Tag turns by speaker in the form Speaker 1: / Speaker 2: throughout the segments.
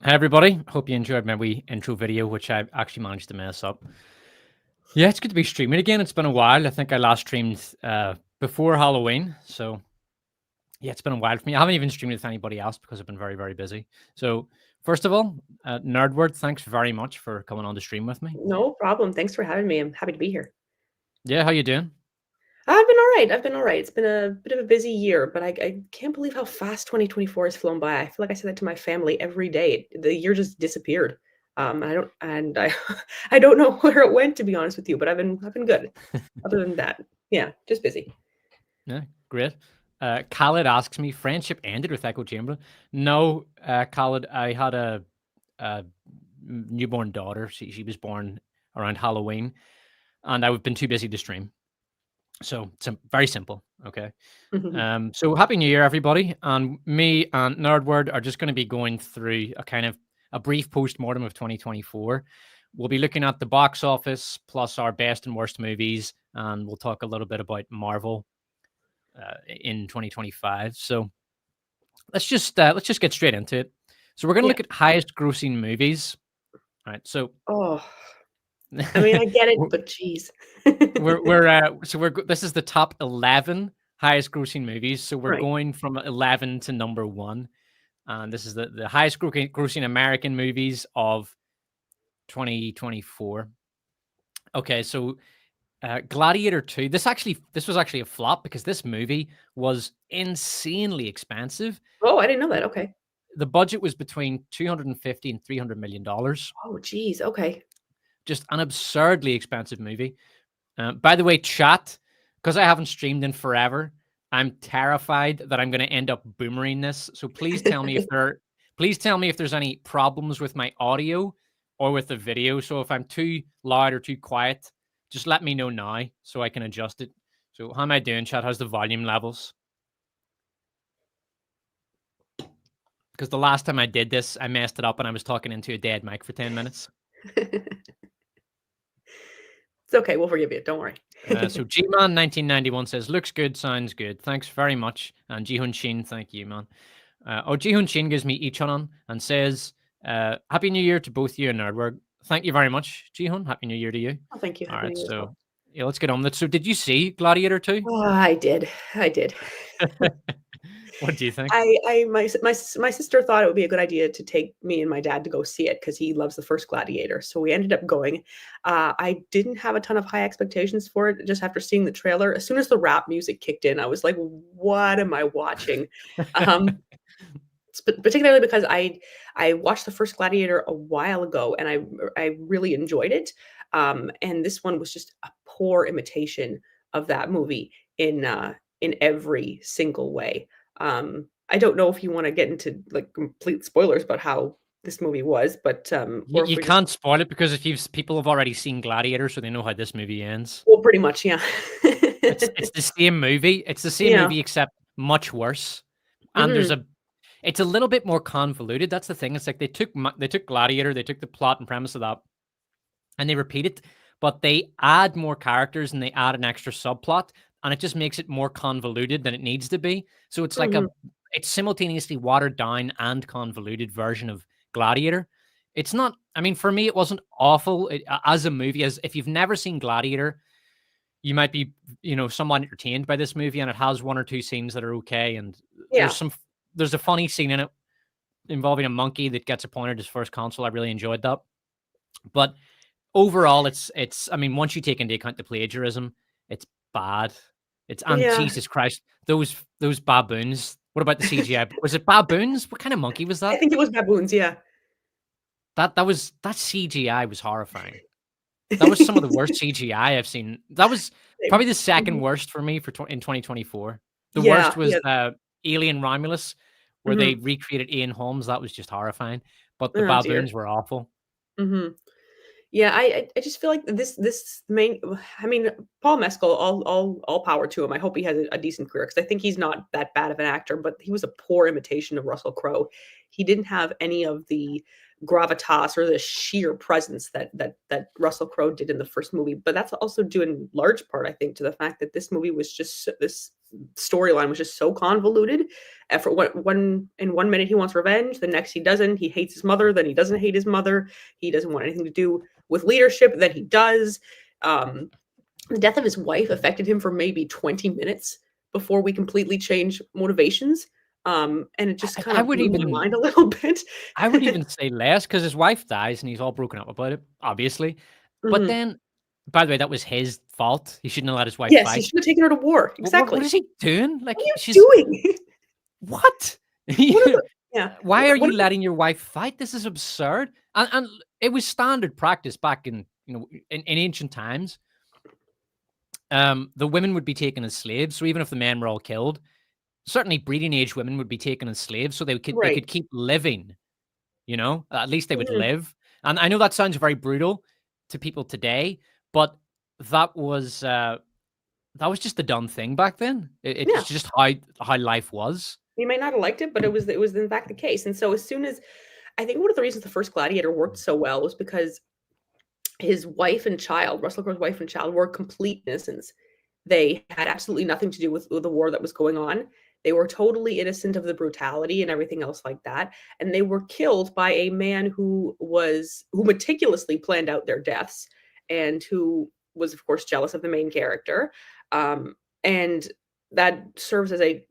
Speaker 1: Hi, everybody. Hope you enjoyed my wee intro video, which I actually managed to mess up. Yeah, it's good to be streaming again. It's been a while. I think I last streamed before Halloween. So, yeah, it's been a while for me. I haven't even streamed with anybody else because I've been very, very busy. So, first of all, Nerdword, thanks very much for coming on the stream with me.
Speaker 2: No problem. Thanks for having me. I'm happy to be here.
Speaker 1: Yeah, how you doing?
Speaker 2: I've been all right. I've been all right. It's been a bit of a busy year, but I can't believe how fast 2024 has flown by. I feel like I say that to my family every day. The year just disappeared. I I don't know where it went, to be honest with you, but I've been good. Other than that, yeah, just busy.
Speaker 1: Yeah, great. Khaled asks me, friendship ended with Echo Chamberlain. No, Khaled, I had a newborn daughter. She was born around Halloween, and I've been too busy to stream. So it's very simple. Okay. So happy New Year, everybody. And me and Nerdword are just going to be going through a kind of a brief postmortem of 2024. We'll be looking at the box office plus our best and worst movies, and we'll talk a little bit about Marvel in 2025. So let's just get straight into it. So we're going to
Speaker 2: Yeah.
Speaker 1: look at highest grossing movies. All right. So
Speaker 2: Oh, I mean, I get it,
Speaker 1: we're
Speaker 2: but geez.
Speaker 1: this is the top 11 highest grossing movies. So we're
Speaker 2: Right.
Speaker 1: going from 11 to number 1. And this is the highest grossing American movies of 2024. Okay, so Gladiator 2. This was actually a flop because this movie was insanely expensive.
Speaker 2: Oh, I didn't know that. Okay.
Speaker 1: The budget was between 250 and 300 million dollars.
Speaker 2: Oh, geez. Okay.
Speaker 1: Just an absurdly expensive movie. By the way, chat, because I haven't streamed in forever, I'm terrified that I'm going to end up boomering this. So please tell me if there's any problems with my audio or with the video. So if I'm too loud or too quiet, just let me know now so I can adjust it. So how am I doing, chat? How's the volume levels? Because the last time I did this, I messed it up and I was talking into a dead mic for 10 minutes.
Speaker 2: It's okay. We'll forgive you. Don't worry.
Speaker 1: So G-Man 1991 says, looks good, sounds good. Thanks very much. And Jihun Shin, thank you, man. Jihun Shin gives me Ichanon and says, Happy New Year to both you and Nerdword. Thank you very much, Jihun. Happy New Year to you.
Speaker 2: Oh, thank you.
Speaker 1: All
Speaker 2: Happy
Speaker 1: right,
Speaker 2: New Year as
Speaker 1: so
Speaker 2: well.
Speaker 1: yeah, let's get on with it. So did you see Gladiator 2?
Speaker 2: Oh, I did.
Speaker 1: What do you think?
Speaker 2: My sister thought it would be a good idea to take me and my dad to go see it because he loves the first Gladiator. So we ended up going. I didn't have a ton of high expectations for it just after seeing the trailer. As soon as the rap music kicked in, I was like, "What am I watching?" Particularly because I watched the first Gladiator a while ago and I really enjoyed it. And this one was just a poor imitation of that movie in every single way. I don't know if you want to get into like complete spoilers about how this movie was, but
Speaker 1: You,
Speaker 2: or if
Speaker 1: you
Speaker 2: we just
Speaker 1: can't spoil it because if people have already seen Gladiator, so they know how this movie ends.
Speaker 2: well, pretty much, yeah.
Speaker 1: It's the same movie. It's the same
Speaker 2: Yeah.
Speaker 1: movie except much worse. And
Speaker 2: Hmm.
Speaker 1: it's a little bit more convoluted. That's the thing. It's like they took Gladiator, they took the plot and premise of that, and they repeat it, but they add more characters and they add an extra subplot, and it just makes it more convoluted than it needs to be. So it's like
Speaker 2: Hmm.
Speaker 1: it's simultaneously watered down and convoluted version of Gladiator. It's not. I mean, for me, it wasn't awful as a movie. As if you've never seen Gladiator, you might be, somewhat entertained by this movie, and it has one or two scenes that are okay. And
Speaker 2: Yeah.
Speaker 1: there's a funny scene in it involving a monkey that gets appointed as first consul. I really enjoyed that. But overall, it's. I mean, once you take into account the plagiarism, it's bad. And
Speaker 2: Yeah.
Speaker 1: Jesus Christ, those baboons. What about the CGI? Was it baboons? What kind of monkey was
Speaker 2: I
Speaker 1: that?
Speaker 2: think it was baboons. Yeah.
Speaker 1: That CGI was horrifying. That was some of the worst CGI I've seen. That was
Speaker 2: Same.
Speaker 1: probably the second
Speaker 2: Mhm.
Speaker 1: worst for me in 2024. The worst
Speaker 2: Yeah.
Speaker 1: was
Speaker 2: Yeah.
Speaker 1: Alien Romulus, where they
Speaker 2: Mhm.
Speaker 1: recreated Ian Holmes. That was just horrifying. But the
Speaker 2: Oh dear.
Speaker 1: baboons were awful.
Speaker 2: Mhm. Yeah, I just feel like this main I mean, Paul Mescal, all power to him. I hope he has a decent career because I think he's not that bad of an actor, but he was a poor imitation of Russell Crowe. He didn't have any of the gravitas or the sheer presence that Russell Crowe did in the first movie. But that's also due in large part, I think, to the fact that this movie was just this storyline was just so convoluted. And for in 1 minute he wants revenge, the next he doesn't. He hates his mother, then he doesn't hate his mother. He doesn't want anything to do with leadership, then he does. The death of his wife affected him for maybe 20 minutes before we completely change motivations. And it just kind
Speaker 1: I
Speaker 2: of
Speaker 1: would
Speaker 2: blew my
Speaker 1: even
Speaker 2: mind a little bit.
Speaker 1: I would even say less because his wife dies and he's all broken up about it, obviously. But
Speaker 2: Mhm.
Speaker 1: then, by the way, that was his fault. He shouldn't have let his wife
Speaker 2: Yes, he
Speaker 1: fight.
Speaker 2: should have taken her to war.
Speaker 1: What
Speaker 2: Exactly.
Speaker 1: is he doing?
Speaker 2: What are
Speaker 1: Like
Speaker 2: you
Speaker 1: she's
Speaker 2: doing?
Speaker 1: what?
Speaker 2: What are the yeah.
Speaker 1: Why are
Speaker 2: What
Speaker 1: you
Speaker 2: are the
Speaker 1: letting your wife fight? This is absurd. And it was standard practice back in in ancient times. The women would be taken as slaves. So even if the men were all killed, certainly breeding age women would be taken as slaves, so they
Speaker 2: right.
Speaker 1: could keep living. At least they would
Speaker 2: Mhm.
Speaker 1: live. And I know that sounds very brutal to people today, but that was uh, that was just the done thing back then. It's
Speaker 2: Yeah.
Speaker 1: just how life was.
Speaker 2: You may not have liked it, but it was in fact the case. And so as soon as I think one of the reasons the first Gladiator worked so well was because his wife and child, Russell Crowe's wife and child, were complete innocents. They had absolutely nothing to do with the war that was going on. They were totally innocent of the brutality and everything else like that. And they were killed by a man who meticulously planned out their deaths and who was, of course, jealous of the main character. And that serves as a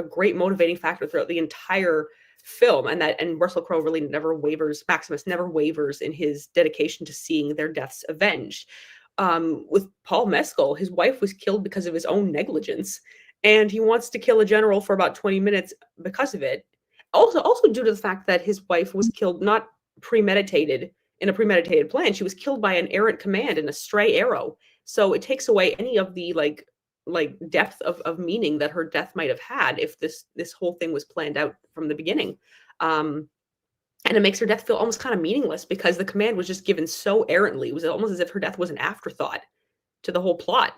Speaker 2: great motivating factor throughout the entire film. And Russell Crowe really never wavers, Maximus never wavers in his dedication to seeing their deaths avenged. With Paul Mescal, his wife was killed because of his own negligence, and he wants to kill a general for about 20 minutes because of it. Also due to the fact that his wife was killed not premeditated in a premeditated plan. She was killed by an errant command and a stray arrow. So it takes away any of the like depth of meaning that her death might have had if this whole thing was planned out from the beginning. Um, and it makes her death feel almost kind of meaningless because the command was just given so errantly. It was almost as if her death was an afterthought to the whole plot.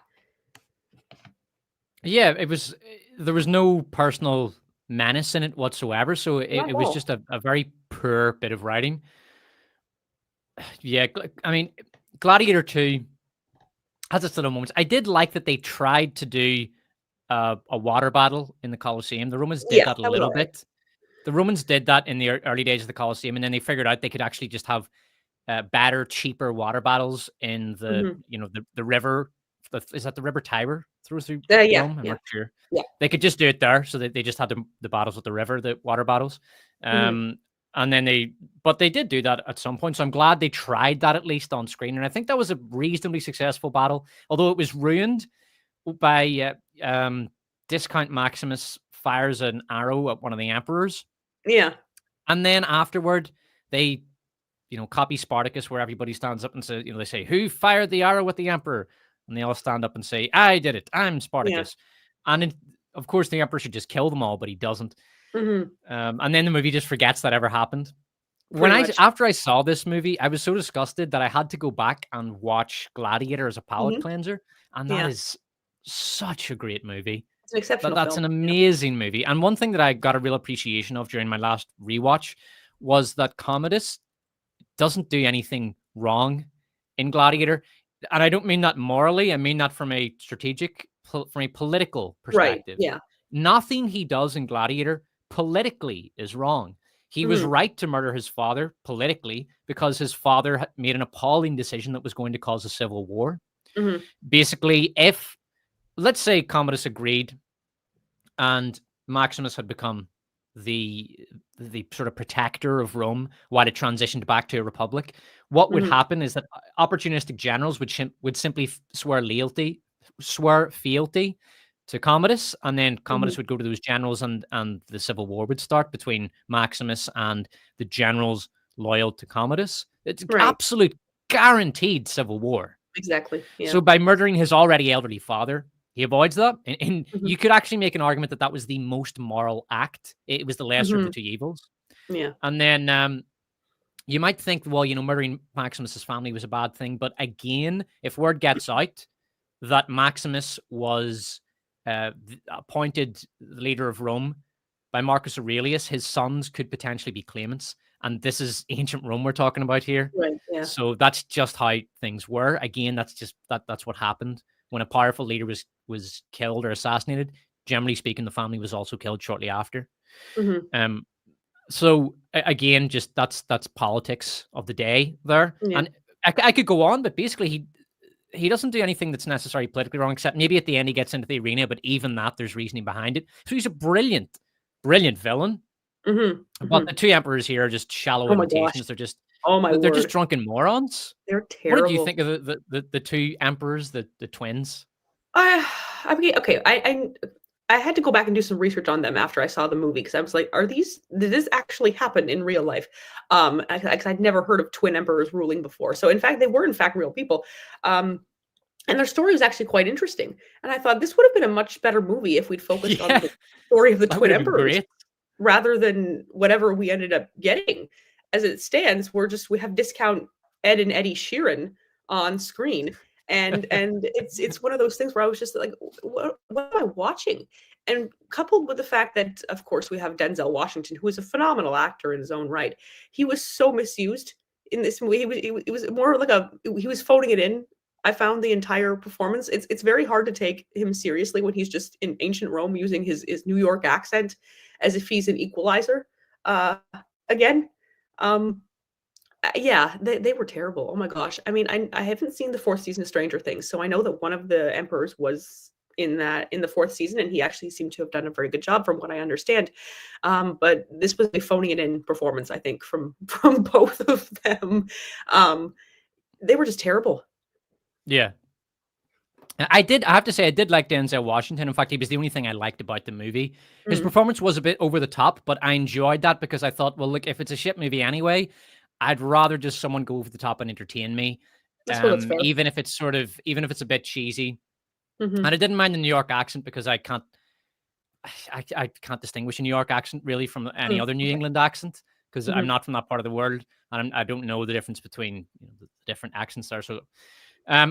Speaker 1: Yeah, it was. There was no personal menace in it whatsoever, so
Speaker 2: Not
Speaker 1: it
Speaker 2: at
Speaker 1: was
Speaker 2: all.
Speaker 1: just a very poor bit of writing. Yeah, I mean, Gladiator 2 has its little moments. I did like that they tried to do a water battle in the Colosseum. The Romans did
Speaker 2: Yeah,
Speaker 1: that a
Speaker 2: that was
Speaker 1: little
Speaker 2: all right.
Speaker 1: bit. The Romans did that in the early days of the Colosseum, and then they figured out they could actually just have better, cheaper water battles in
Speaker 2: Mhm.
Speaker 1: the river. Is that the River Tiber through
Speaker 2: Yeah,
Speaker 1: Rome? I'm
Speaker 2: yeah,
Speaker 1: not sure.
Speaker 2: yeah.
Speaker 1: They could just do it there, so they just had the battles with the river, the water battles.
Speaker 2: Mhm.
Speaker 1: Um, and then but they did do that at some point. So I'm glad they tried that at least on screen, and I think that was a reasonably successful battle, although it was ruined by Discount Maximus fires an arrow at one of the emperors,
Speaker 2: Yeah,
Speaker 1: and then afterward they copy Spartacus, where everybody stands up and says, they say, "Who fired the arrow at the emperor?" And they all stand up and say, "I did it. I'm
Speaker 2: yeah.
Speaker 1: Spartacus." And of course, the emperor should just kill them all, but he doesn't.
Speaker 2: Mhm.
Speaker 1: And then the movie just forgets that ever happened.
Speaker 2: Pretty much.
Speaker 1: After I saw this movie, I was so disgusted that I had to go back and watch Gladiator as a palate
Speaker 2: Mhm.
Speaker 1: cleanser, and that
Speaker 2: Yeah.
Speaker 1: is such a great movie.
Speaker 2: It's an exceptional
Speaker 1: That's
Speaker 2: film.
Speaker 1: an
Speaker 2: Yeah.
Speaker 1: amazing movie. And one thing that I got a real appreciation of during my last rewatch was that Commodus doesn't do anything wrong in Gladiator. And I don't mean that morally, I mean that from a from a political
Speaker 2: Right.
Speaker 1: perspective.
Speaker 2: Yeah.
Speaker 1: Nothing he does in Gladiator politically is wrong. He was
Speaker 2: Mhm.
Speaker 1: right to murder his father politically because his father made an appalling decision that was going to cause a civil war.
Speaker 2: Mhm.
Speaker 1: Basically, if let's say Commodus agreed and Maximus had become the sort of protector of Rome while it transitioned back to a republic, what would
Speaker 2: Mhm.
Speaker 1: happen is that opportunistic generals would simply swear fealty to Commodus, and then
Speaker 2: Mhm.
Speaker 1: Commodus would go to those generals, and the civil war would start between Maximus and the generals loyal to Commodus. It's
Speaker 2: Right.
Speaker 1: absolute guaranteed civil war.
Speaker 2: Exactly. Yeah.
Speaker 1: So by murdering his already elderly father, he avoids that. And
Speaker 2: Mhm.
Speaker 1: you could actually make an argument that that was the most moral act. It was the lesser of the
Speaker 2: Mhm.
Speaker 1: two evils.
Speaker 2: Yeah.
Speaker 1: And then you might think, well, murdering Maximus's family was a bad thing. But again, if word gets out that Maximus was appointed leader of Rome by Marcus Aurelius, his sons could potentially be claimants. and this is ancient Rome we're talking about here.
Speaker 2: Right, yeah.
Speaker 1: So that's just how things were. Again, that's what happened when a powerful leader was killed or assassinated. Generally speaking, the family was also killed shortly after.
Speaker 2: Mhm.
Speaker 1: Um, so again, just that's politics of the day there,
Speaker 2: Yeah.
Speaker 1: and I could go on, but basically he doesn't do anything that's necessarily politically wrong, except maybe at the end he gets into the arena, but even that there's reasoning behind it. So he's a brilliant, brilliant villain.
Speaker 2: Mhm,
Speaker 1: But the
Speaker 2: mhm.
Speaker 1: two emperors here are just shallow
Speaker 2: Oh my gosh.
Speaker 1: imitations.
Speaker 2: Oh my
Speaker 1: They're just
Speaker 2: word.
Speaker 1: drunken morons.
Speaker 2: They're
Speaker 1: What did you
Speaker 2: terrible.
Speaker 1: think of the two emperors, the twins?
Speaker 2: I I mean, okay, I had to go back and do some research on them after I saw the movie because I was like, did this actually happen in real life? 'Cause I'd never heard of twin emperors ruling before. So in fact, they were in fact real people. Um, and their story was actually quite interesting. And I thought this would have been a much better movie if we'd focused on
Speaker 1: Yeah,
Speaker 2: the story of the
Speaker 1: that
Speaker 2: twin
Speaker 1: would have been
Speaker 2: emperors
Speaker 1: great.
Speaker 2: rather than whatever we ended up getting. As it stands, we have discount Ed and Eddie Sheeran on screen, and it's one of those things where I was just like, what am I watching? And coupled with the fact that, of course, we have Denzel Washington, who is a phenomenal actor in his own right, he was so misused in this movie. It was more like he was phoning it in. I found the entire performance. It's very hard to take him seriously when he's just in ancient Rome using his New York accent as if he's an equalizer. Uh, again, um, yeah, they were terrible. Oh my gosh. I mean, I haven't seen the fourth season of Stranger Things, so I know that one of the emperors was in the fourth season, and he actually seemed to have done a very good job, from what I understand. But this was a phoning it in performance, I think, from from both of them. Um, they were just terrible.
Speaker 1: Yeah. I have to say, I did like Denzel Washington. In fact, he was the only thing I liked about the movie. His
Speaker 2: Mm,
Speaker 1: performance was a bit over the top, but I enjoyed that because I thought, well, look, if it's a shit movie anyway, I'd rather just someone go over the top and entertain me,
Speaker 2: I suppose that's fair.
Speaker 1: even if it's a bit cheesy. And I
Speaker 2: Hmm.
Speaker 1: didn't mind the New York accent because I can't distinguish a New York accent really from any
Speaker 2: Mm,
Speaker 1: other New
Speaker 2: okay.
Speaker 1: England accent because I'm
Speaker 2: Hmm.
Speaker 1: not from that part of the world and I don't know the difference between the different accents there. So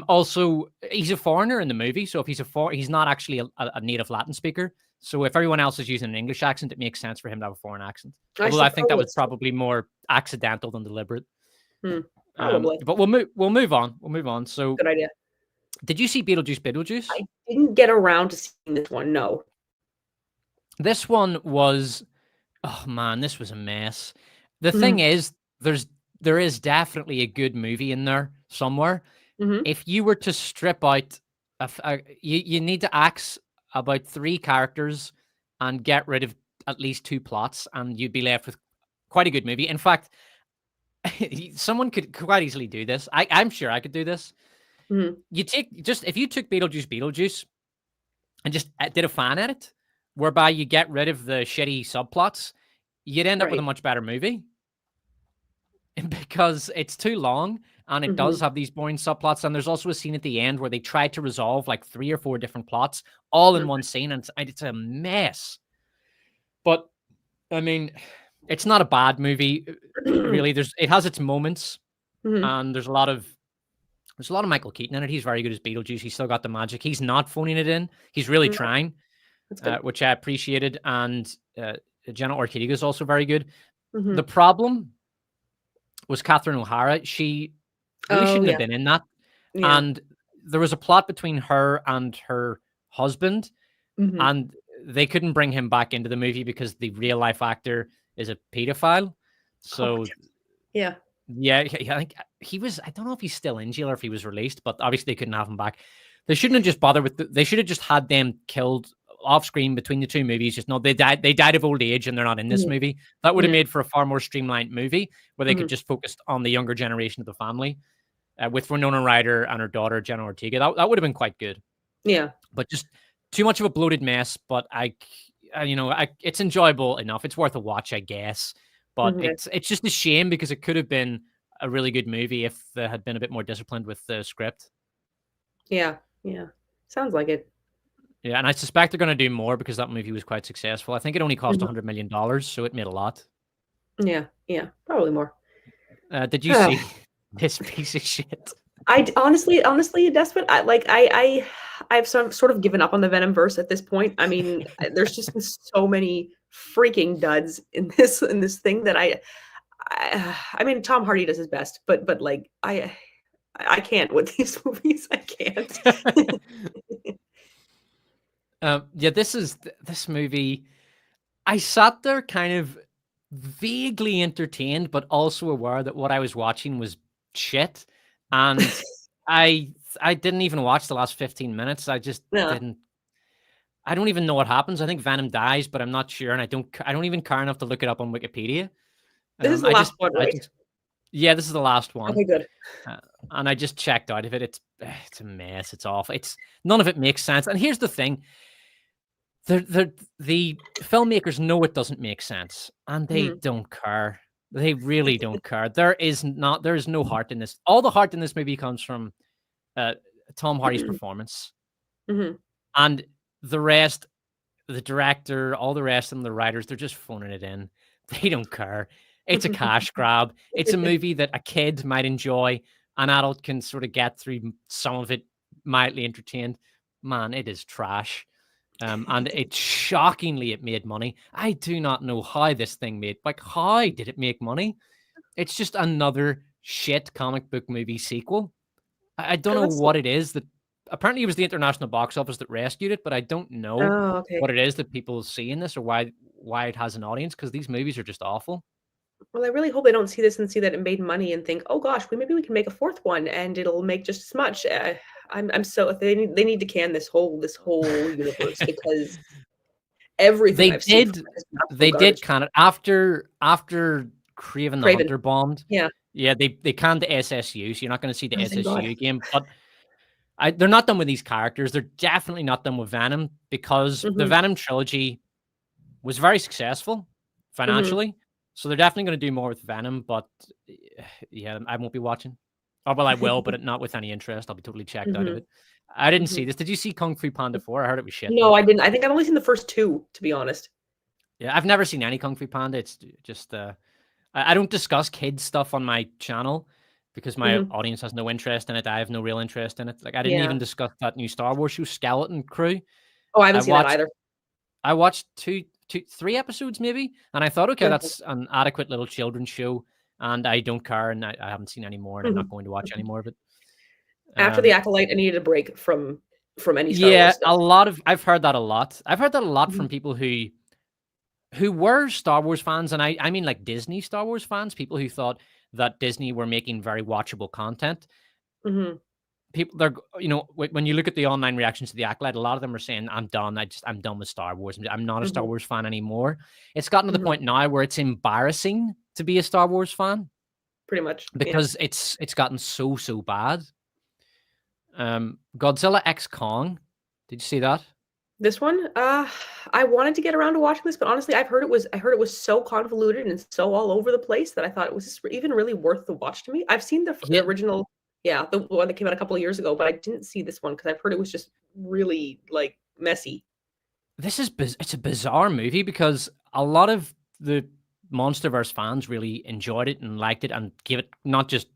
Speaker 1: also, he's a foreigner in the movie, so if he's not actually a native Latin speaker. So if everyone else is using an English accent, it makes sense for him to have a foreign accent.
Speaker 2: I
Speaker 1: Although I think that was
Speaker 2: suppose.
Speaker 1: probably more accidental than deliberate.
Speaker 2: Hmm, probably.
Speaker 1: But we'll move on. We'll move on. So,
Speaker 2: Good idea.
Speaker 1: did you see Beetlejuice? Beetlejuice?
Speaker 2: I didn't get around to seeing this one, no.
Speaker 1: This one was, oh man, this was a mess. The thing
Speaker 2: Mhm,
Speaker 1: is, there is definitely a good movie in there somewhere.
Speaker 2: mhm,
Speaker 1: If you were to strip out, you need to axe about three characters and get rid of at least two plots, and you'd be left with quite a good movie. In fact, someone could quite easily do this. I'm sure I could do this.
Speaker 2: mhm,
Speaker 1: You take just if you took Beetlejuice, and just did a fan edit, whereby you get rid of the shitty subplots, you'd end up with a
Speaker 2: right.
Speaker 1: much better movie because it's too long and it does
Speaker 2: Mhm,
Speaker 1: have these boring subplots. And there's also a scene at the end where they try to resolve like three or four different plots all in
Speaker 2: okay.
Speaker 1: one scene, and it's a mess. But I mean, it's not a bad movie, really. It has its moments,
Speaker 2: Mhm,
Speaker 1: and there's a lot of Michael Keaton in it. He's very good as Beetlejuice. He's still got the magic. He's not phoning it in. He's really
Speaker 2: okay,
Speaker 1: trying,
Speaker 2: that's good.
Speaker 1: which I appreciated. And Jenna Ortega is also very good. The
Speaker 2: Mhm.
Speaker 1: problem was Catherine O'Hara. She really
Speaker 2: Oh,
Speaker 1: shouldn't have
Speaker 2: yeah,
Speaker 1: been in that.
Speaker 2: yeah,
Speaker 1: And there was a plot between her and her husband,
Speaker 2: mhm.
Speaker 1: and they couldn't bring him back into the movie because the real life actor is a pedophile.
Speaker 2: Oh,
Speaker 1: So
Speaker 2: yeah,
Speaker 1: yeah, I think he was. I don't know if he's still in jail or if he was released, but obviously they couldn't have him back. They shouldn't have just bothered with. They should have just had them killed off screen between the two movies. Just no, they died. They died of old age, and they're not in this
Speaker 2: mhm,
Speaker 1: movie. That would have
Speaker 2: yeah,
Speaker 1: made for a far more streamlined movie where they could
Speaker 2: mhm,
Speaker 1: just focus on the younger generation of the family with Winona Ryder and her daughter Jenna Ortega. That would have been quite good,
Speaker 2: yeah,
Speaker 1: but just too much of a bloated mess. But it's enjoyable enough. It's worth a watch, I guess. But
Speaker 2: okay,
Speaker 1: it's just a shame because it could have been a really good movie if they had been a bit more disciplined with the script.
Speaker 2: yeah, yeah. Sounds like it.
Speaker 1: Yeah, and I suspect they're going to do more because that movie was quite successful. I think it only cost
Speaker 2: Mhm,
Speaker 1: $100 million, so it made a lot.
Speaker 2: yeah, yeah, probably more.
Speaker 1: Did you see this piece of shit?
Speaker 2: Honestly, Desperate, I've sort of given up on the Venomverse at this point. I mean, there's just been so many freaking duds in this thing that I mean, Tom Hardy does his best, but like I can't with these movies. I can't.
Speaker 1: Yeah, this movie. I sat there kind of vaguely entertained, but also aware that what I was watching was shit, and I I didn't even watch the last 15 minutes. I just
Speaker 2: No,
Speaker 1: didn't. I don't even know what happens. I think Venom dies, but I'm not sure, and I don't even care enough to look it up on Wikipedia.
Speaker 2: this is the last one,
Speaker 1: I
Speaker 2: right?
Speaker 1: just yeah, this is the last one,
Speaker 2: Okay, good.
Speaker 1: uh, and I just checked out of it. It's a mess. It's awful. It's none of it makes sense. And here's the thing: the filmmakers know it doesn't make sense, and they
Speaker 2: Mhm,
Speaker 1: don't care. They really don't care. There is no heart in this. All the heart in this movie comes from uh, Tom Hardy's performance,
Speaker 2: mhm.
Speaker 1: and the rest, the director, all the rest of them, the writers, they're just phoning it in. They don't care. It's a cash grab. It's a movie that a kid might enjoy. An adult can sort of get through some of it, mildly entertained. Man, it is trash. And it shockingly it made money. I do not know how this thing made. Like, how did it make money? It's just another shit comic book movie sequel. I don't
Speaker 2: Oh,
Speaker 1: know
Speaker 2: that's
Speaker 1: what it is that. Apparently, it was the international box office that rescued it, but I don't know
Speaker 2: oh, okay.
Speaker 1: what it is that people see in this or why it has an audience because these movies are just awful.
Speaker 2: Well, I really hope they don't see this and see that it made money and think, "Oh gosh, maybe we can make a 4th one and it'll make just as much." I'm so they need to can this whole universe because everything
Speaker 1: They
Speaker 2: I've seen from
Speaker 1: did
Speaker 2: it has been
Speaker 1: they
Speaker 2: absolute
Speaker 1: did
Speaker 2: garbage.
Speaker 1: kind of after Craven the
Speaker 2: Craven.
Speaker 1: Hunter bombed.
Speaker 2: Yeah.
Speaker 1: Yeah, they canned the SSU, so you're not going to see the
Speaker 2: Oh, thank God.
Speaker 1: SSU again. But they're not done with these characters. They're definitely not done with Venom because the
Speaker 2: Mhm,
Speaker 1: Venom trilogy was very successful
Speaker 2: mhm,
Speaker 1: financially. So they're definitely going to do more with Venom. But yeah, I won't be watching. Oh, well, I will, but not with any interest. I'll be totally checked out of
Speaker 2: mhm,
Speaker 1: it. I didn't see
Speaker 2: mhm.
Speaker 1: this. Did you see Kung Fu Panda 4? I heard it was shit
Speaker 2: No,
Speaker 1: though.
Speaker 2: I didn't. I think I've only seen the first 2, to be honest.
Speaker 1: Yeah, I've never seen any Kung Fu Panda. It's just I don't discuss kids stuff on my channel because my
Speaker 2: Mhm.
Speaker 1: audience has no interest in it. I have no real interest in it. Like I didn't
Speaker 2: Yeah.
Speaker 1: even discuss that new Star Wars show, Skeleton Crew.
Speaker 2: Oh, I
Speaker 1: I
Speaker 2: haven't seen that
Speaker 1: watched
Speaker 2: either.
Speaker 1: I watched three episodes maybe, and I thought, okay,
Speaker 2: Okay.
Speaker 1: that's an adequate little children's show, and I don't care, and I haven't seen any more, and I'm not
Speaker 2: Mhm,
Speaker 1: going to watch any
Speaker 2: mhm.
Speaker 1: more of it.
Speaker 2: After The
Speaker 1: Um,
Speaker 2: Acolyte, I needed a break from any Star
Speaker 1: yeah,
Speaker 2: Wars stuff.
Speaker 1: a lot of I've heard that a lot. I've heard that a lot
Speaker 2: Mhm,
Speaker 1: from people who were Star Wars fans, and I mean like Disney Star Wars fans, people who thought that Disney were making very watchable content.
Speaker 2: mhm,
Speaker 1: People, they're when you look at the online reactions to the Acolyte, a lot of them are saying, "I'm done. I'm done with Star Wars. I'm not a Star
Speaker 2: mhm,
Speaker 1: Wars fan anymore." It's gotten to the
Speaker 2: mhm.
Speaker 1: point now where it's embarrassing to be a Star Wars fan
Speaker 2: Pretty much, yeah.
Speaker 1: because it's gotten so bad. Godzilla X Kong. Did you see that?
Speaker 2: This one, I wanted to get around to watching this, but honestly, I heard it was so convoluted and so all over the place that I thought, "Was this even really worth the watch to me?" I've seen the
Speaker 1: Yeah,
Speaker 2: original, yeah, the one that came out a couple of years ago, but I didn't see this one because 'cause I've heard it was just really, like, messy.
Speaker 1: it's a bizarre movie because a lot of the MonsterVerse fans really enjoyed it and liked it and gave it not just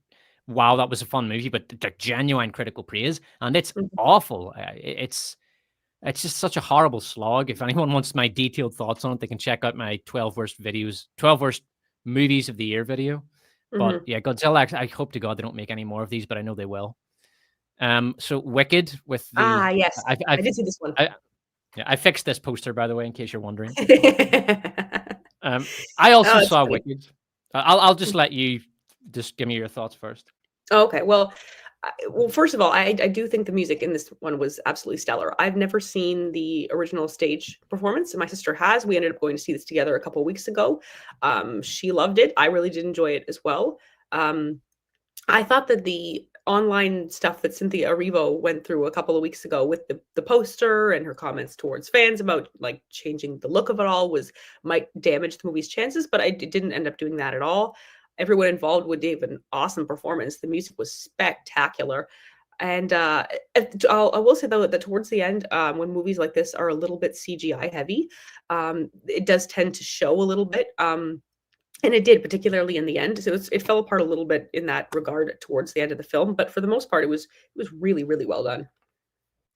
Speaker 1: wow that was a fun movie, but the genuine critical praise. And it's
Speaker 2: Mhm,
Speaker 1: awful. It's just such a horrible slog. If anyone wants my detailed thoughts on it, they can check out my 12 worst videos, 12 worst movies of the year video. But
Speaker 2: mhm.
Speaker 1: yeah, Godzilla. I hope to God they don't make any more of these, but I know they will. So Wicked with
Speaker 2: Ah,
Speaker 1: the
Speaker 2: yes. I
Speaker 1: I've
Speaker 2: did see this one.
Speaker 1: I, yeah, I fixed this poster by the way in case you're wondering. Um, I
Speaker 2: Oh,
Speaker 1: also
Speaker 2: that's
Speaker 1: saw
Speaker 2: funny.
Speaker 1: Wicked. I'll just let you just give me your thoughts first.
Speaker 2: Oh, okay, well, first of all, I do think the music in this one was absolutely stellar. I've never seen the original stage performance, and my sister has. We ended up going to see this together a couple weeks ago. She loved it. I really did enjoy it as well. Um, I thought that the online stuff that Cynthia Erivo went through a couple of weeks ago with the poster and her comments towards fans about, like, changing the look of it all might damage the movie's chances, but it didn't end up doing that at all. Everyone involved would gave an awesome performance. The music was spectacular. And, I will say, though, that towards the end, when movies like this are a little bit CGI heavy, it does tend to show a little bit, and it did, particularly in the end. So it fell apart a little bit in that regard towards the end of the film, but for the most part, it was really, really well done.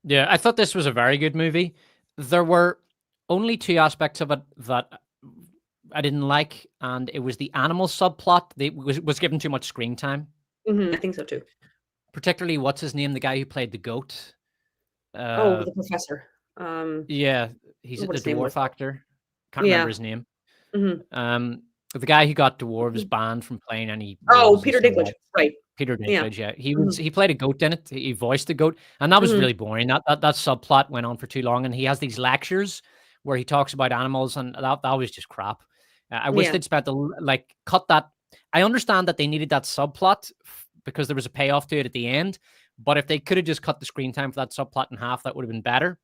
Speaker 1: Yeah, I thought this was a very good movie. There were only two aspects of it that I didn't like, and it was the animal subplot. They was given too much screen time.
Speaker 2: I think so too.
Speaker 1: Particularly, what's his name? The guy who played the goat.
Speaker 2: Oh,
Speaker 1: Uh,
Speaker 2: the professor.
Speaker 1: yeah, he's a
Speaker 2: What his name was
Speaker 1: dwarf
Speaker 2: though.
Speaker 1: actor. Can't remember
Speaker 2: Yeah.
Speaker 1: his name.
Speaker 2: Mhm.
Speaker 1: Um, the guy who got dwarves banned from playing any
Speaker 2: Oh,
Speaker 1: roles in
Speaker 2: Peter
Speaker 1: Snow
Speaker 2: Dinklage,
Speaker 1: White.
Speaker 2: right.
Speaker 1: Peter
Speaker 2: Yeah.
Speaker 1: Dinklage, yeah,
Speaker 2: Mhm.
Speaker 1: he played a goat in it. He voiced the goat, and that was
Speaker 2: Mhm.
Speaker 1: really boring. That subplot went on for too long, and he has these lectures where he talks about animals, and that was just crap. I wish
Speaker 2: Yeah.
Speaker 1: they'd spent like cut that. I understand that they needed that subplot because there was a payoff to it at the end, but if they could have just cut the screen time for that subplot in half, that would have been better.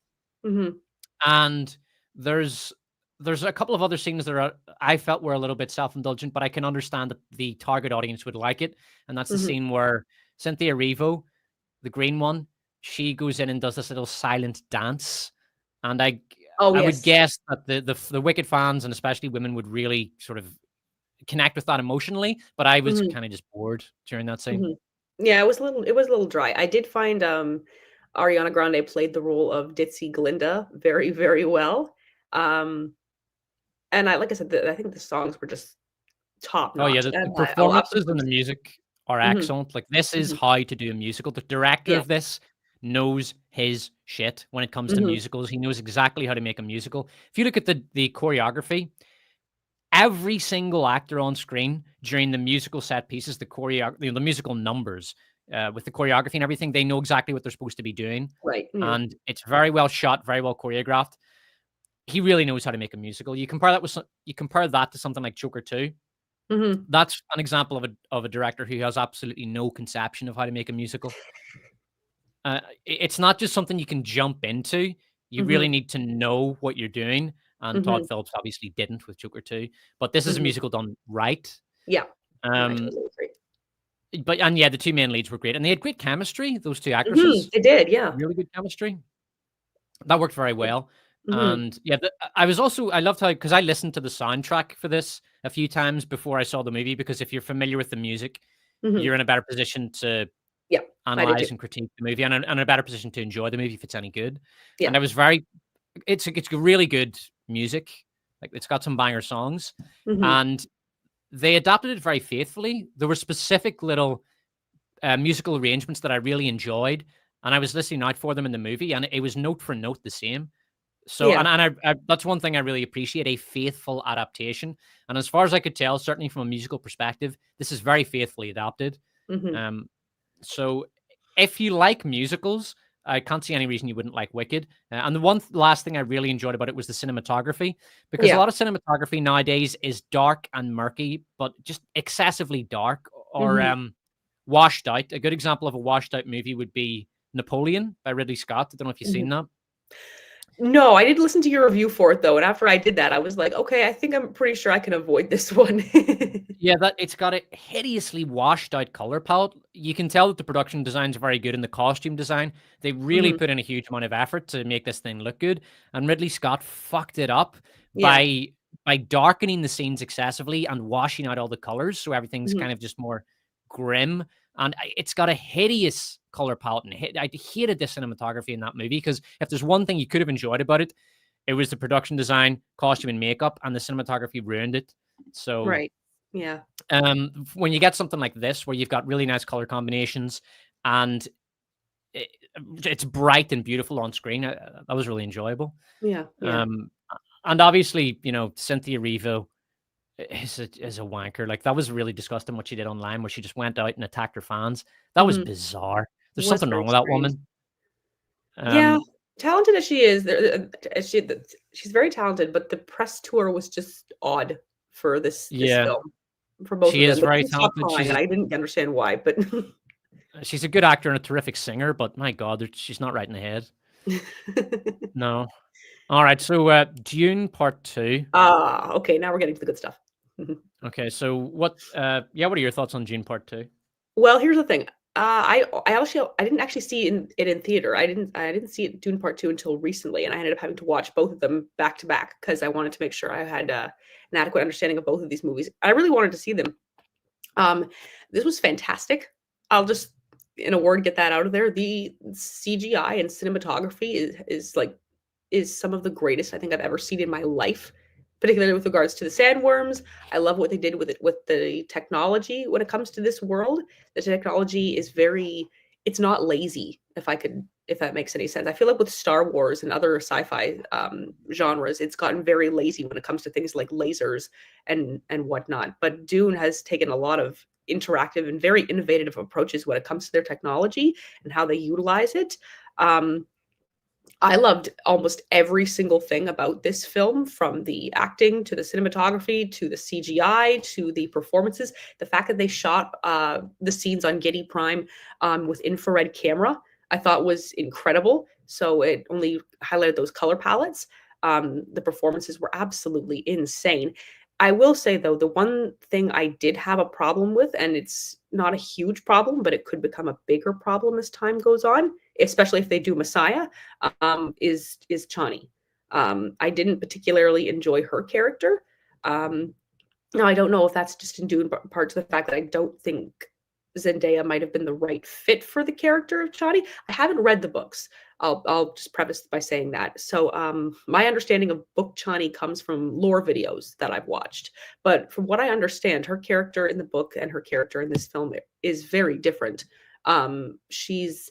Speaker 2: Mhm.
Speaker 1: And there's there's a couple of other scenes that I felt were a little bit self-indulgent, but I can understand that the target audience would like it. And that's the
Speaker 2: Mhm.
Speaker 1: scene where Cynthia Erivo, the green one, she goes in and does this little silent dance. And
Speaker 2: Oh,
Speaker 1: I would
Speaker 2: yes.
Speaker 1: guess that the Wicked fans and especially women would really sort of connect with that emotionally. But I was
Speaker 2: Mhm.
Speaker 1: kind of just bored during that scene.
Speaker 2: Mhm. Yeah, it was a little dry. I did find, Ariana Grande played the role of Ditzy Glinda very, very well. Um, and like I said, I think the songs were just top
Speaker 1: Oh yeah,
Speaker 2: notch,
Speaker 1: the
Speaker 2: and I
Speaker 1: performances and
Speaker 2: absolutely.
Speaker 1: the music are
Speaker 2: Mhm.
Speaker 1: excellent. Like this is
Speaker 2: Mhm.
Speaker 1: how to do a musical. The director
Speaker 2: Yeah.
Speaker 1: of this knows his shit when it comes to
Speaker 2: Mhm.
Speaker 1: musicals. He knows exactly how to make a musical. If you look at the choreography, every single actor on screen during the musical set pieces, the musical numbers, with the choreography and everything, they know exactly what they're supposed to be doing,
Speaker 2: Right. Yeah.
Speaker 1: and it's very well shot, very well choreographed. He really knows how to make a musical. You compare that to something like Joker 2.
Speaker 2: Mhm.
Speaker 1: That's an example of a director who has absolutely no conception of how to make a musical. It's not just something you can jump into. You really
Speaker 2: Mhm.
Speaker 1: need to know what you're doing, and Todd
Speaker 2: Mhm.
Speaker 1: Phillips obviously didn't with Joker 2, but this is a
Speaker 2: Mhm.
Speaker 1: musical done right.
Speaker 2: Yeah. I
Speaker 1: Um,
Speaker 2: totally agree.
Speaker 1: but yeah, the 2 main leads were great, and they had great chemistry, those 2 actresses.
Speaker 2: They did, yeah.
Speaker 1: Really good chemistry. That worked very
Speaker 2: Yeah.
Speaker 1: well.
Speaker 2: Mhm.
Speaker 1: And yeah, I loved how because I listened to the soundtrack for this a few times before I saw the movie. Because if you're familiar with the music,
Speaker 2: Mhm.
Speaker 1: you're in a better position to
Speaker 2: Yeah, I did
Speaker 1: analyze
Speaker 2: too.
Speaker 1: and critique the movie, and in a better position to enjoy the movie if it's any good.
Speaker 2: Yeah.
Speaker 1: And I was very, it's really good music. Like it's got some banger songs,
Speaker 2: Mhm.
Speaker 1: and they adapted it very faithfully. There were specific little musical arrangements that I really enjoyed, and I was listening out for them in the movie, and it was note for note the same. So,
Speaker 2: Yeah.
Speaker 1: I that's one thing I really appreciate, a faithful adaptation. And as far as I could tell, certainly from a musical perspective, this is very faithfully adapted.
Speaker 2: Mhm.
Speaker 1: Um, so if you like musicals, I can't see any reason you wouldn't like Wicked. And the last thing I really enjoyed about it was the cinematography, because a
Speaker 2: Yeah.
Speaker 1: lot of cinematography nowadays is dark and murky, but just excessively dark or
Speaker 2: Mhm.
Speaker 1: washed out. A good example of a washed out movie would be Napoleon by Ridley Scott. I don't know if you've
Speaker 2: Mhm.
Speaker 1: seen that.
Speaker 2: No, I did listen to your review for it though, and after I did that, I was like, "Okay, I think I'm pretty sure I can avoid this one."
Speaker 1: Yeah, that it's got a hideously washed out color palette. You can tell that the production design is very good in the costume design. They really
Speaker 2: Mhm.
Speaker 1: put in a huge amount of effort to make this thing look good. And Ridley Scott fucked it up
Speaker 2: Yeah.
Speaker 1: by darkening the scenes excessively and washing out all the colors, so everything's
Speaker 2: Mhm.
Speaker 1: kind of just more grim. And it's got a hideous color palette. And I hated the cinematography in that movie because if there's one thing you could have enjoyed about it, it was the production design, costume, and makeup, and the cinematography ruined it. So
Speaker 2: Right. Yeah.
Speaker 1: when you get something like this where you've got really nice color combinations and it, it's bright and beautiful on screen, that was really enjoyable.
Speaker 2: Yeah. Yeah.
Speaker 1: um and obviously, Cynthia Erivo is a wanker. Like that was really disgusting what she did online, where she just went out and attacked her fans. That was
Speaker 2: Mhm.
Speaker 1: bizarre. There's
Speaker 2: Was
Speaker 1: something
Speaker 2: very
Speaker 1: wrong with that
Speaker 2: strange.
Speaker 1: woman.
Speaker 2: Yeah,
Speaker 1: um
Speaker 2: talented as she is, she's very talented, but the press tour was just odd for this
Speaker 1: yeah,
Speaker 2: film, for both
Speaker 1: she
Speaker 2: of
Speaker 1: is
Speaker 2: them. They
Speaker 1: very
Speaker 2: couldn't stop
Speaker 1: talented.
Speaker 2: crying, and I didn't understand why, but
Speaker 1: She's a good actor and a terrific singer, but my god, she's not right in the head. No. All right, so Dune Part 2.
Speaker 2: Ah, okay, now we're getting to the good stuff.
Speaker 1: Okay, so what are your thoughts on Dune Part 2?
Speaker 2: Well, here's the thing. I didn't actually see it in theater. I didn't see it Dune Part 2 until recently, and I ended up having to watch both of them back to back because I wanted to make sure I had an adequate understanding of both of these movies. I really wanted to see them. Um, this was fantastic. I'll just, in a word, get that out of there. The CGI and cinematography is some of the greatest I think I've ever seen in my life. particularly with regards to the sandworms. I love what they did with it, with the technology when it comes to this world. The technology is very, it's not lazy, if that makes any sense. I feel like with Star Wars and other sci-fi genres, it's gotten very lazy when it comes to things like lasers and whatnot. But Dune has taken a lot of interactive and very innovative approaches when it comes to their technology and how they utilize it. Um, I loved almost every single thing about this film, from the acting to the cinematography to the CGI to the performances. The fact that they shot the scenes on Getty Prime with infrared camera, I thought was incredible. So it only highlighted those color palettes. The performances were absolutely insane. I will say, though, the one thing I did have a problem with, and it's not a huge problem, but it could become a bigger problem as time goes on, especially if they do Messiah, is Chani. I didn't particularly enjoy her character. Um, Now, I don't know if that's just in due in part to the fact that I don't think Zendaya might have been the right fit for the character of Chani. I haven't read the books. I'll just preface by saying that. So my understanding of book Chani comes from lore videos that I've watched. But from what I understand, her character in the book and her character in this film is very different. She's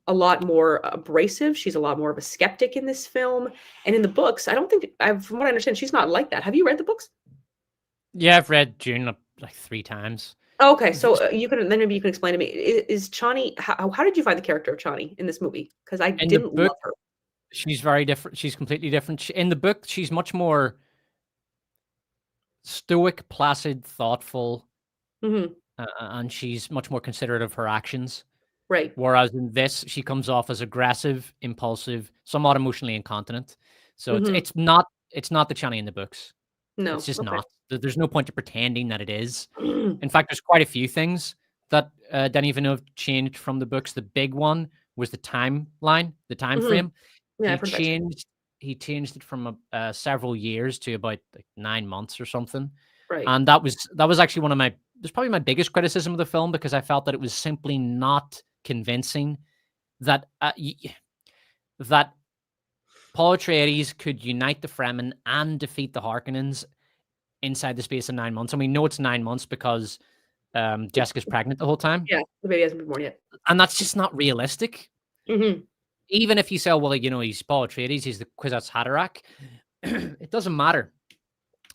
Speaker 2: a lot more abrasive. She's a lot more of a skeptic in this film. And in the books, I don't think, from what I understand, she's not like that. Have you read the books?
Speaker 1: Yeah, I've read Dune like 3 times.
Speaker 2: Oh, okay, so you can, then maybe you can explain to me, is Chani, how did you find the character of Chani in this movie? Because I
Speaker 1: In the
Speaker 2: didn't
Speaker 1: book,
Speaker 2: love her.
Speaker 1: she's very different. She's completely different. In the book, she's much more stoic, placid, thoughtful,
Speaker 2: Hmm.
Speaker 1: and she's much more considerate of her actions.
Speaker 2: Right.
Speaker 1: Whereas in this, she comes off as aggressive, impulsive, somewhat emotionally incontinent. So
Speaker 2: Hmm.
Speaker 1: it's not the Chani in the books. It's
Speaker 2: No.
Speaker 1: just
Speaker 2: Okay.
Speaker 1: not. There's no point to pretending that it is. In fact, there's quite a few things that Denis Villeneuve changed from the books. The big one was the timeline, the time
Speaker 2: Hmm.
Speaker 1: frame.
Speaker 2: Yeah,
Speaker 1: He
Speaker 2: I've heard that too.
Speaker 1: changed he changed it from several years to about like 9 months or something.
Speaker 2: Right.
Speaker 1: And that was actually one of my was probably my biggest criticism of the film, because I felt that it was simply not convincing that that Paul Atreides could unite the Fremen and defeat the Harkonnens inside the space of 9 months. And we know it's 9 months because Jessica's pregnant the whole time,
Speaker 2: Yeah, the baby hasn't been born yet.
Speaker 1: and that's just not realistic.
Speaker 2: Hmm.
Speaker 1: Even if you say, well, he's Paul Atreides, he's the Kwisatz Haderach, it doesn't matter,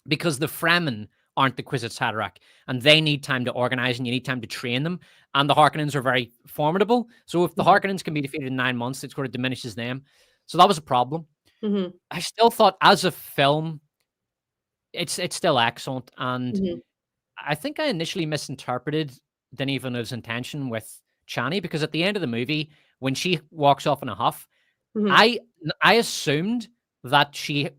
Speaker 1: because the Fremen aren't the Kwisatz Haderach, and they need time to organize, and you need time to train them. And the Harkonnens are very formidable. So if the
Speaker 2: Hmm.
Speaker 1: Harkonnens can be defeated in 9 months, it sort of diminishes them. So that was a problem.
Speaker 2: Hmm.
Speaker 1: I still thought, as a film, it's still excellent, and
Speaker 2: Hmm.
Speaker 1: I think I initially misinterpreted Denis Villeneuve's intention with Chani, because at the end of the movie, when she walks off in a huff,
Speaker 2: Hmm.
Speaker 1: I I assumed that she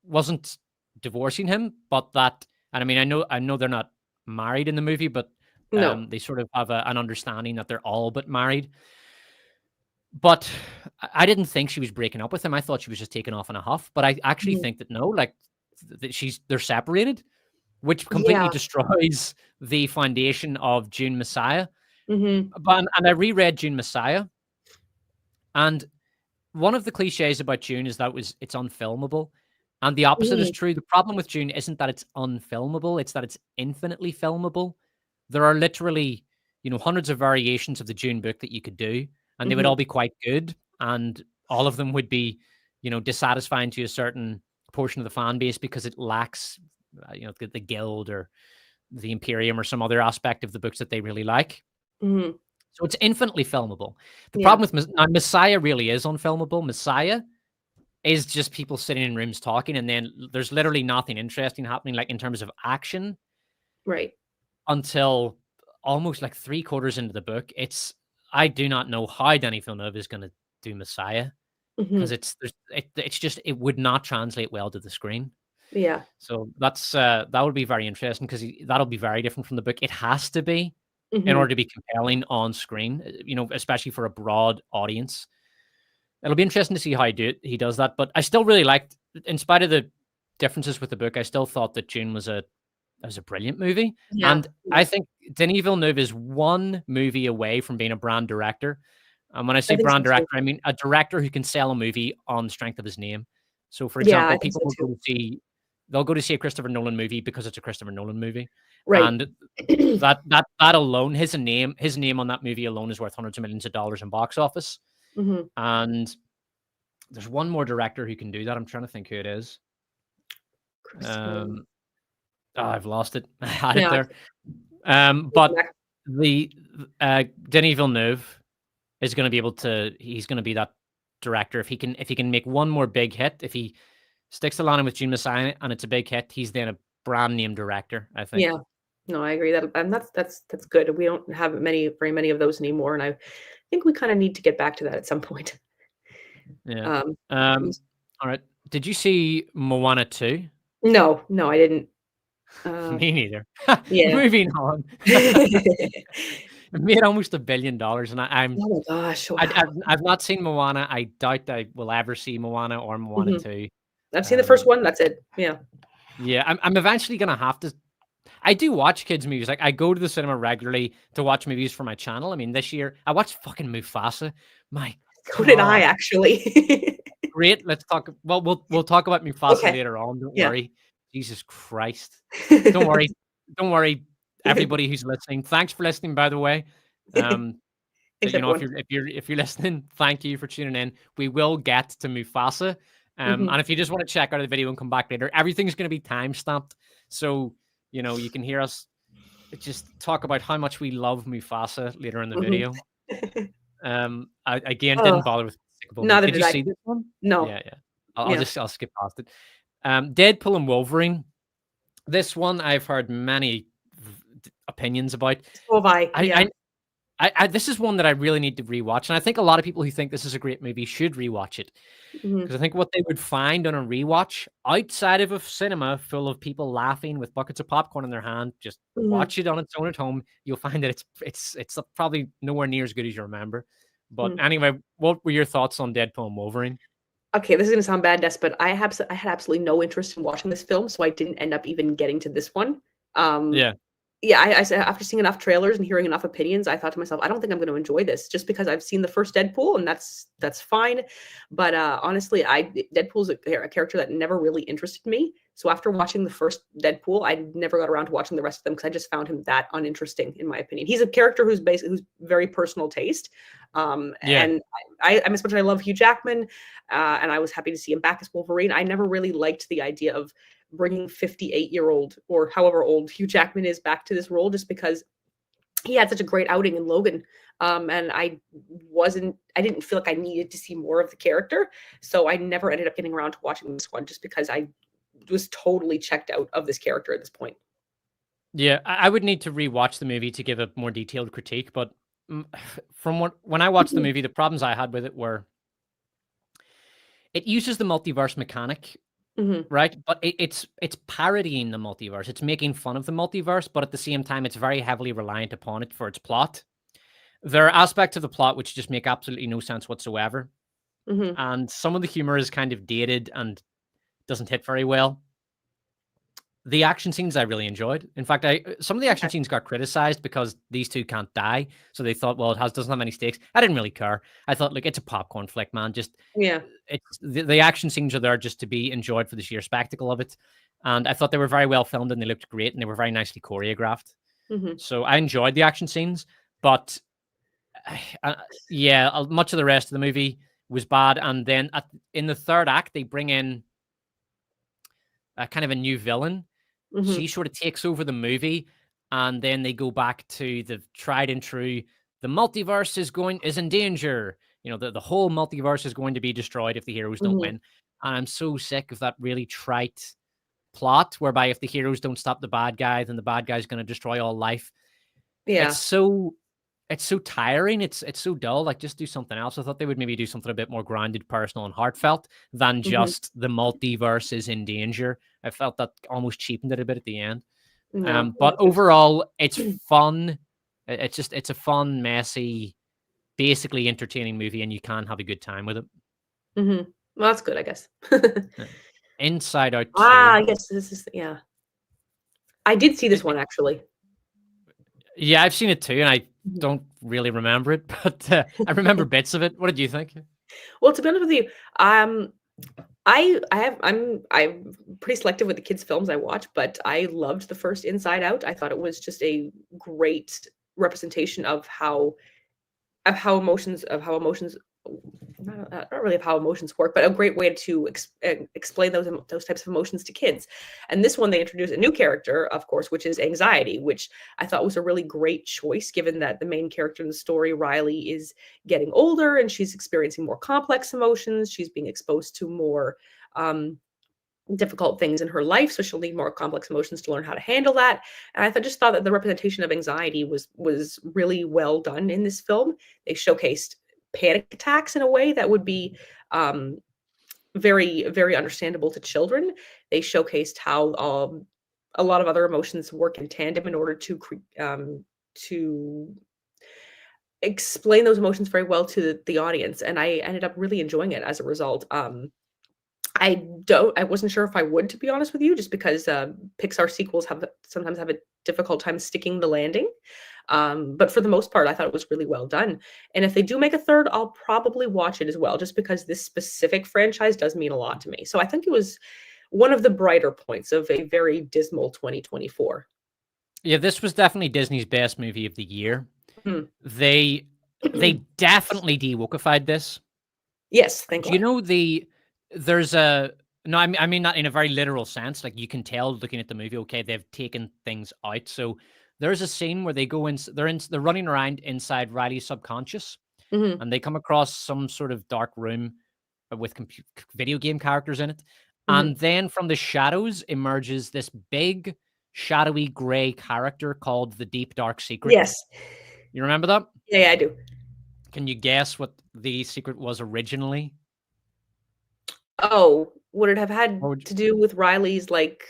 Speaker 1: wasn't divorcing him, but that, and I mean, I know they're not married in the movie, but
Speaker 2: No.
Speaker 1: they sort of have an understanding that they're all but married. But I didn't think she was breaking up with him. I thought she was just taking off in a huff. But I actually
Speaker 2: Hmm.
Speaker 1: think that no, like that they're separated, which completely
Speaker 2: Yeah.
Speaker 1: destroys the foundation of June Messiah.
Speaker 2: Hmm.
Speaker 1: But and I reread June Messiah, and one of the cliches about June is that it's unfilmable. And the opposite is
Speaker 2: Hmm.
Speaker 1: true. The problem with June isn't that it's unfilmable, it's that it's infinitely filmable. There are literally, hundreds of variations of the June book that you could do, and they would
Speaker 2: Hmm.
Speaker 1: all be quite good. And all of them would be, dissatisfying to a certain portion of the fan base because it lacks, the guild or the Imperium or some other aspect of the books that they really like.
Speaker 2: Hmm.
Speaker 1: So it's infinitely filmable. The problem
Speaker 2: Yeah.
Speaker 1: with now, Messiah really is unfilmable. Messiah is just people sitting in rooms talking, and then there's literally nothing interesting happening, like in terms of action,
Speaker 2: Right.
Speaker 1: until almost like 3/4 into the book. I do not know how Denis Villeneuve is going to do Messiah, because
Speaker 2: Hmm.
Speaker 1: it's just it would not translate well to the screen.
Speaker 2: Yeah.
Speaker 1: So that would be very interesting, because that'll be very different from the book. It has to be, in order
Speaker 2: Hmm.
Speaker 1: to be compelling on screen, especially for a broad audience. It'll be interesting to see how he does that. But I still really liked, in spite of the differences with the book, I still thought that June was a brilliant movie.
Speaker 2: Yeah.
Speaker 1: And
Speaker 2: Yeah.
Speaker 1: I think Denis Villeneuve is one movie away from being a brand director. And when I say
Speaker 2: I think so
Speaker 1: brand
Speaker 2: too.
Speaker 1: director, I mean a director who can sell a movie on the strength of his name. So, for
Speaker 2: Yeah,
Speaker 1: example,
Speaker 2: I think
Speaker 1: people
Speaker 2: so
Speaker 1: will go
Speaker 2: too.
Speaker 1: to see they'll go to see a Christopher Nolan movie because it's a Christopher Nolan movie,
Speaker 2: Right.
Speaker 1: and that alone, his name on that movie alone is worth hundreds of millions of dollars in box office.
Speaker 2: Mhm.
Speaker 1: And there's one more director who can do that. I'm trying to think who it is.
Speaker 2: Christopher Nolan.
Speaker 1: I've lost it. I had it
Speaker 2: Yeah,
Speaker 1: there. But
Speaker 2: back
Speaker 1: the Denis Villeneuve is going to be able to. He's going to be that director if he can make one more big hit. If he sticks the landing with Dune Messiah and it's a big hit, he's then a brand name director, I think.
Speaker 2: yeah. No, I agree that and that's good. We don't have very many of those anymore, and I think we kinda need to get back to that at some point.
Speaker 1: Yeah.
Speaker 2: Um,
Speaker 1: Um, all right. Did you see Moana 2?
Speaker 2: no, no, I didn't. Uh,
Speaker 1: Me neither.
Speaker 2: yeah.
Speaker 1: Moving on. It made almost $1 billion, and
Speaker 2: Oh my gosh,
Speaker 1: I'd
Speaker 2: wow.
Speaker 1: I've not seen Moana. I doubt I will ever see Moana or Moana
Speaker 2: Mhm.
Speaker 1: 2.
Speaker 2: I've seen the first
Speaker 1: Um,
Speaker 2: one, that's it. Yeah.
Speaker 1: yeah, I'm eventually gonna have to. I do watch kids' movies. Like, I go to the cinema regularly to watch movies for my channel. I mean, this year I watched fucking Mufasa. My
Speaker 2: So did I
Speaker 1: God.
Speaker 2: actually.
Speaker 1: Great. Let's talk. Well, we'll talk about Mufasa
Speaker 2: Okay.
Speaker 1: later on. Don't
Speaker 2: Yeah.
Speaker 1: worry. Jesus Christ. Don't worry. Don't worry, everybody who's listening. Thanks for listening, by the way. Um,
Speaker 2: Thanks,
Speaker 1: you know,
Speaker 2: everyone.
Speaker 1: if you're listening, thank you for tuning in. We will get to Mufasa.
Speaker 2: Mhm,
Speaker 1: And if you just want to check out the video and come back later, everything's going to be time stamped. So, you know, you can hear us just talk about how much we love Mufasa later in the
Speaker 2: mhm.
Speaker 1: video. I again
Speaker 2: Oh,
Speaker 1: didn't bother with Despicable Me.
Speaker 2: neither
Speaker 1: Did
Speaker 2: did
Speaker 1: you
Speaker 2: I.
Speaker 1: see this one?
Speaker 2: No.
Speaker 1: Yeah, yeah.
Speaker 2: Yeah.
Speaker 1: I'll skip past it. Deadpool and Wolverine. This one I've heard many opinions about.
Speaker 2: So have I.
Speaker 1: I,
Speaker 2: Yeah.
Speaker 1: I this is one that I really need to rewatch, and I think a lot of people who think this is a great movie should rewatch it
Speaker 2: Mhm,
Speaker 1: because I think what they would find on a rewatch, outside of a cinema full of people laughing with buckets of popcorn in their hand, just
Speaker 2: mhm,
Speaker 1: watch it on its own at home. You'll find that it's probably nowhere near as good as you remember. But
Speaker 2: mm.
Speaker 1: anyway, what were your thoughts on Deadpool and Wolverine?
Speaker 2: Okay, this is gonna sound bad, Des, but I had absolutely no interest in watching this film, so I didn't end up even getting to this one. Um,
Speaker 1: Yeah,
Speaker 2: yeah, I said after seeing enough trailers and hearing enough opinions, I thought to myself, I don't think I'm gonna enjoy this just because I've seen the first Deadpool and that's fine. But honestly, Deadpool's a character that never really interested me. So after watching the first Deadpool, I never got around to watching the rest of them because I just found him that uninteresting, in my opinion. He's a character who's very personal taste.
Speaker 1: yeah,
Speaker 2: And I'm as much as I love Hugh Jackman, and I was happy to see him back as Wolverine. I never really liked the idea of bringing 58-year-old or however old Hugh Jackman is back to this role just because he had such a great outing in Logan. And I didn't feel like I needed to see more of the character. So I never ended up getting around to watching this one just because I was totally checked out of this character at this point.
Speaker 1: yeah. I would need to rewatch the movie to give a more detailed critique, but mm, from when I watched the movie, the problems I had with it were it uses the multiverse mechanic.
Speaker 2: Mhm,
Speaker 1: Right, but it's parodying the multiverse. It's making fun of the multiverse, but at the same time, it's very heavily reliant upon it for its plot. There are aspects of the plot which just make absolutely no sense whatsoever,
Speaker 2: mhm,
Speaker 1: and some of the humor is kind of dated and doesn't hit very well. The action scenes I really enjoyed. In fact, I some of the action
Speaker 2: okay.
Speaker 1: scenes got criticized because these two can't die, so they thought, well, doesn't have any stakes. I didn't really care. I thought, like, it's a popcorn flick, man. Just
Speaker 2: Yeah.
Speaker 1: it's the action scenes are there just to be enjoyed for the sheer spectacle of it. And I thought they were very well filmed and they looked great and they were very nicely choreographed.
Speaker 2: Mhm,
Speaker 1: So I enjoyed the action scenes, but uh, yeah, much of the rest of the movie was bad. And then in the third act, they bring in a kind of a new villain. She
Speaker 2: mhm,
Speaker 1: sort of takes over the movie, and then they go back to the tried and true. The multiverse is in danger. You know, the whole multiverse is going to be destroyed if the heroes don't
Speaker 2: mhm.
Speaker 1: win. And I'm so sick of that really trite plot whereby if the heroes don't stop the bad guy, then the bad guy's going to destroy all life. It's
Speaker 2: Yeah.
Speaker 1: so it's so tiring. It's so dull. Like, just do something else. I thought they would maybe do something a bit more grounded, personal, and heartfelt than
Speaker 2: Mhm.
Speaker 1: just the multiverse is in danger. I felt that almost cheapened it a bit at the end.
Speaker 2: No, I
Speaker 1: But
Speaker 2: don't think so.
Speaker 1: overall, it's fun. It's a fun, messy, basically entertaining movie, and you can have a good time with it.
Speaker 2: Mhm. Well, that's good, I guess.
Speaker 1: Yeah. Inside Out
Speaker 2: Ah,
Speaker 1: 2.
Speaker 2: yes, this is yeah. I did see this
Speaker 1: It,
Speaker 2: one actually.
Speaker 1: yeah, I've seen it too, and I
Speaker 2: Mhm.
Speaker 1: don't really remember it, but I remember bits of it. What did you think?
Speaker 2: Well, to be honest with you, I'm pretty selective with the kids' films I watch, but I loved the first Inside Out. I thought it was just a great representation of how emotions not really of how emotions work, but a great way to explain those types of emotions to kids. And this one, they introduced a new character, of course, which is anxiety, which I thought was a really great choice, given that the main character in the story, Riley, is getting older and she's experiencing more complex emotions. She's being exposed to more um, difficult things in her life, so she'll need more complex emotions to learn how to handle that. And just thought that the representation of anxiety was really well done in this film. They showcased panic attacks in a way that would be um, very understandable to children. They showcased how a lot of other emotions work in tandem in order to explain those emotions very well to the audience, and I ended up really enjoying it as a result. I wasn't sure if I would, to be honest with you, just because, Pixar sequels sometimes have a difficult time sticking the landing. But for the most part, I thought it was really well done. And if they do make a third, I'll probably watch it as well, just because this specific franchise does mean a lot to me. So I think it was one of the brighter points of a very dismal 2024.
Speaker 1: Yeah, this was definitely Disney's best movie of the year.
Speaker 2: Mhm.
Speaker 1: They they definitely de-wokeified this.
Speaker 2: Yes, thank
Speaker 1: Do you
Speaker 2: God.
Speaker 1: know there's a no, I mean not in a very literal sense. Like you can tell looking at the movie, okay, they've taken things out. So there's a scene where they go in, they're running around inside Riley's subconscious,
Speaker 2: Mhm,
Speaker 1: and they come across some sort of dark room with video game characters in it,
Speaker 2: mhm.
Speaker 1: and then from the shadows emerges this big, shadowy gray character called the Deep Dark Secret.
Speaker 2: Yes.
Speaker 1: You remember that?
Speaker 2: Yeah, yeah, I do.
Speaker 1: Can you guess what the secret was originally?
Speaker 2: Oh, would it have had
Speaker 1: What would
Speaker 2: to do with Riley's, like,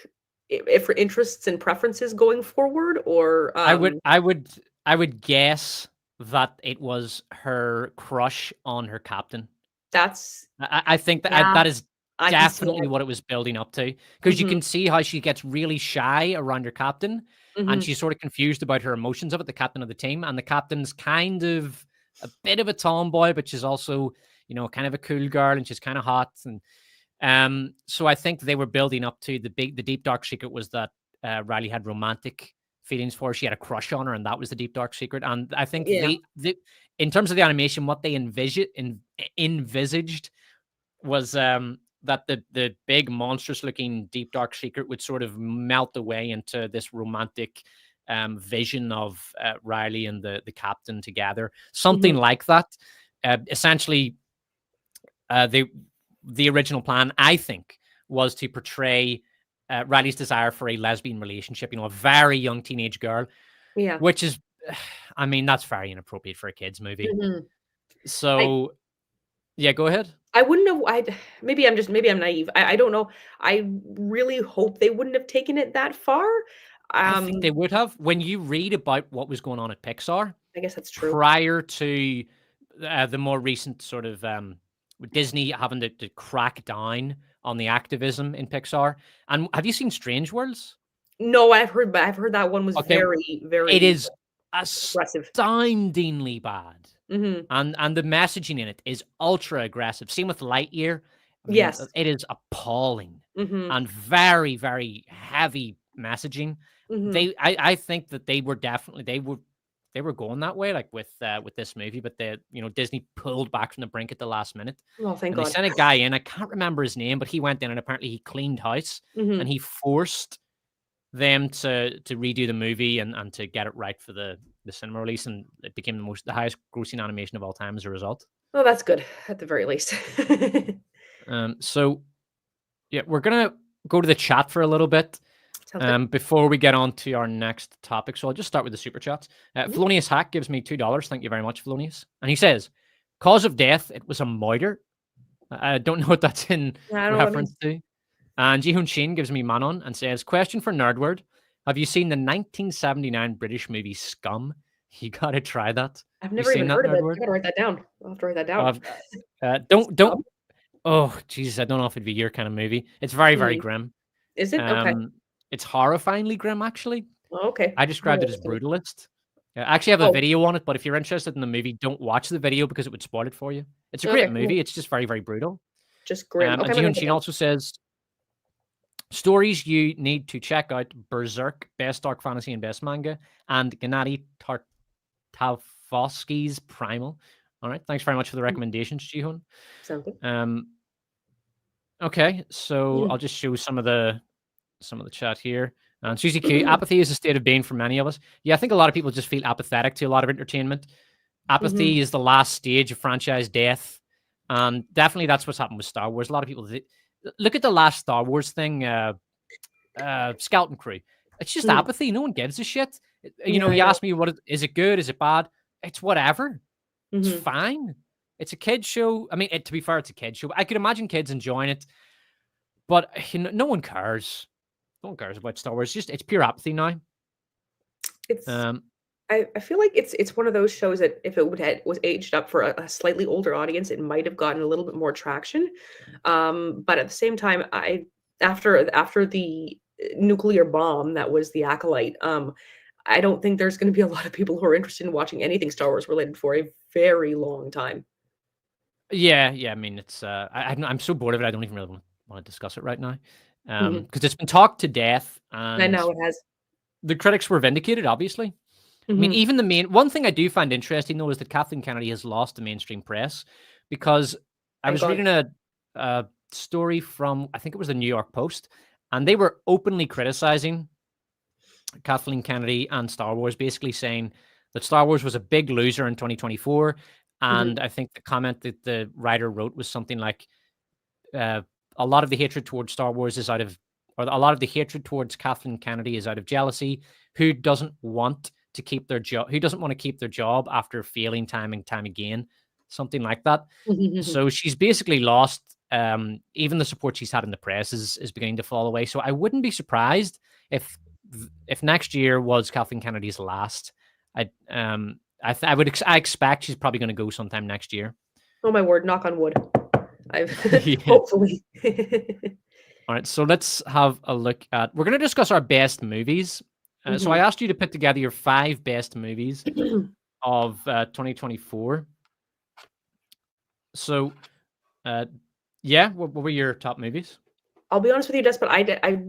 Speaker 2: I if interests and preferences going forward, or,
Speaker 1: I would I would I would guess that it was her crush on her captain.
Speaker 2: that's
Speaker 1: I think that
Speaker 2: yeah,
Speaker 1: that is
Speaker 2: I can see
Speaker 1: definitely
Speaker 2: that.
Speaker 1: what it was building up to, because you
Speaker 2: Mhm,
Speaker 1: can see how she gets really shy around her captain, and
Speaker 2: mhm.
Speaker 1: she's sort of confused about her emotions of it, the captain of the team, and the captain's kind of a bit of a tomboy, but she's also, kind of a cool girl, and she's kinda hot, and so I think they were building up to the deep dark secret was that Riley had romantic feelings for her. She had a crush on her, and that was the deep dark secret. And I think
Speaker 2: Yeah,
Speaker 1: the in terms of the animation, what they envisaged was that the big monstrous looking deep dark secret would sort of melt away into this romantic vision of Riley and the captain together, something
Speaker 2: mhm,
Speaker 1: like that. Essentially, the original plan, I think, was to portray Riley's desire for a lesbian relationship. A very young teenage girl,
Speaker 2: yeah,
Speaker 1: which is, I mean, that's very inappropriate for a kids movie.
Speaker 2: mhm. I
Speaker 1: So yeah, go ahead.
Speaker 2: I wouldn't have maybe I'm naive. I don't know. I really hope they wouldn't have taken it that far.
Speaker 1: I think they
Speaker 2: Um,
Speaker 1: would have. When you read about what was going on at Pixar
Speaker 2: I guess that's true.
Speaker 1: prior to the more recent sort of with Disney having to crack down on the activism in Pixar. And have you seen Strange Worlds?
Speaker 2: No, I've heard that one was
Speaker 1: Okay,
Speaker 2: very,
Speaker 1: it
Speaker 2: very
Speaker 1: is
Speaker 2: aggressive.
Speaker 1: astoundingly bad,
Speaker 2: Mhm.
Speaker 1: and the messaging in it is ultra aggressive. Same with Lightyear. I mean,
Speaker 2: Yes.
Speaker 1: it is appalling
Speaker 2: Mhm,
Speaker 1: and very, very heavy messaging.
Speaker 2: mhm.
Speaker 1: I think that they were going that way, like with this movie, but Disney pulled back from the brink at the last minute,
Speaker 2: Oh, thank
Speaker 1: and they
Speaker 2: God.
Speaker 1: sent a guy in. I can't remember his name, but he went in and apparently he cleaned house, and
Speaker 2: Mhm.
Speaker 1: he forced them to redo the movie and to get it right for the cinema release, and it became the highest grossing animation of all time as a result.
Speaker 2: Well, that's good, at the very least.
Speaker 1: So yeah, we're gonna go to the chat for a little bit
Speaker 2: Sounds good.
Speaker 1: before we get on to our next topic. So I'll just start with the super chats.
Speaker 2: Mhm.
Speaker 1: Felonious Hack gives me $2. Thank you very much, Felonious. And he says, "Cause of death, it was a murder." I don't know what that's in
Speaker 2: Yeah, I don't know what that
Speaker 1: reference
Speaker 2: means.
Speaker 1: to. And Jihun Shin gives me Manon and says, "Question for Nerdword. Have you seen the 1979 British movie Scum? You gotta try that.
Speaker 2: I've
Speaker 1: You
Speaker 2: never
Speaker 1: seen
Speaker 2: even
Speaker 1: that,
Speaker 2: heard of it. I
Speaker 1: Nerdword?
Speaker 2: gotta write that down. I'll have to write that down.
Speaker 1: I've don't.
Speaker 2: Scum?
Speaker 1: Oh, Jesus, I don't know if it'd be your kind of movie. It's very, very
Speaker 2: Mm.
Speaker 1: grim.
Speaker 2: Is it? Okay.
Speaker 1: Um, it's horrifyingly grim, actually.
Speaker 2: Oh, okay.
Speaker 1: I
Speaker 2: I'm gonna
Speaker 1: described it
Speaker 2: look
Speaker 1: as
Speaker 2: into it.
Speaker 1: brutalist. I actually have a
Speaker 2: Oh,
Speaker 1: video on it, but if you're interested in the movie, don't watch the video because it would spoil it for you. It's a great
Speaker 2: okay,
Speaker 1: movie.
Speaker 2: well,
Speaker 1: It's just very, very brutal.
Speaker 2: Just grim. Okay, I'm gonna
Speaker 1: And
Speaker 2: write that
Speaker 1: Jihoon
Speaker 2: down.
Speaker 1: also says stories you need to check out: Berserk, best dark fantasy and best manga, and Gennady Tartakovsky's Primal. All right, thanks very much for the
Speaker 2: Mm,
Speaker 1: recommendations, Jihoon.
Speaker 2: sounds good.
Speaker 1: Um, okay, so I'll just show some of the chat here. And Susie Q, apathy is a state of being for many of us. Yeah, I think a lot of people just feel apathetic to a lot of entertainment.
Speaker 2: Mhm.
Speaker 1: Apathy is the last stage of franchise death, and definitely that's what's happened with Star Wars. A lot of people look at the last Star Wars thing, Skeleton Crew. It's just
Speaker 2: Mm.
Speaker 1: apathy. No one gives a shit.
Speaker 2: Yeah, I
Speaker 1: You
Speaker 2: know.
Speaker 1: ask me is it good? Is it bad? It's whatever. It's
Speaker 2: Mhm.
Speaker 1: fine. It's a kid show. I mean, to be fair, it's a kid show. I could imagine kids enjoying it, but no one cares. No one cares about Star Wars. It's pure apathy now.
Speaker 2: It's
Speaker 1: Um,
Speaker 2: I feel like it's one of those shows that if it would had was aged up for a slightly older audience, it might have gotten a little bit more traction. But at the same time, I after the nuclear bomb that was the Acolyte, I don't think there's gonna be a lot of people who are interested in watching anything Star Wars related for a very long time.
Speaker 1: yeah, yeah. I mean, it's I'm so bored of it. I don't even really want to discuss it right now,
Speaker 2: Mhm.
Speaker 1: because it's been talked to death,
Speaker 2: I
Speaker 1: and
Speaker 2: know it has.
Speaker 1: the critics were vindicated. Obviously, I mean,
Speaker 2: Mhm.
Speaker 1: even the main one thing I do find interesting though is that Kathleen Kennedy has lost the mainstream press, because I
Speaker 2: Thank
Speaker 1: was
Speaker 2: God.
Speaker 1: reading a story from, I think it was the New York Post, and they were openly criticizing Kathleen Kennedy and Star Wars, basically saying that Star Wars was a big loser in 2024.
Speaker 2: Mhm.
Speaker 1: And I think the comment that the writer wrote was something like, uh, a lot of the hatred towards Star Wars is out of, or a lot of the hatred towards Kathleen Kennedy is out of jealousy. Who doesn't want to keep their job? Who doesn't want to keep their job after failing time and time again? Something like that.
Speaker 2: Mhm.
Speaker 1: So she's basically lost. Even the support she's had in the press is beginning to fall away. So I wouldn't be surprised if next year was Kathleen Kennedy's last. I expect she's probably going to go sometime next year.
Speaker 2: Oh my word, knock on wood. I've
Speaker 1: Yeah.
Speaker 2: hopefully.
Speaker 1: All right, so let's have a look at. We're going to discuss our best movies. So I
Speaker 2: Mhm.
Speaker 1: asked you to put together your 5 best movies of 2024. So, uh, yeah, what were your top movies?
Speaker 2: I'll be honest with you, Des, but I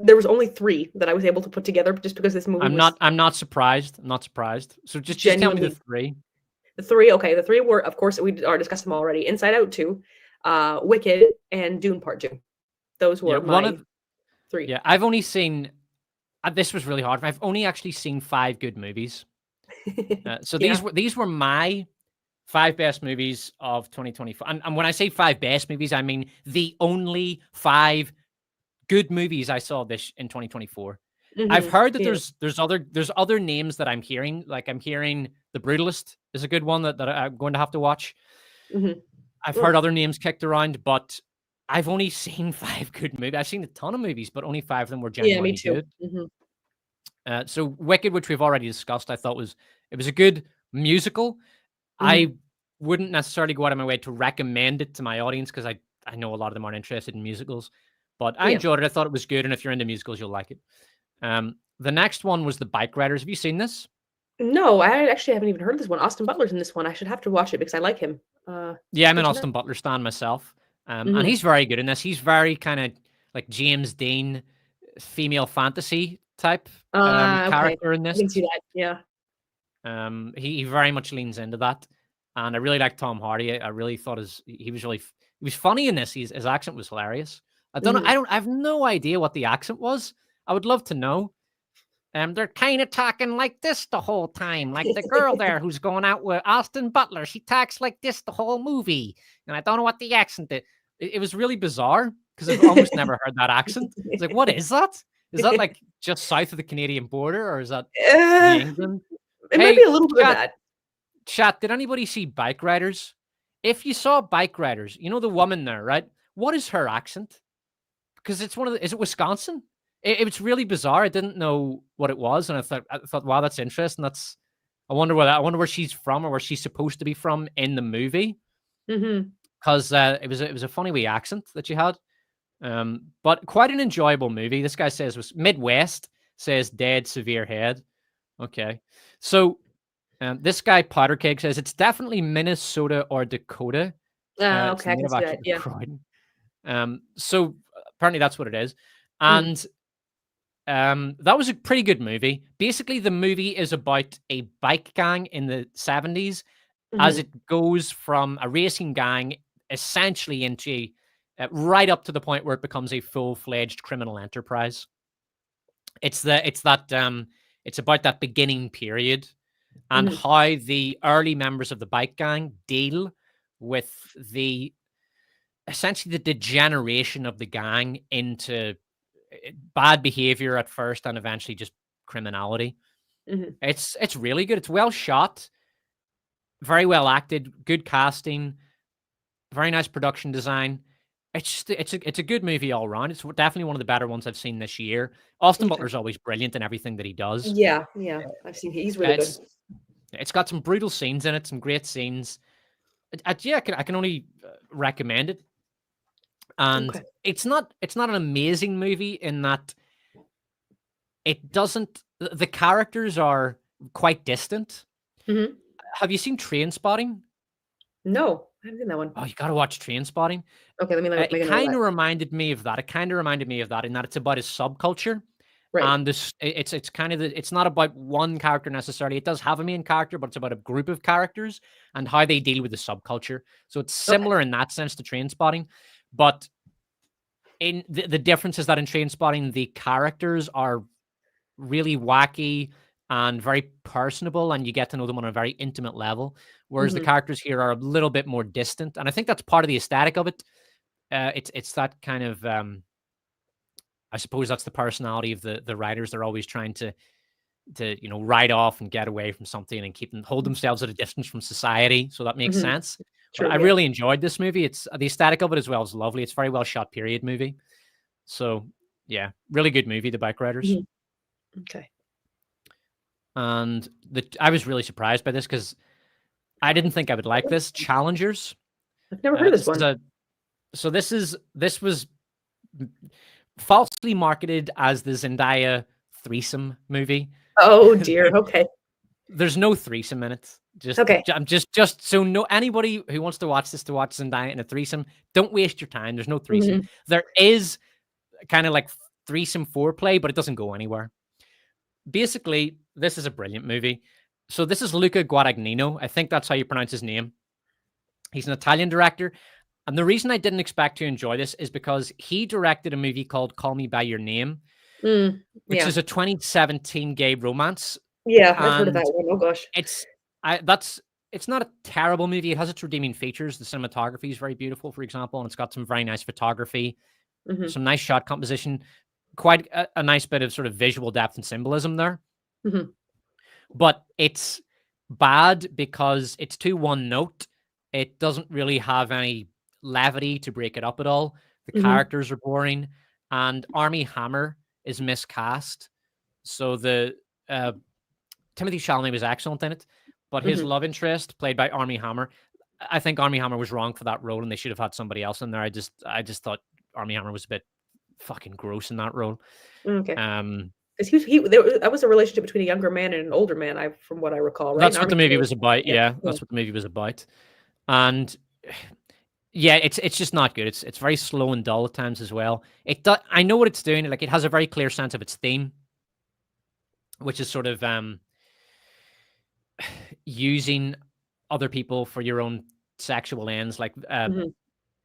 Speaker 2: there was only 3 that I was able to put together just because this movie was
Speaker 1: I'm not surprised. I'm not surprised. So just tell me the
Speaker 2: genuinely
Speaker 1: 3.
Speaker 2: the 3, okay, the 3 were, of course, we already discussed them already. Inside Out 2, Wicked, and Dune Part 2. Those
Speaker 1: Yeah,
Speaker 2: were my 3.
Speaker 1: yeah. I've only seen. This was really hard. I've only actually seen 5 good movies. So
Speaker 2: Yeah.
Speaker 1: these were my 5 best movies of 2024. And when I say 5 best movies, I mean the only 5 good movies I saw this in 2024. I've
Speaker 2: Mhm.
Speaker 1: heard that
Speaker 2: Yeah.
Speaker 1: there's other names that I'm hearing. Like I'm hearing The Brutalist is a good one that I'm going to have to watch.
Speaker 2: Mhm.
Speaker 1: I've heard
Speaker 2: Mm.
Speaker 1: other names kicked around, but I've only seen 5 good movies. I've seen a ton of movies, but only 5 of them were
Speaker 2: Yeah, me
Speaker 1: genuinely
Speaker 2: too.
Speaker 1: good.
Speaker 2: Mhm.
Speaker 1: So Wicked, which we've already discussed, I thought it was a good musical.
Speaker 2: Mhm.
Speaker 1: I wouldn't necessarily go out of my way to recommend it to my audience because I know a lot of them aren't interested in musicals, but I
Speaker 2: Yeah.
Speaker 1: enjoyed it. I thought it was good, and if you're into musicals, you'll like it. The next one was The Bike Riders. Have you seen this?
Speaker 2: No, I actually haven't even heard of this one. Austin Butler's in this one. I should have to watch it because I like him.
Speaker 1: Yeah, I'm
Speaker 2: Good
Speaker 1: an
Speaker 2: to know.
Speaker 1: Austin Butler stan myself, and
Speaker 2: Mhm.
Speaker 1: he's very good in this. He's very kind of like James Dean, female fantasy type
Speaker 2: Okay.
Speaker 1: character in
Speaker 2: I
Speaker 1: this.
Speaker 2: can see that. Yeah.
Speaker 1: He very much leans into that, and I really like Tom Hardy. I really thought he was he was funny in this. His accent was hilarious.
Speaker 2: Mhm.
Speaker 1: I have no idea what the accent was. I would love to know. They're kind of talking like this the whole time, like the girl there who's going out with Austin Butler. She talks like this the whole movie, and I don't know what the accent is. It was really bizarre because I've almost never heard that accent. It's like, what is that? Is that like just south of the Canadian border, or is that the
Speaker 2: Uh,
Speaker 1: England?
Speaker 2: it might be
Speaker 1: Hey,
Speaker 2: a little bit of
Speaker 1: chat,
Speaker 2: that.
Speaker 1: chat. Did anybody see Bike Riders? If you saw Bike Riders, you know the woman there, right? What is her accent? Because it's one of the, is it Wisconsin? It was really bizarre. I didn't know what it was, and I thought, wow, that's interesting. I wonder where she's from or where she's supposed to be from in the movie.
Speaker 2: Mhm.
Speaker 1: Because it was a funny wee accent that she had. But quite an enjoyable movie. This guy says was Midwest, says dead severe head. Okay, so this guy Powder Keg says it's definitely Minnesota or Dakota. It's
Speaker 2: Okay, I can
Speaker 1: native
Speaker 2: see
Speaker 1: actually
Speaker 2: that.
Speaker 1: to
Speaker 2: Yeah.
Speaker 1: Croydon. So apparently that's what it is.
Speaker 2: Mm,
Speaker 1: And that was a pretty good movie. Basically, the movie is about a bike gang in the 70s as
Speaker 2: mhm,
Speaker 1: it goes from a racing gang essentially into right up to the point where it becomes a full-fledged criminal enterprise. It's about that beginning period and
Speaker 2: mhm,
Speaker 1: how the early members of the bike gang deal with the essentially the degeneration of the gang into bad behavior at first and eventually just criminality.
Speaker 2: mhm,
Speaker 1: It's really good. It's well shot, very well acted, good casting, very nice production design. It's a good movie all around. It's definitely one of the better ones I've seen this year. Austin
Speaker 2: m'kay.
Speaker 1: Butler's always brilliant in everything that he does.
Speaker 2: Yeah, yeah, I've seen he's really good.
Speaker 1: It's it's got some brutal scenes in it, some great scenes. Yeah, I can only recommend it. And
Speaker 2: Okay.
Speaker 1: it's not an amazing movie in that it doesn't. The characters are quite distant.
Speaker 2: Mhm.
Speaker 1: Have you seen Train Spotting?
Speaker 2: No, I haven't seen that one.
Speaker 1: Oh, you got to watch Train Spotting.
Speaker 2: Okay, let me
Speaker 1: It
Speaker 2: make a note of
Speaker 1: kind
Speaker 2: that.
Speaker 1: of reminded me of that. It kind of reminded me of that in that it's about his subculture.
Speaker 2: Right.
Speaker 1: And it's kind of it's not about one character necessarily. It does have a main character, but it's about a group of characters and how they deal with the subculture. So it's
Speaker 2: Okay.
Speaker 1: similar in that sense to Train Spotting, but in the difference is that in Train Spotting, the characters are really wacky and very personable, and you get to know them on a very intimate level. Whereas the
Speaker 2: Mhm,
Speaker 1: characters here are a little bit more distant, and I think that's part of the aesthetic of it. It's that kind of I suppose that's the personality of the writers. They're always trying to ride off and get away from something and hold
Speaker 2: mhm,
Speaker 1: themselves at a distance from society. So that makes
Speaker 2: mhm.
Speaker 1: sense. But
Speaker 2: True,
Speaker 1: I
Speaker 2: yeah.
Speaker 1: really enjoyed this movie. It's the aesthetic of it as well is lovely. It's very well shot period movie. So yeah, really good movie, The Bike Riders.
Speaker 2: Mhm. Okay.
Speaker 1: And I was really surprised by this because I didn't think I would like this. Challengers.
Speaker 2: I've never heard of this
Speaker 1: This is
Speaker 2: one.
Speaker 1: a so this was falsely marketed as the Zendaya threesome movie.
Speaker 2: Oh, dear, okay.
Speaker 1: There's no threesome in it.
Speaker 2: Okay.
Speaker 1: I'm just so no anybody who wants to watch this to watch Zendaya in a threesome, don't waste your time. There's no threesome.
Speaker 2: Mhm,
Speaker 1: There is kind of like threesome foreplay, but it doesn't go anywhere. Basically, this is a brilliant movie. So this is Luca Guadagnino. I think that's how you pronounce his name. He's an Italian director. And the reason I didn't expect to enjoy this is because he directed a movie called Call Me By Your Name, which
Speaker 2: yeah.
Speaker 1: is a 2017 gay romance.
Speaker 2: Yeah, I've heard of
Speaker 1: And
Speaker 2: that one. Oh gosh.
Speaker 1: it's I that's it's not a terrible movie. It has its redeeming features. The cinematography is very beautiful, for example, and it's got some very nice photography,
Speaker 2: Mhm,
Speaker 1: some nice shot composition, quite a nice bit of sort of visual depth and symbolism there.
Speaker 2: mhm,
Speaker 1: But it's bad because it's too one note. It doesn't really have any levity to break it up at all. The
Speaker 2: mhm,
Speaker 1: characters are boring, and Army Hammer is miscast. So the Timothy Chalamet was excellent in it, but his
Speaker 2: mhm.
Speaker 1: love interest, played by Army Hammer, I think Army Hammer was wrong for that role, and they should have had somebody else in there. I just thought Army Hammer was a bit fucking gross in that role.
Speaker 2: Okay.
Speaker 1: Um,
Speaker 2: 'Cause he there was that was a relationship between a younger man and an older man, I from what I recall, right? And
Speaker 1: that's what
Speaker 2: Armie
Speaker 1: the movie
Speaker 2: Hammer
Speaker 1: was about.
Speaker 2: yeah,
Speaker 1: Yeah,
Speaker 2: yeah.
Speaker 1: that's what the movie was about. And yeah, it's just not good. It's very slow and dull at times as well. I know what it's doing. Like it has a very clear sense of its theme, which is sort of using other people for your own sexual ends. Like
Speaker 2: Mhm,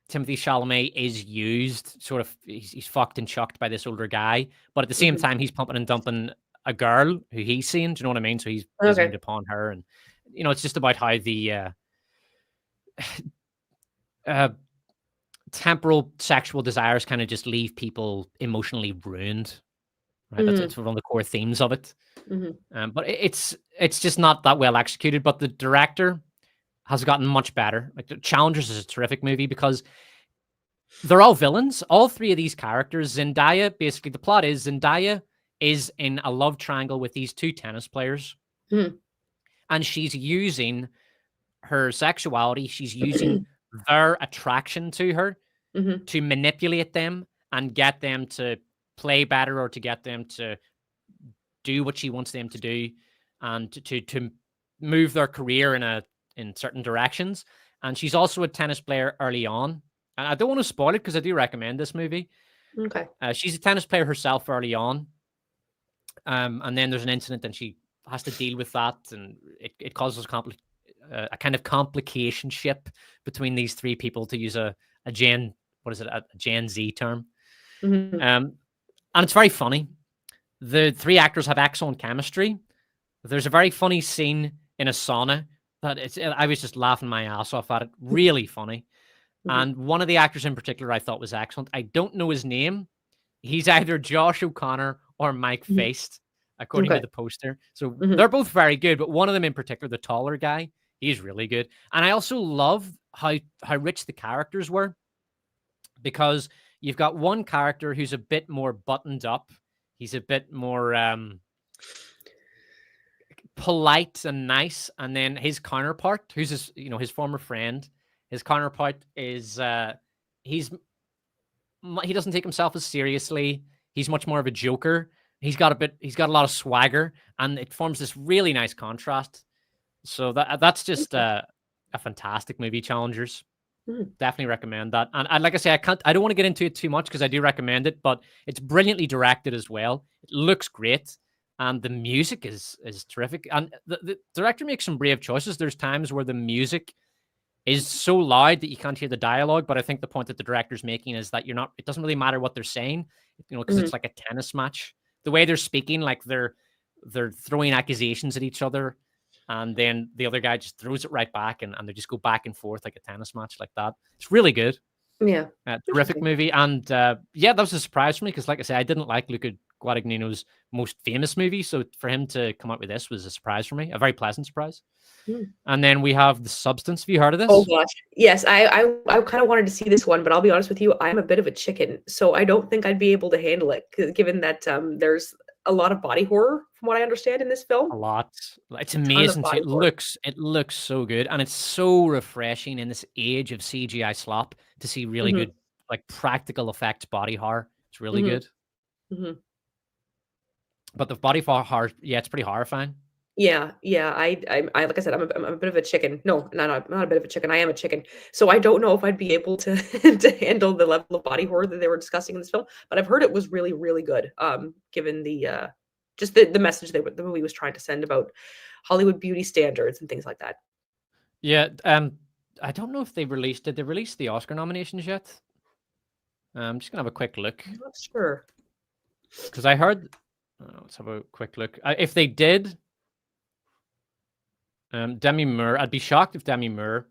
Speaker 1: Timothy Chalamet is used, sort of he's fucked and chucked by this older guy, but at the same
Speaker 2: mhm.
Speaker 1: time he's pumping and dumping a girl who he's seeing. Do you know what I mean? So he's visiting
Speaker 2: Okay.
Speaker 1: upon her, and it's just about how the uh, temporal sexual desires kind of just leave people emotionally ruined. Right, that's
Speaker 2: Mhm,
Speaker 1: it's one of the core themes of it.
Speaker 2: mhm,
Speaker 1: But it's just not that well executed. But the director has gotten much better. Like the Challengers is a terrific movie because they're all villains. All three of these characters, Zendaya, basically the plot is Zendaya is in a love triangle with these two tennis players,
Speaker 2: mhm.
Speaker 1: and she's using her sexuality, she's using their attraction to her
Speaker 2: Mhm,
Speaker 1: to manipulate them and get them to play better or to get them to do what she wants them to do and to move their career in certain directions. And she's also a tennis player early on. And I don't want to spoil it because I do recommend this movie.
Speaker 2: Okay.
Speaker 1: She's a tennis player herself early on, and then there's an incident, and she has to deal with that, and it causes a kind of complication ship between these three people, to use a Gen what is it a Gen Z term,
Speaker 2: Mhm.
Speaker 1: and it's very funny. The three actors have excellent chemistry. There's a very funny scene in a sauna that I was just laughing my ass off at it. Really funny.
Speaker 2: Mhm.
Speaker 1: And one of the actors in particular I thought was excellent. I don't know his name. He's either Josh O'Connor or Mike
Speaker 2: Mhm.
Speaker 1: Feist, according to
Speaker 2: Okay.
Speaker 1: the poster. So
Speaker 2: Mhm.
Speaker 1: they're both very good, but one of them in particular, the taller guy, he's really good. And I also love how rich the characters were, because you've got one character who's a bit more buttoned up. He's a bit more polite and nice, and then his counterpart, who's his former friend, his counterpart is he's he doesn't take himself as seriously. He's much more of a joker. He's got a lot of swagger, and it forms this really nice contrast. So that's just
Speaker 2: Okay.
Speaker 1: a fantastic movie. Challengers,
Speaker 2: Mhm.
Speaker 1: definitely recommend that. And like I say, I don't want to get into it too much because I do recommend it, but it's brilliantly directed as well. It looks great, and the music is terrific. And the director makes some brave choices. There's times where the music is so loud that you can't hear the dialogue. But I think the point that the director's making is that you're not. It doesn't really matter what they're saying, because
Speaker 2: Mhm.
Speaker 1: it's like a tennis match. The way they're speaking, like they're throwing accusations at each other, and then the other guy just throws it right back, and they just go back and forth like a tennis match like that. It's really good.
Speaker 2: Yeah.
Speaker 1: Terrific
Speaker 2: Interesting.
Speaker 1: movie, and yeah, that was a surprise for me because, like I said, I didn't like Luca Guadagnino's most famous movie, so for him to come out with this was a surprise for me, a very pleasant surprise.
Speaker 2: Mm.
Speaker 1: And then we have The Substance. Have you heard of
Speaker 2: Oh
Speaker 1: this?
Speaker 2: gosh. Yes, I kinda wanted to see this one, but I'll be honest with you, I'm a bit of a chicken, so I don't think I'd be able to handle it, given that, there's a lot of body horror from what I understand in this film.
Speaker 1: A lot. It's
Speaker 2: Ton of
Speaker 1: amazing too.
Speaker 2: body horror.
Speaker 1: It looks so good, and it's so refreshing in this age of CGI slop to see really
Speaker 2: Mhm.
Speaker 1: good, like, practical effects body horror. It's really
Speaker 2: Mhm.
Speaker 1: good.
Speaker 2: Mhm.
Speaker 1: But the body horror, yeah, it's pretty horrifying.
Speaker 2: Yeah, yeah, I like I said, I'm a bit of a chicken. No, not a bit of a chicken, I am a chicken. So I don't know if I'd be able to to handle the level of body horror that they were discussing in this film, but I've heard it was really, really good, given just the message the movie was trying to send about Hollywood beauty standards and things like that.
Speaker 1: Yeah, I don't know if did they release the Oscar nominations yet? I'm just gonna have a quick look
Speaker 2: I'm not sure.
Speaker 1: because I heard. Let's have a quick look. If they did, Demi Moore, I'd be shocked if Demi Moore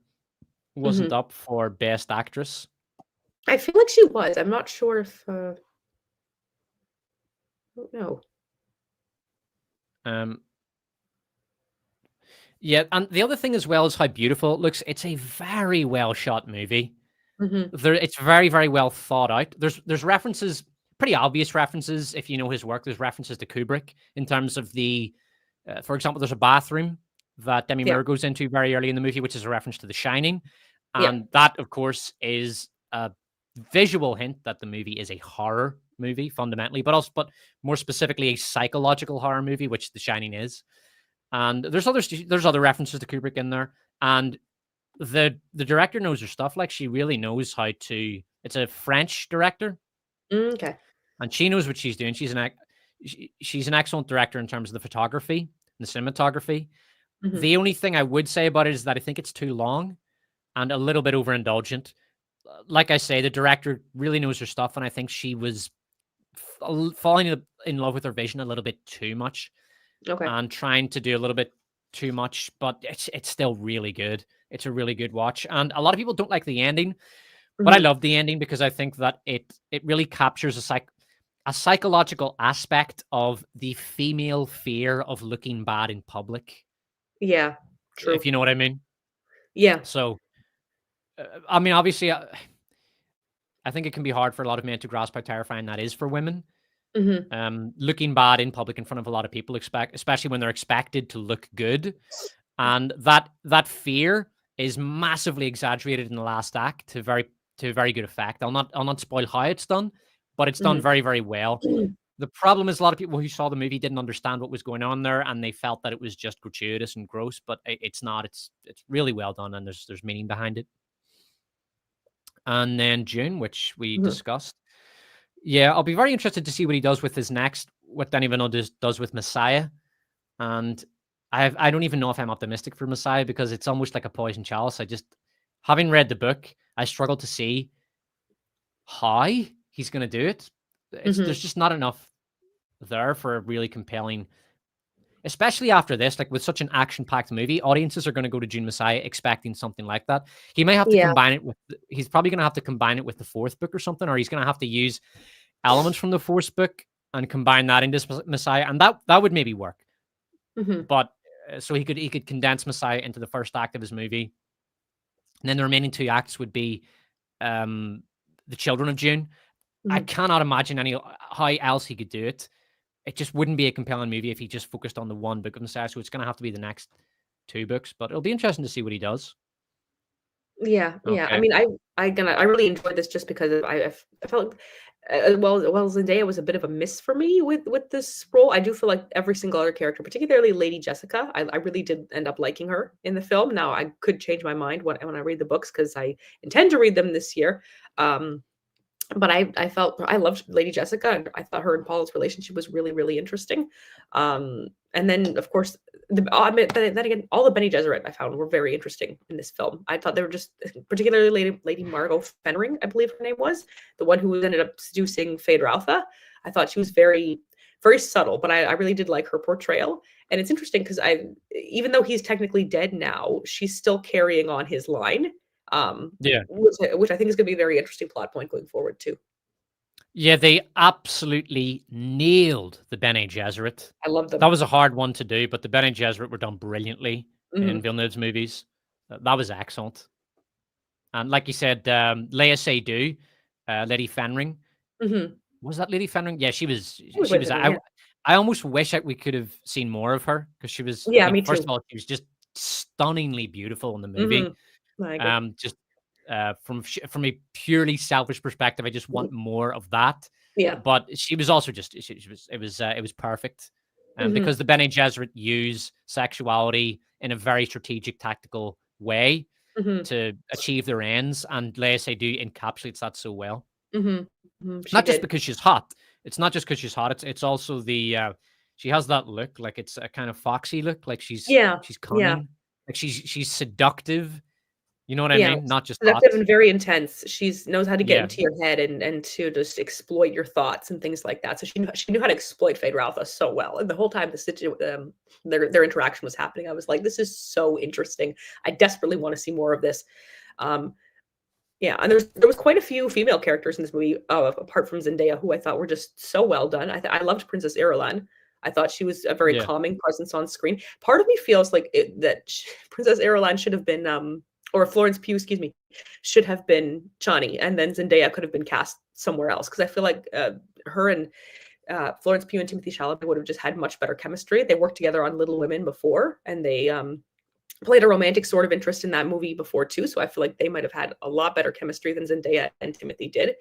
Speaker 1: wasn't
Speaker 2: Mhm.
Speaker 1: up for Best Actress.
Speaker 2: I feel like she was. I'm not sure if, I don't know.
Speaker 1: Um, yeah, and the other thing as well is how beautiful it looks. It's a very well shot movie.
Speaker 2: Mhm.
Speaker 1: It's very, very well thought out. There's references, pretty obvious references if you know his work. There's references to Kubrick in terms of for example, there's a bathroom that Demi
Speaker 2: Yeah,
Speaker 1: Moore goes into very early in the movie, which is a reference to The Shining,
Speaker 2: yeah.
Speaker 1: and that, of course, is a visual hint that the movie is a horror movie fundamentally, but more specifically a psychological horror movie, which The Shining is. And there's other references to Kubrick in there, and the director knows her stuff. Like, she really knows how to. It's a French director,
Speaker 2: Okay.
Speaker 1: and she knows what she's doing. She's an excellent director in terms of the photography and the cinematography.
Speaker 2: Mhm.
Speaker 1: The only thing I would say about it is that I think it's too long and a little bit overindulgent. Like I say, the director really knows her stuff, and I think she was falling in love with her vision a little bit too much
Speaker 2: Okay.
Speaker 1: and trying to do a little bit too much, but it's still really good. It's a really good watch, and a lot of people don't like the ending, but I
Speaker 2: Mhm.
Speaker 1: love the ending because I think that it really captures a psychological aspect of the female fear of looking bad in public,
Speaker 2: Yeah.
Speaker 1: if
Speaker 2: True.
Speaker 1: you know what I mean.
Speaker 2: Yeah.
Speaker 1: So, I mean, obviously, I think it can be hard for a lot of men to grasp how terrifying that is for women.
Speaker 2: Mhm.
Speaker 1: Looking bad in public in front of a lot of people, especially when they're expected to look good, and that fear is massively exaggerated in the last act to very good effect. I'll not spoil how it's done, but it's done
Speaker 2: Mhm.
Speaker 1: very, very well. The problem is a lot of people who saw the movie didn't understand what was going on there, and they felt that it was just gratuitous and gross, but it's not. It's really well done, and there's meaning behind it. and then June, which we
Speaker 2: Mhm.
Speaker 1: discussed. Yeah, I'll be very interested to see what he does with his next. What Danny Villeneuve does with Messiah, and I don't even know if I'm optimistic for Messiah because it's almost like a poison chalice. I just, having read the book, I struggle to see how he's going to do it. There's
Speaker 2: Mhm.
Speaker 1: just not enough there for a really compelling, especially after this, like with such an action-packed movie, audiences are going to go to June Messiah expecting something like that. He may have to
Speaker 2: Yeah.
Speaker 1: combine it with. He's probably going to have to combine it with the fourth book or something, or he's going to have to use elements from the fourth book and combine that into Messiah, and that would maybe work.
Speaker 2: Mhm.
Speaker 1: But so he could condense Messiah into the first act of his movie, and then the remaining two acts would be um, the Children of June. I
Speaker 2: Mhm.
Speaker 1: cannot imagine any how else he could do it. It just wouldn't be a compelling movie if he just focused on the one book of Messiah. So it's going to have to be the next two books, but it'll be interesting to see what he does.
Speaker 2: Yeah, yeah. I
Speaker 1: Okay.
Speaker 2: mean, I really enjoyed this just because I felt well, Zendaya was a bit of a miss for me with this role. I do feel like every single other character, particularly Lady Jessica, I really did end up liking her in the film. Now I could change my mind when I read the books because I intend to read them this year. Um, but I felt I loved Lady Jessica, and I thought her and Paul's relationship was really, really interesting. And then, of course, I admit then again, all the Bene Gesserit I found were very interesting in this film. I thought they were just particularly Lady Margot Fenring, I believe her name was, the one who ended up seducing Phaedra Alpha. I thought she was very, very subtle, but I really did like her portrayal. And it's interesting because even though he's technically dead now, she's still carrying on his line.
Speaker 1: Yeah.
Speaker 2: Which I think is gonna be a very interesting plot point going forward too.
Speaker 1: Yeah, they absolutely nailed the Bene Gesserit.
Speaker 2: I love
Speaker 1: That
Speaker 2: them.
Speaker 1: was a hard one to do, but the Bene Gesserit were done brilliantly in
Speaker 2: Mhm,
Speaker 1: Villeneuve's movies. That was excellent. And like you said, Leia Seydoux, Lady Fenring,
Speaker 2: mhm.
Speaker 1: was that Lady Fenring? Yeah, she was.
Speaker 2: It was
Speaker 1: She
Speaker 2: Lady
Speaker 1: was.
Speaker 2: Fenrir, yeah.
Speaker 1: I almost wish we could have seen more of her because she was. I
Speaker 2: Yeah,
Speaker 1: mean,
Speaker 2: me
Speaker 1: first of
Speaker 2: too.
Speaker 1: all, she was just stunningly beautiful in the movie.
Speaker 2: Mhm. I agree.
Speaker 1: Just from a purely selfish perspective, I just want
Speaker 2: Mhm.
Speaker 1: more of that.
Speaker 2: Yeah.
Speaker 1: But she was also just. She was. It was perfect.
Speaker 2: Mhm,
Speaker 1: Because the Bene Gesserit use sexuality in a very strategic, tactical way
Speaker 2: mhm,
Speaker 1: to achieve their ends, and Leia Seydoux encapsulates that so well.
Speaker 2: mhm, mhm. She
Speaker 1: Not just
Speaker 2: did.
Speaker 1: because she's hot. It's not just because she's hot. It's also the she has that look, like it's a kind of foxy look, like
Speaker 2: Yeah,
Speaker 1: she's
Speaker 2: yeah.
Speaker 1: cunning, like she's seductive. You know what I
Speaker 2: Yeah,
Speaker 1: mean? Not just
Speaker 2: seductive
Speaker 1: hot.
Speaker 2: and very intense. She's knows how to get
Speaker 1: Yeah,
Speaker 2: into your head and to just exploit your thoughts and things like that. So she knew how to exploit Phaedra Alpha so well. And the whole time their interaction was happening, I was like, this is so interesting. I desperately want to see more of this. Um, yeah, and there was quite a few female characters in this movie, apart from Zendaya, who I thought were just so well done. I loved Princess Irulan. I thought she was a very
Speaker 1: yeah,
Speaker 2: calming presence on screen. Part of me feels like Princess Irulan should have been, or Florence Pugh, excuse me, should have been Chani, and then Zendaya could have been cast somewhere else because I feel like her and Florence Pugh and Timothy Chalamet would have just had much better chemistry. They worked together on Little Women before, and they played a romantic sort of interest in that movie before too. So I feel like they might have had a lot better chemistry than Zendaya and Timothy did.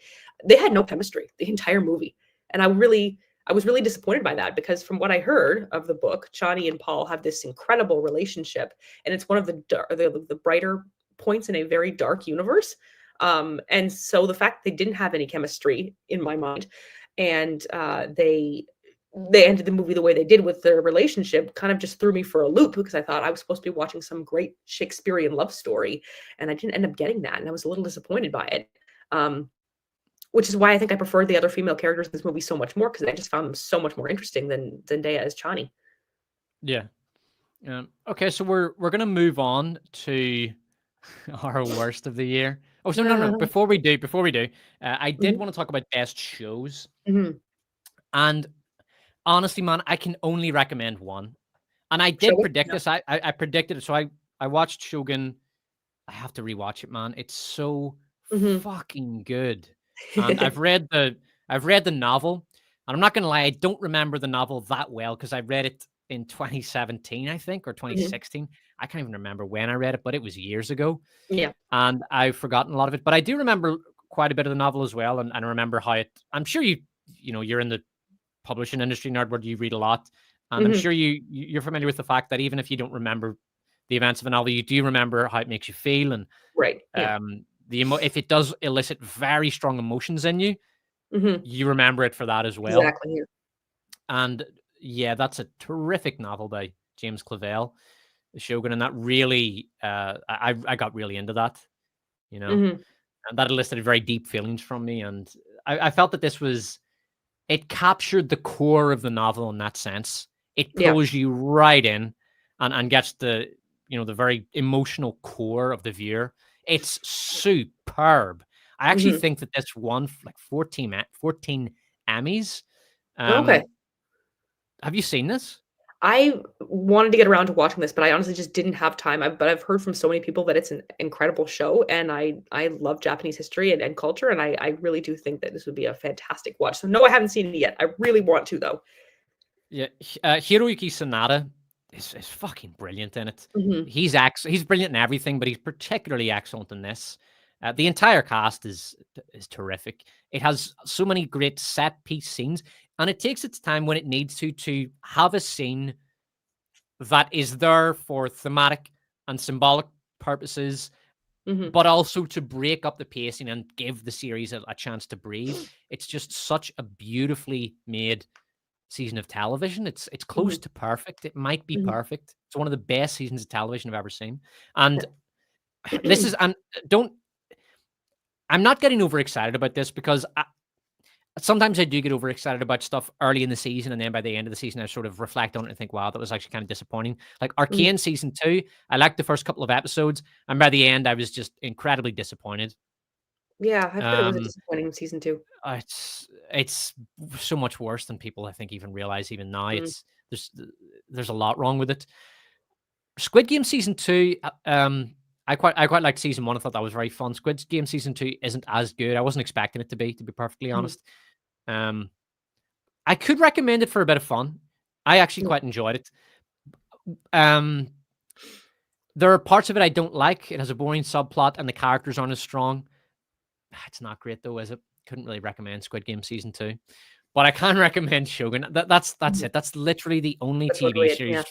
Speaker 2: They had no chemistry the entire movie, and I was really disappointed by that because from what I heard of the book, Chani and Paul have this incredible relationship, and it's one of the brighter points in a very dark universe. And so the fact they didn't have any chemistry in my mind, and they ended the movie the way they did with their relationship kind of just threw me for a loop because I thought I was supposed to be watching some great Shakespearean love story, and I didn't end up getting that, and I was a little disappointed by it. Um, which is why I think I preferred the other female characters in this movie so much more because I just found them so much more interesting than Zendaya as Chani.
Speaker 1: yeah. Okay, so we're gonna move on to our worst of the year. Oh, so no, no. Before we do, I did
Speaker 2: Mhm,
Speaker 1: want to talk about best shows,
Speaker 2: mhm.
Speaker 1: and honestly, man, I can only recommend one. And I did
Speaker 2: Shogun?
Speaker 1: predict
Speaker 2: No.
Speaker 1: this. I predicted it. So I watched Shogun. I have to rewatch it, man. It's so
Speaker 2: Mhm.
Speaker 1: fucking good. And I've read the novel, and I'm not gonna lie, I don't remember the novel that well because I read it in 2017, I think, or
Speaker 2: Mhm.
Speaker 1: 2016. I can't even remember when I read it, but it was years ago,
Speaker 2: Yeah.
Speaker 1: and I've forgotten a lot of it. But I do remember quite a bit of the novel as well, and I remember how it. I'm sure you're in the publishing industry, Nerdword, you read a lot, and I'm
Speaker 2: Mhm.
Speaker 1: sure you're familiar with the fact that even if you don't remember the events of a novel, you do remember how it makes you feel, and
Speaker 2: Right. Yeah.
Speaker 1: if it does elicit very strong emotions in you,
Speaker 2: Mhm.
Speaker 1: you remember it for that as well.
Speaker 2: Exactly, yeah.
Speaker 1: And yeah, that's a terrific novel by James Clavell, The Shogun, and that really, I got really into that, you know,
Speaker 2: Mhm.
Speaker 1: and that elicited very deep feelings from me, and I felt that it captured the core of the novel in that sense. It
Speaker 2: Yeah.
Speaker 1: pulls you right in and gets the very emotional core of the viewer. It's superb. I actually
Speaker 2: Mhm.
Speaker 1: think that this won like 14 Emmys.
Speaker 2: Okay.
Speaker 1: Um, have you seen this?
Speaker 2: I wanted to get around to watching this, but I honestly just didn't have time. But I've heard from so many people that it's an incredible show, and I love Japanese history and culture, and I really do think that this would be a fantastic watch. So no, I haven't seen it yet. I really want to though.
Speaker 1: Yeah, Hiroyuki Sanada is fucking brilliant in it.
Speaker 2: Mhm.
Speaker 1: He's brilliant in everything, but he's particularly excellent in this. The entire cast is terrific. It has so many great set piece scenes, and it takes its time when it needs to have a scene that is there for thematic and symbolic purposes,
Speaker 2: Mhm.
Speaker 1: but also to break up the pacing and give the series a chance to breathe. It's just such a beautifully made season of television. It's close
Speaker 2: Mhm.
Speaker 1: to perfect. It might be
Speaker 2: Mhm.
Speaker 1: perfect. It's one of the best seasons of television I've ever seen. And this is and don't I'm not getting overexcited about this because sometimes I do get overexcited about stuff early in the season, and then by the end of the season, I sort of reflect on it and think, "Wow, that was actually kind of disappointing." Like
Speaker 2: Mhm.
Speaker 1: Arcane season 2, I liked the first couple of episodes, and by the end, I was just incredibly disappointed.
Speaker 2: Yeah, I've heard it was a
Speaker 1: Um,
Speaker 2: disappointing season 2.
Speaker 1: it's so much worse than people I think even realize. Even now,
Speaker 2: Mhm.
Speaker 1: there's there's a lot wrong with it. Squid Game season 2, I quite liked season 1. I thought that was very fun. Squid Game season 2 isn't as good. I wasn't expecting it to be perfectly
Speaker 2: Mhm.
Speaker 1: honest. Um, I could recommend it for a bit of fun. I actually
Speaker 2: Yeah.
Speaker 1: quite enjoyed it. Um, there are parts of it I don't like. It has a boring subplot and the characters aren't as strong. It's not great though, is it? Couldn't really recommend Squid Game season 2. But I can recommend Shogun. That's
Speaker 2: Mhm.
Speaker 1: it. That's literally the only
Speaker 2: That's
Speaker 1: TV
Speaker 2: literally it,
Speaker 1: series
Speaker 2: yeah.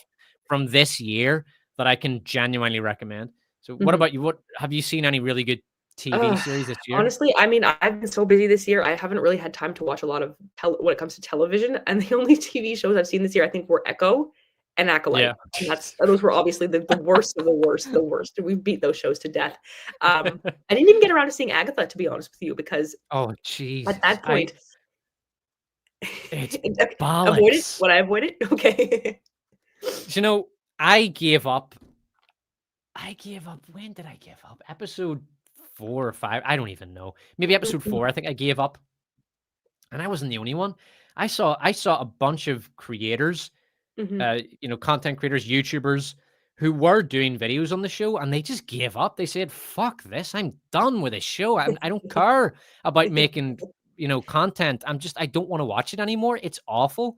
Speaker 1: from this year that I can genuinely recommend. So what
Speaker 2: Mhm.
Speaker 1: about you? What have you seen any really good TV
Speaker 2: Ugh,
Speaker 1: series this year?
Speaker 2: honestly, I mean, I've been so busy this year, I haven't really had time to watch a lot of when it comes to television, and the only TV shows I've seen this year, I think, were Echo and
Speaker 1: Yeah.
Speaker 2: Acolyte, and those were obviously the worst of the worst, the worst. We beat those shows to death. I didn't even get around to seeing Agatha, to be honest with you, because
Speaker 1: Oh
Speaker 2: at
Speaker 1: Jesus.
Speaker 2: that point
Speaker 1: It's
Speaker 2: avoid it?
Speaker 1: bollocks.
Speaker 2: Would I avoid it? Okay.
Speaker 1: You know, I gave up. I gave up. When did I give up? Episode 4 or 5. I don't even know. Maybe episode
Speaker 2: Mhm,
Speaker 1: 4. I think I gave up. And I wasn't the only one. I saw a bunch of creators,
Speaker 2: mhm.
Speaker 1: content creators, YouTubers who were doing videos on the show and they just gave up. They said, "Fuck this. I'm done with this show. I don't care about making, content. I don't want to watch it anymore. It's awful.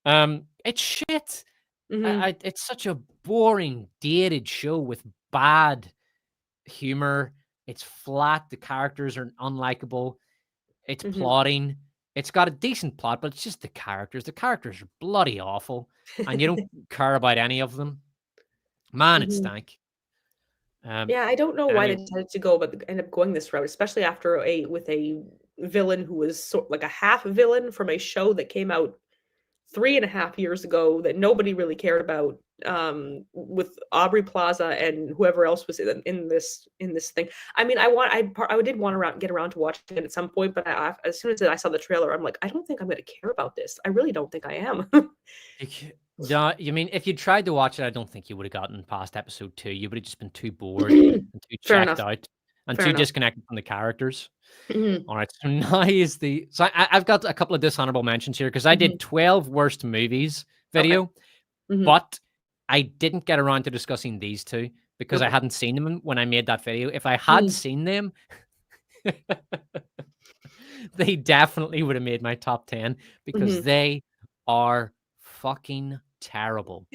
Speaker 1: It's shit.
Speaker 2: Mhm,
Speaker 1: It's such a boring, dated show with bad humor. It's flat. The characters are unlikable. It's
Speaker 2: mhm.
Speaker 1: plotting. It's got a decent plot, but it's just the characters. The characters are bloody awful, and you don't care about any of them. Man, it
Speaker 2: Mhm.
Speaker 1: stank. Um,
Speaker 2: Yeah, I don't know why they
Speaker 1: anyway,
Speaker 2: decided to go, but end up going this route, especially after a villain who was like a half villain from a show that came out 3.5 years ago that nobody really cared about, with Aubrey Plaza and whoever else was in this thing. I mean, I did want to get around to watching it at some point, but as soon as I saw the trailer, I'm like, I don't think I'm going to care about this. I really don't think I am.
Speaker 1: yeah, you mean if you tried to watch it, I don't think you would have gotten past episode 2. You would have just been too bored and too
Speaker 2: Fair
Speaker 1: checked
Speaker 2: enough.
Speaker 1: out and
Speaker 2: Fair
Speaker 1: too
Speaker 2: enough.
Speaker 1: disconnected from the characters.
Speaker 2: Mhm.
Speaker 1: All right, so now is the so I've got a couple of dishonorable mentions here because I
Speaker 2: Mhm.
Speaker 1: did 12 worst movies
Speaker 2: Okay.
Speaker 1: video,
Speaker 2: Mhm.
Speaker 1: but I didn't get around to discussing these two because I
Speaker 2: Okay.
Speaker 1: hadn't seen them when I made that video. If I had
Speaker 2: Mhm.
Speaker 1: seen them, they definitely would have made my top 10 because
Speaker 2: Mhm.
Speaker 1: they are fucking terrible.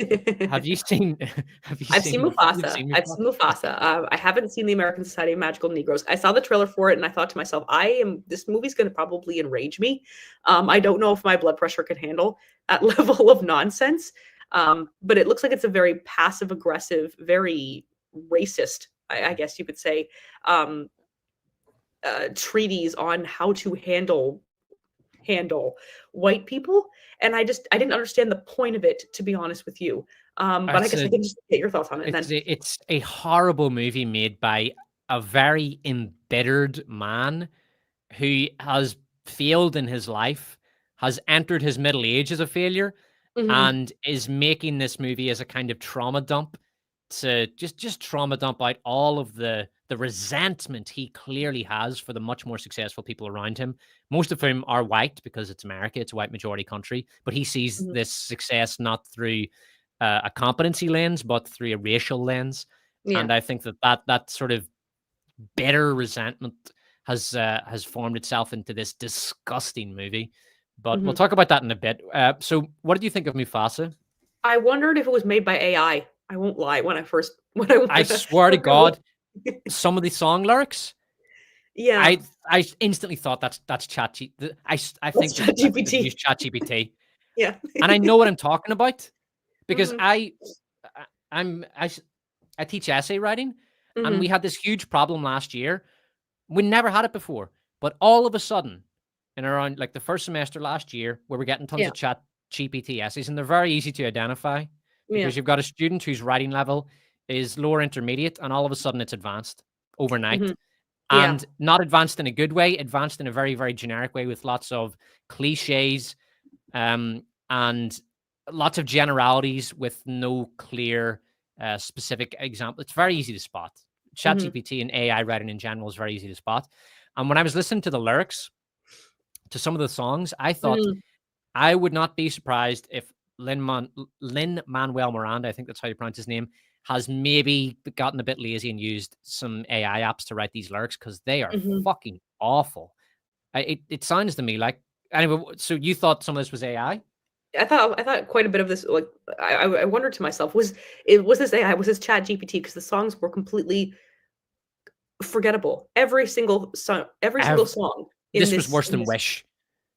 Speaker 1: Have you seen have you
Speaker 2: I've seen
Speaker 1: seen you've
Speaker 2: Mufasa.
Speaker 1: seen
Speaker 2: I've
Speaker 1: Mufasa?
Speaker 2: seen Mufasa. I haven't seen the American Society of Magical Negroes. I saw the trailer for it and I thought to myself, this movie's gonna probably enrage me. I don't know if my blood pressure can handle that level of nonsense. But it looks like it's a very passive aggressive, very racist, I guess you could say, um, treatise on how to handle white people, and I didn't understand the point of it, to be honest with you. But I
Speaker 1: It's
Speaker 2: guess I
Speaker 1: a
Speaker 2: can just get your thoughts on it then.
Speaker 1: it's a horrible movie made by a very embittered man who has failed in his life, has entered his middle age as a failure,
Speaker 2: Mhm,
Speaker 1: and is making this movie as a kind of trauma dump to just trauma dump out all of the resentment he clearly has for the much more successful people around him, most of whom are white because it's America, it's a white majority country. But he sees
Speaker 2: mhm.
Speaker 1: this success not through a competency lens, but through a racial lens.
Speaker 2: Yeah.
Speaker 1: And I think that sort of bitter resentment has formed itself into this disgusting movie. But we'll
Speaker 2: Mhm.
Speaker 1: talk about that in a bit. So, what did you think of Mufasa?
Speaker 2: I wondered if it was made by AI. I won't lie, when I first when I
Speaker 1: I swear to
Speaker 2: when I looked.
Speaker 1: God, some of the song lyrics,
Speaker 2: Yeah,
Speaker 1: I instantly thought that's I
Speaker 2: that's
Speaker 1: think that they've
Speaker 2: ChatGPT.
Speaker 1: used ChatGPT,
Speaker 2: Yeah.
Speaker 1: and I know what I'm talking about because
Speaker 2: Mhm,
Speaker 1: I I'm I s- I teach essay writing, and we
Speaker 2: mhm.
Speaker 1: had this huge problem last year. We never had it before, but all of a sudden, in around like the first semester last year, we were getting tons
Speaker 2: Yeah,
Speaker 1: of Chat GPT essays, and they're very easy to identify
Speaker 2: yeah.
Speaker 1: because you've got a student whose writing level is lower intermediate, and all of a sudden it's advanced overnight,
Speaker 2: Mhm. Yeah.
Speaker 1: and not advanced in a good way, advanced in a very, very generic way with lots of cliches, and lots of generalities with no clear, specific example. It's very easy to spot.
Speaker 2: Mhm.
Speaker 1: ChatGPT and AI writing in general is very easy to spot. And when I was listening to the lyrics to some of the songs, I thought
Speaker 2: Mhm.
Speaker 1: I would not be surprised if Lin Manuel Miranda, I think that's how you pronounce his name, has maybe gotten a bit lazy and used some AI apps to write these lyrics because they are
Speaker 2: Mhm.
Speaker 1: fucking awful. It sounds to me like anyway. So you thought some of this was AI?
Speaker 2: I thought quite a bit of this, like, I wondered to myself, was this AI? Was this ChatGPT? Because the songs were completely forgettable. Every single
Speaker 1: Ev-
Speaker 2: song in
Speaker 1: this was
Speaker 2: this
Speaker 1: worse than Wish.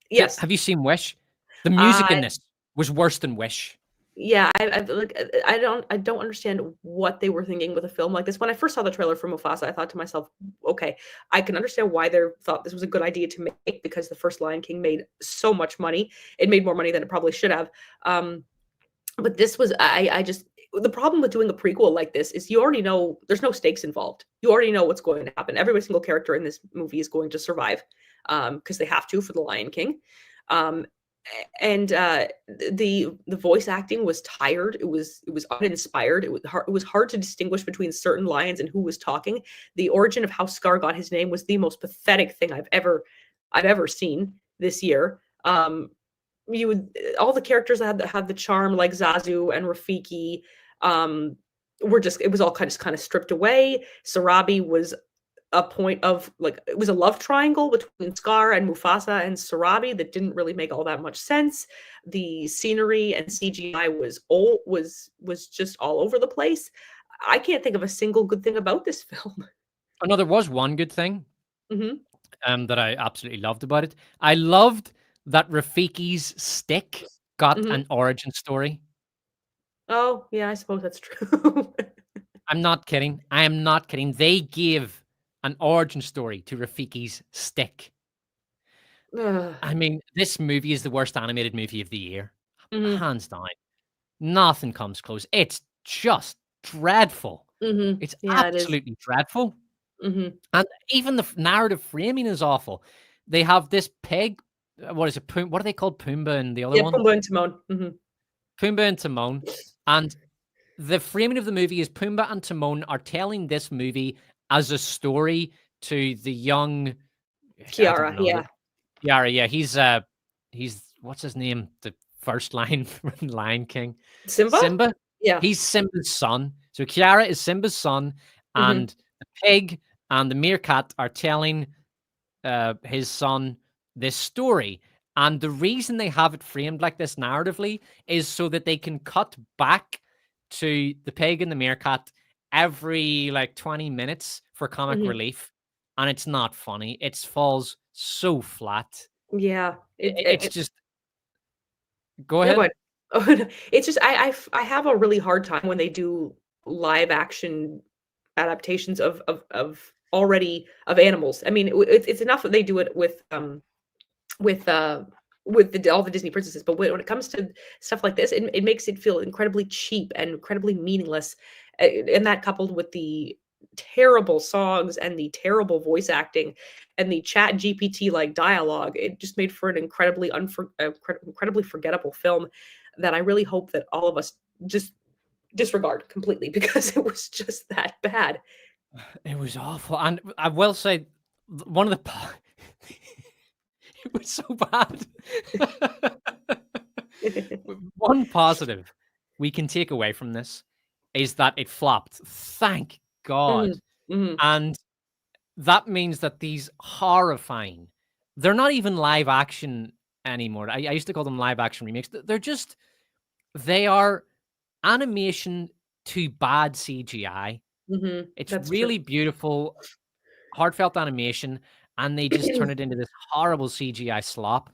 Speaker 2: yes.
Speaker 1: Have you seen Wish? The music
Speaker 2: I
Speaker 1: in this was worse than Wish.
Speaker 2: Yeah, I don't understand what they were thinking with a film like this. When I first saw the trailer for Mufasa, I thought to myself, "Okay, I can understand why they thought this was a good idea to make because the first Lion King made so much money. It made more money than it probably should have." Um, but this was I just the problem with doing a prequel like this is you already know there's no stakes involved. You already know what's going to happen. Every single character in this movie is going to survive, because they have to for the Lion King. Um, and the voice acting was tired. It was uninspired. It was hard to distinguish between certain lines and who was talking. The origin of how Scar got his name was the most pathetic thing I've ever seen this year. You would all the characters that had the charm, like Zazu and Rafiki, um, were just it was all kind of stripped away. Sarabi was a point of like it was a love triangle between Scar and Mufasa and Sarabi that didn't really make all that much sense. The scenery and CGI was just all over the place. I can't think of a single good thing about this film.
Speaker 1: Oh, no, there was one good thing
Speaker 2: Mhm,
Speaker 1: that I absolutely loved about it. I loved that Rafiki's stick got
Speaker 2: mhm.
Speaker 1: an origin story.
Speaker 2: Oh, yeah, I suppose that's true.
Speaker 1: I'm not kidding. I am not kidding. They gave an origin story to Rafiki's stick.
Speaker 2: Ugh.
Speaker 1: I mean, this movie is the worst animated movie of the year,
Speaker 2: Mhm,
Speaker 1: hands down. Nothing comes close. It's just dreadful.
Speaker 2: mhm.
Speaker 1: It's
Speaker 2: Yeah, it is.
Speaker 1: absolutely dreadful.
Speaker 2: Mhm.
Speaker 1: And even the narrative framing is awful. They have this pig. What is it? What are they called? Pumbaa and the other
Speaker 2: Yeah,
Speaker 1: one?
Speaker 2: Pumbaa and Timon. Mhm.
Speaker 1: Pumbaa and Timon. And the framing of the movie is Pumbaa and Timon are telling this movie as a story to the young, I don't
Speaker 2: Kiara,
Speaker 1: know,
Speaker 2: yeah.
Speaker 1: Yara. Yeah, he's what's his name? The first line from Lion King.
Speaker 2: Simba?
Speaker 1: Simba?
Speaker 2: Yeah.
Speaker 1: He's Simba's son. So Kiara is Simba's son,
Speaker 2: Mhm,
Speaker 1: and the pig and the meerkat are telling his son this story. And the reason they have it framed like this narratively is so that they can cut back to the pig and the meerkat every like 20 minutes for comic
Speaker 2: mhm.
Speaker 1: relief. And it's not funny. It falls so flat.
Speaker 2: Yeah.
Speaker 1: It's just, go
Speaker 2: Yeah, go
Speaker 1: ahead.
Speaker 2: ahead. Oh, no. It's just I have a really hard time when they do live action adaptations of already of animals. I mean, it's enough that they do it with uh with all the Disney princesses, but when it comes to stuff like this, it makes it feel incredibly cheap and incredibly meaningless. And that coupled with the terrible songs and the terrible voice acting and the chat GPT like dialogue, it just made for an incredibly forgettable film that I really hope that all of us just disregard completely because it was just that bad.
Speaker 1: It was awful, and I will say one of the it was so bad. One positive we can take away from this is that it flopped. Thank God.
Speaker 2: Mhm, mhm,
Speaker 1: And that means that these horrifying, they're not even live action anymore. I used to call them live action remakes. They're just, they are animation to bad CGI.
Speaker 2: mhm.
Speaker 1: It's
Speaker 2: That's true.
Speaker 1: really beautiful, heartfelt animation, and they just turn it into this horrible CGI slop.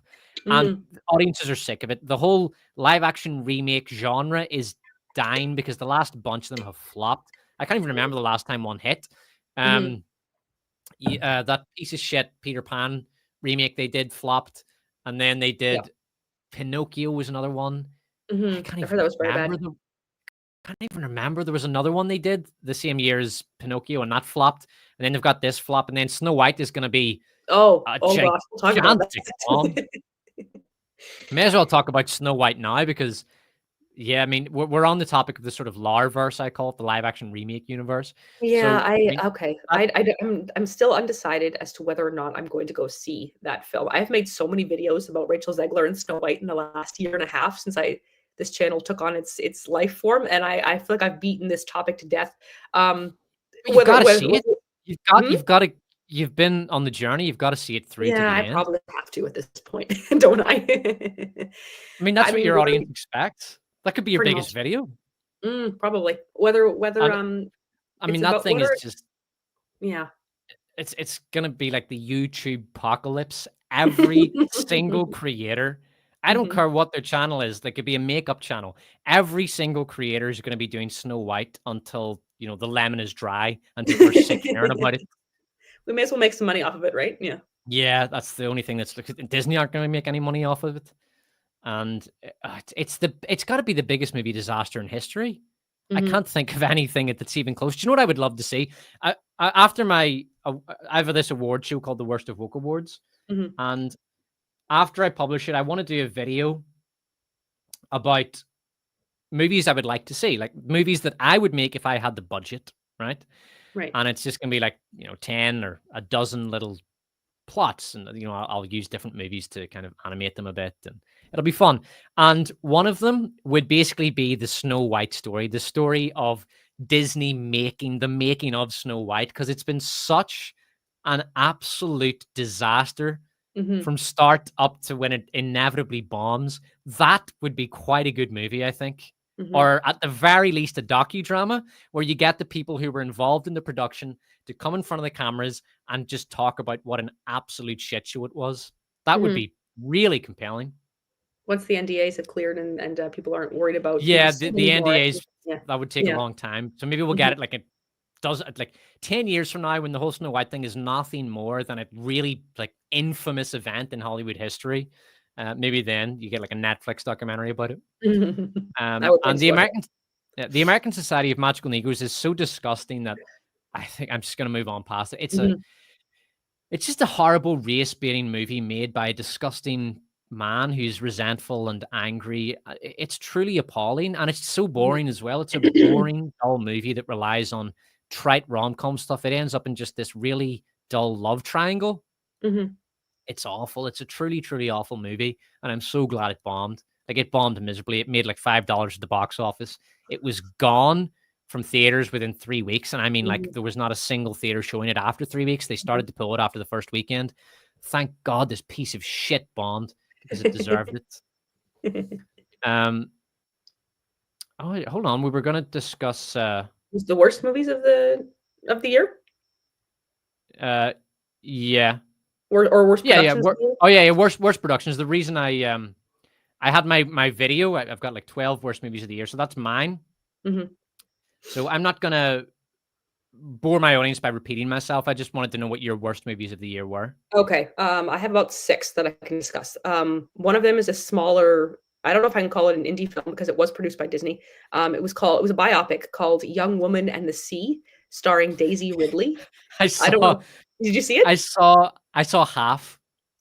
Speaker 1: And
Speaker 2: Mhm.
Speaker 1: audiences are sick of it. The whole live action remake genre is dying because the last bunch of them have flopped. I can't even remember the last time one hit.
Speaker 2: Mhm.
Speaker 1: Um, that piece of shit Peter Pan remake they did flopped, and then they
Speaker 2: Yeah.
Speaker 1: did Pinocchio was another one. I
Speaker 2: Mhm.
Speaker 1: can't
Speaker 2: I've
Speaker 1: even
Speaker 2: heard that was very
Speaker 1: remember
Speaker 2: bad.
Speaker 1: the can't even remember. There was another one they did the same year as Pinocchio, and that flopped. And then they've got this flop, and then Snow White is going to be
Speaker 2: Oh,
Speaker 1: a
Speaker 2: oh gosh, we'll talk about
Speaker 1: gigantic bomb.
Speaker 2: that.
Speaker 1: May as well talk about Snow White now because, yeah, I mean, we're on the topic of the sort of Larverse, I call it, the live action remake universe.
Speaker 2: Yeah,
Speaker 1: So, I mean,
Speaker 2: okay.
Speaker 1: that,
Speaker 2: I'm still undecided as to whether or not I'm going to go see that film. I've made so many videos about Rachel Zegler and Snow White in the last year and a half since I this channel took on its life form, and I feel like I've beaten this topic to death. Um,
Speaker 1: you've got to
Speaker 2: whether
Speaker 1: see it.
Speaker 2: hmm?
Speaker 1: You've been on the journey. You've got to see it through to
Speaker 2: Yeah,
Speaker 1: the
Speaker 2: I
Speaker 1: end.
Speaker 2: probably have to at this point, don't I?
Speaker 1: I mean,
Speaker 2: I
Speaker 1: that's what
Speaker 2: mean,
Speaker 1: your audience expects. That could be your
Speaker 2: pretty
Speaker 1: biggest
Speaker 2: much.
Speaker 1: video.
Speaker 2: Probably. Whether,
Speaker 1: And I
Speaker 2: it's
Speaker 1: mean, that
Speaker 2: about
Speaker 1: thing is
Speaker 2: whether
Speaker 1: just
Speaker 2: yeah.
Speaker 1: it's gonna be like the YouTube apocalypse. Every single creator, I don't
Speaker 2: Mhm.
Speaker 1: care what their channel is, they could be a makeup channel. Every single creator is gonna be doing Snow White until the lemon is dry and people are sick hearing about it.
Speaker 2: We may as well make some money off of it, right? Yeah.
Speaker 1: Yeah, that's the only thing that's like Disney aren't gonna make any money off of it. And it's got to be the biggest movie disaster in history. I
Speaker 2: Mhm,
Speaker 1: can't think of anything that's even close. Do you know what I would love to see? After I have this award show called the Worst of Woke Awards,
Speaker 2: mhm.
Speaker 1: and after I publish it, I want to do a video about movies I would like to see, like movies that I would make if I had the budget, right?
Speaker 2: Right.
Speaker 1: And it's just gonna be like 10 or a dozen little plots, and I'll use different movies to kind of animate them a bit, and it'll be fun. And one of them would basically be the Snow White story, the story of Disney making the making of Snow White, because it's been such an absolute disaster
Speaker 2: Mhm,
Speaker 1: from start up to when it inevitably bombs. That would be quite a good movie, I think.
Speaker 2: mhm,
Speaker 1: Or at the very least, a docudrama where you get the people who were involved in the production to come in front of the cameras and just talk about what an absolute shit show it was. That would
Speaker 2: mhm.
Speaker 1: be really compelling.
Speaker 2: Once the NDAs have cleared and people aren't worried about being
Speaker 1: Yeah,
Speaker 2: sued
Speaker 1: the
Speaker 2: anymore, I think
Speaker 1: NDAs,
Speaker 2: yeah.
Speaker 1: that would take a
Speaker 2: Yeah.
Speaker 1: long time. So maybe we'll get
Speaker 2: Mhm.
Speaker 1: it like it does like 10 years from now when the whole Snow White thing is nothing more than a really like infamous event in Hollywood history. Maybe then you get like a Netflix documentary about it.
Speaker 2: I would
Speaker 1: And
Speaker 2: binge watch it.
Speaker 1: The American Society of Magical Negroes is so disgusting that I think I'm just gonna move on past it.
Speaker 2: Mhm,
Speaker 1: It's just a horrible race baiting movie made by a disgusting man who's resentful and angry. It's truly appalling, and it's so boring as well. It's a
Speaker 2: mhm.
Speaker 1: boring, dull movie that relies on trite rom com stuff. It ends up in just this really dull love triangle.
Speaker 2: Mhm,
Speaker 1: It's awful. It's a truly, truly awful movie, and I'm so glad it bombed. Like it bombed miserably. It made like $5 at the box office. It was gone from theaters within 3 weeks, and I mean, like
Speaker 2: mhm,
Speaker 1: there was not a single theater showing it after 3 weeks. They
Speaker 2: mhm.
Speaker 1: started to pull it after the first weekend. Thank God this piece of shit bombed because it deserved it. Um. Oh, wait, hold on. We were going to discuss.
Speaker 2: Was the worst movies of the year?
Speaker 1: Uh. Yeah.
Speaker 2: Or worst
Speaker 1: Yeah. Yeah.
Speaker 2: productions of the year?
Speaker 1: Oh yeah. Yeah. Worst productions. The reason I had my video. I've got like 12 worst movies of the year, so that's mine.
Speaker 2: Mhm,
Speaker 1: So I'm not gonna bore my audience by repeating myself. I just wanted to know what your worst movies of the year were.
Speaker 2: Okay, I have about 6 that I can discuss. One of them is a smaller, I don't know if I can call it an indie film because it was produced by Disney. It was a biopic called Young Woman and the Sea, starring Daisy Ridley.
Speaker 1: I
Speaker 2: I don't
Speaker 1: saw
Speaker 2: know. Did you see
Speaker 1: I
Speaker 2: it?
Speaker 1: saw I saw half,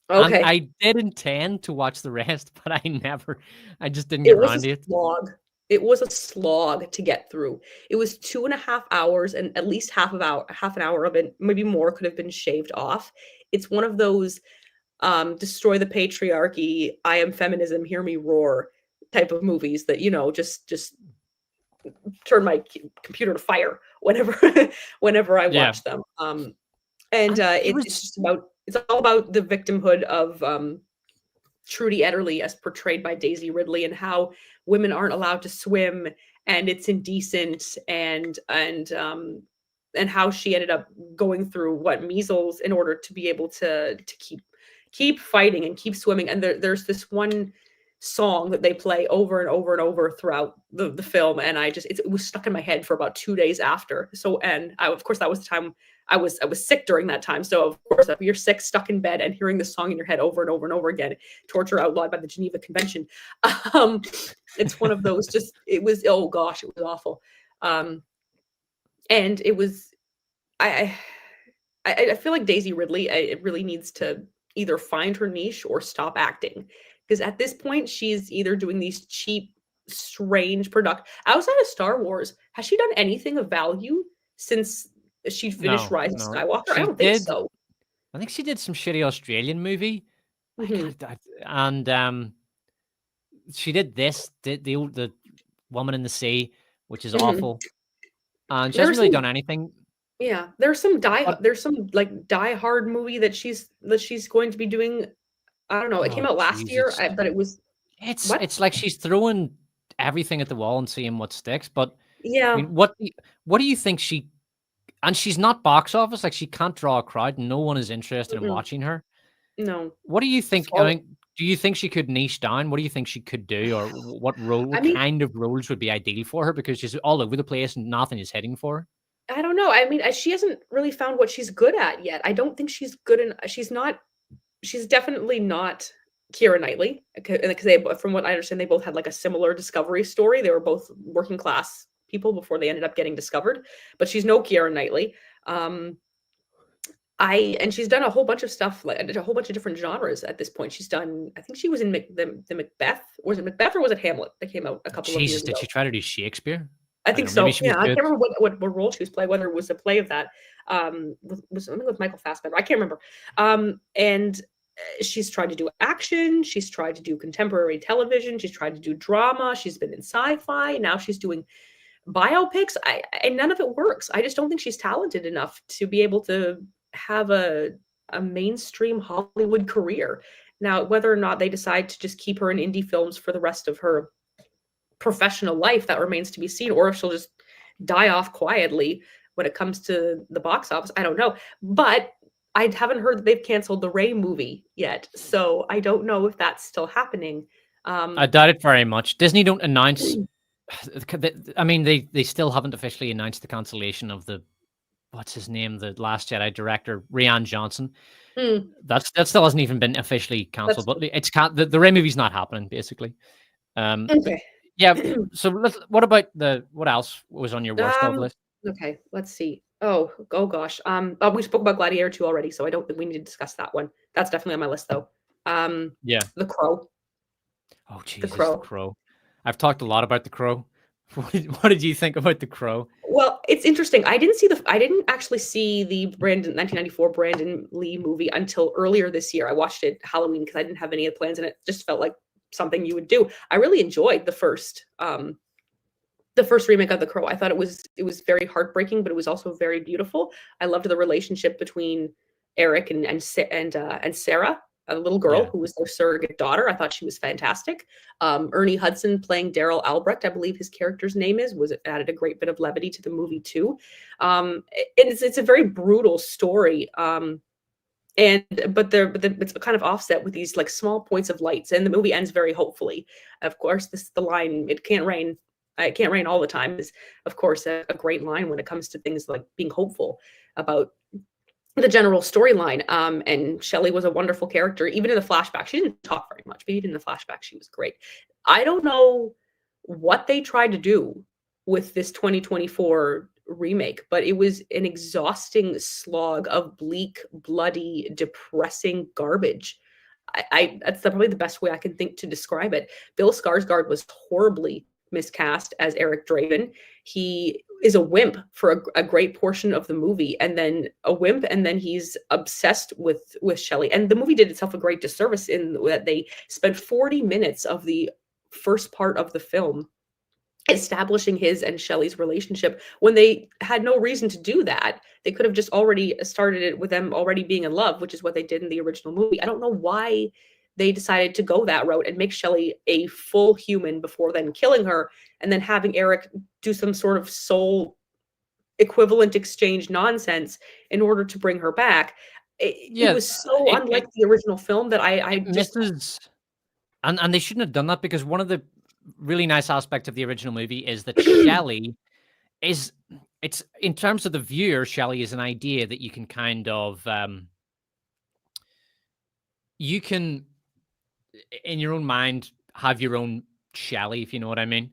Speaker 1: and
Speaker 2: Okay.
Speaker 1: I did intend to watch the rest, but I just didn't get
Speaker 2: It was a
Speaker 1: around to it.
Speaker 2: slog. It was a slog to get through. It was 2.5 hours, and at least half an hour of it, maybe more, could have been shaved off. It's one of those, destroy the patriarchy, I am feminism, hear me roar type of movies that, just turn my computer to fire whenever whenever I
Speaker 1: Yeah,
Speaker 2: watch them. And,
Speaker 1: and it
Speaker 2: it's
Speaker 1: was
Speaker 2: just about it's all about the victimhood of, Trudy Etterly as portrayed by Daisy Ridley, and how women aren't allowed to swim, and it's indecent, and how she ended up going through what measles in order to be able to keep fighting and keep swimming. And there's this one song that they play over and over and over throughout the film, and it was stuck in my head for about 2 days after. So, and of course, that was the time I was sick during that time. So of course, if you're sick, stuck in bed, and hearing the song in your head over and over and over again, torture outlawed by the Geneva Convention. Um, it's one of those. Just it was, oh gosh, it was awful. Um, and it was I I feel like Daisy Ridley, it really needs to either find her niche or stop acting, because at this point she's either doing these cheap, strange product outside of Star Wars. Has she done anything of value since she finished
Speaker 1: no,
Speaker 2: Rise of
Speaker 1: no.
Speaker 2: Skywalker? I
Speaker 1: She
Speaker 2: don't think
Speaker 1: did.
Speaker 2: so.
Speaker 1: I think she did some shitty Australian movie. I
Speaker 2: Hmm.
Speaker 1: can't, and she did this, the Woman in the Sea, which is
Speaker 2: Hmm.
Speaker 1: awful, and she
Speaker 2: There are
Speaker 1: hasn't really
Speaker 2: some,
Speaker 1: done anything.
Speaker 2: yeah,
Speaker 1: But
Speaker 2: there's some like Die Hard movie that she's going to be doing. I don't know. It
Speaker 1: oh
Speaker 2: came out last year,
Speaker 1: Jesus,
Speaker 2: but it was what?
Speaker 1: it's like she's throwing everything at the wall and seeing what sticks. But I
Speaker 2: Yeah.
Speaker 1: mean, what do you think she? And she's not box office. Like she can't draw a crowd. No one is interested in
Speaker 2: Mm-mm,
Speaker 1: watching her.
Speaker 2: no.
Speaker 1: What do you think? I
Speaker 2: Fall
Speaker 1: mean, do you think she could niche down? What do you think she could do, or what role,
Speaker 2: I
Speaker 1: what
Speaker 2: mean,
Speaker 1: kind of roles would be ideal for her? Because she's all over the place and nothing is hitting for her.
Speaker 2: I don't know. I mean, she hasn't really found what she's good at yet. I don't think she's good in she's definitely not Keira Knightley, because from what I understand, they both had like a similar discovery story. They were both working class people before they ended up getting discovered, but she's no Keira Knightley. Um, and she's done a whole bunch of stuff, like a whole bunch of different genres at this point. She's done, I think she was in the Macbeth. Was it Macbeth or was it Hamlet that came out a couple of
Speaker 1: Jesus,
Speaker 2: years
Speaker 1: did
Speaker 2: ago?
Speaker 1: she try to do Shakespeare?
Speaker 2: I
Speaker 1: I don't
Speaker 2: think
Speaker 1: know. Maybe
Speaker 2: so.
Speaker 1: she was
Speaker 2: Yeah, I can't
Speaker 1: good.
Speaker 2: remember what role she was playing, whether it was a play of that, was something with Michael Fassbender. I can't remember. And she's tried to do action, she's tried to do contemporary television, she's tried to do drama, she's been in sci-fi, now she's doing biopics. And none of it works. I just don't think she's talented enough to be able to have a mainstream Hollywood career. Now, whether or not they decide to just keep her in indie films for the rest of her professional life, that remains to be seen, or if she'll just die off quietly when it comes to the box office, I don't know. But I haven't heard that they've canceled the Ray movie yet, so I don't know if that's still happening.
Speaker 1: I
Speaker 2: Um,
Speaker 1: doubt it very much. Disney don't announce. I mean, they still haven't officially announced the cancellation of the what's his name, the Last Jedi director, Rian Johnson.
Speaker 2: hmm,
Speaker 1: That still hasn't even been officially
Speaker 2: that's
Speaker 1: cancelled, but it's the Ray movie's not happening basically. But
Speaker 2: okay.
Speaker 1: yeah. So what about what else was on your worst of
Speaker 2: Um,
Speaker 1: list?
Speaker 2: okay, let's see. Oh gosh. We spoke about Gladiator 2 already, so I don't think we need to discuss that one. That's definitely on my list though. Um,
Speaker 1: Yeah.
Speaker 2: The Crow.
Speaker 1: Oh
Speaker 2: The
Speaker 1: Jesus, The
Speaker 2: Crow.
Speaker 1: Crow. I've talked a lot about The Crow. What did you think about The Crow?
Speaker 2: Well, it's interesting. I didn't actually see the 1994 Brandon Lee movie until earlier this year. I watched it Halloween because I didn't have any plans, and it just felt like something you would do. I really enjoyed the first remake of The Crow. I thought it was very heartbreaking, but it was also very beautiful. I loved the relationship between Eric and Sarah, a little girl
Speaker 1: Yeah.
Speaker 2: who was their surrogate daughter. I thought she was fantastic. Ernie Hudson playing Daryl Albrecht, I believe his character's name was added a great bit of levity to the movie too. And it's a very brutal story. And it's kind of offset with these like small points of lights, and the movie ends very hopefully. Of course, this the line, "It can't rain "It can't rain all the time" is, of course, a great line when it comes to things like being hopeful about the general storyline. And Shelley was a wonderful character, even in the flashback. She didn't talk very much, but even in the flashback, she was great. I don't know what they tried to do with this 2024 remake, but it was an exhausting slog of bleak, bloody, depressing garbage. That's probably the best way I can think to describe it. Bill Skarsgård was horribly miscast as Eric Draven. He is a wimp for a great portion of the movie, and then a wimp, and then he's obsessed with Shelley. And the movie did itself a great disservice in that they spent 40 minutes of the first part of the film establishing his and Shelley's relationship when they had no reason to do that. They could have just already started it with them already being in love, which is what they did in the original movie. I don't know why they decided to go that route and make Shelley a full human before then killing her, and then having Eric do some sort of soul equivalent exchange nonsense in order to bring her back. It was so unlike the original film that I just
Speaker 1: misses, and they shouldn't have done that, because one of the really nice aspects of the original movie is that Shelley is, it's in terms of the viewer, Shelley is an idea that you can kind of you can in your own mind have your own Shelley, if you know what I mean.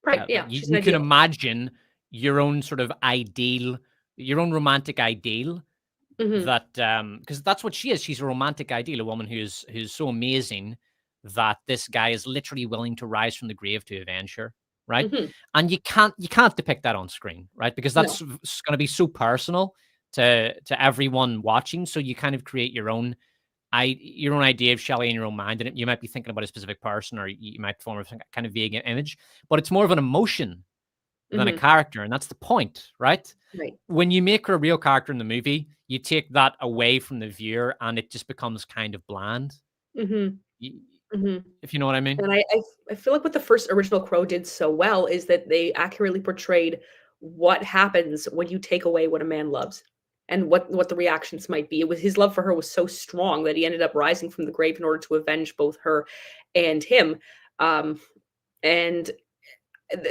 Speaker 2: right, yeah,
Speaker 1: Like
Speaker 2: she's an
Speaker 1: you can
Speaker 2: ideal.
Speaker 1: imagine your own sort of ideal, your own romantic ideal. That because that's what she is. She's a romantic ideal, a woman who's so amazing that this guy is literally willing to rise from the grave to avenge her, right?
Speaker 2: Mhm.
Speaker 1: And you can't depict that on screen, right? Because
Speaker 2: No.
Speaker 1: that's going to be so personal to everyone watching. So you kind of create your own idea of Shelley in your own mind, and you might be thinking about a specific person, or you might form a kind of vague image, but it's more of an emotion than a
Speaker 2: Mhm.
Speaker 1: character, and that's the point, right?
Speaker 2: Right.
Speaker 1: When you make her a real character in the movie, you take that away from the viewer, and it just becomes kind of bland.
Speaker 2: Mhm.
Speaker 1: Y-
Speaker 2: Mhm.
Speaker 1: If you know what I mean?
Speaker 2: And I feel like what the first original Crow did so well is that they accurately portrayed what happens when you take away what a man loves, and what the reactions might be. It was his love for her was so strong that he ended up rising from the grave in order to avenge both her and him. Um, and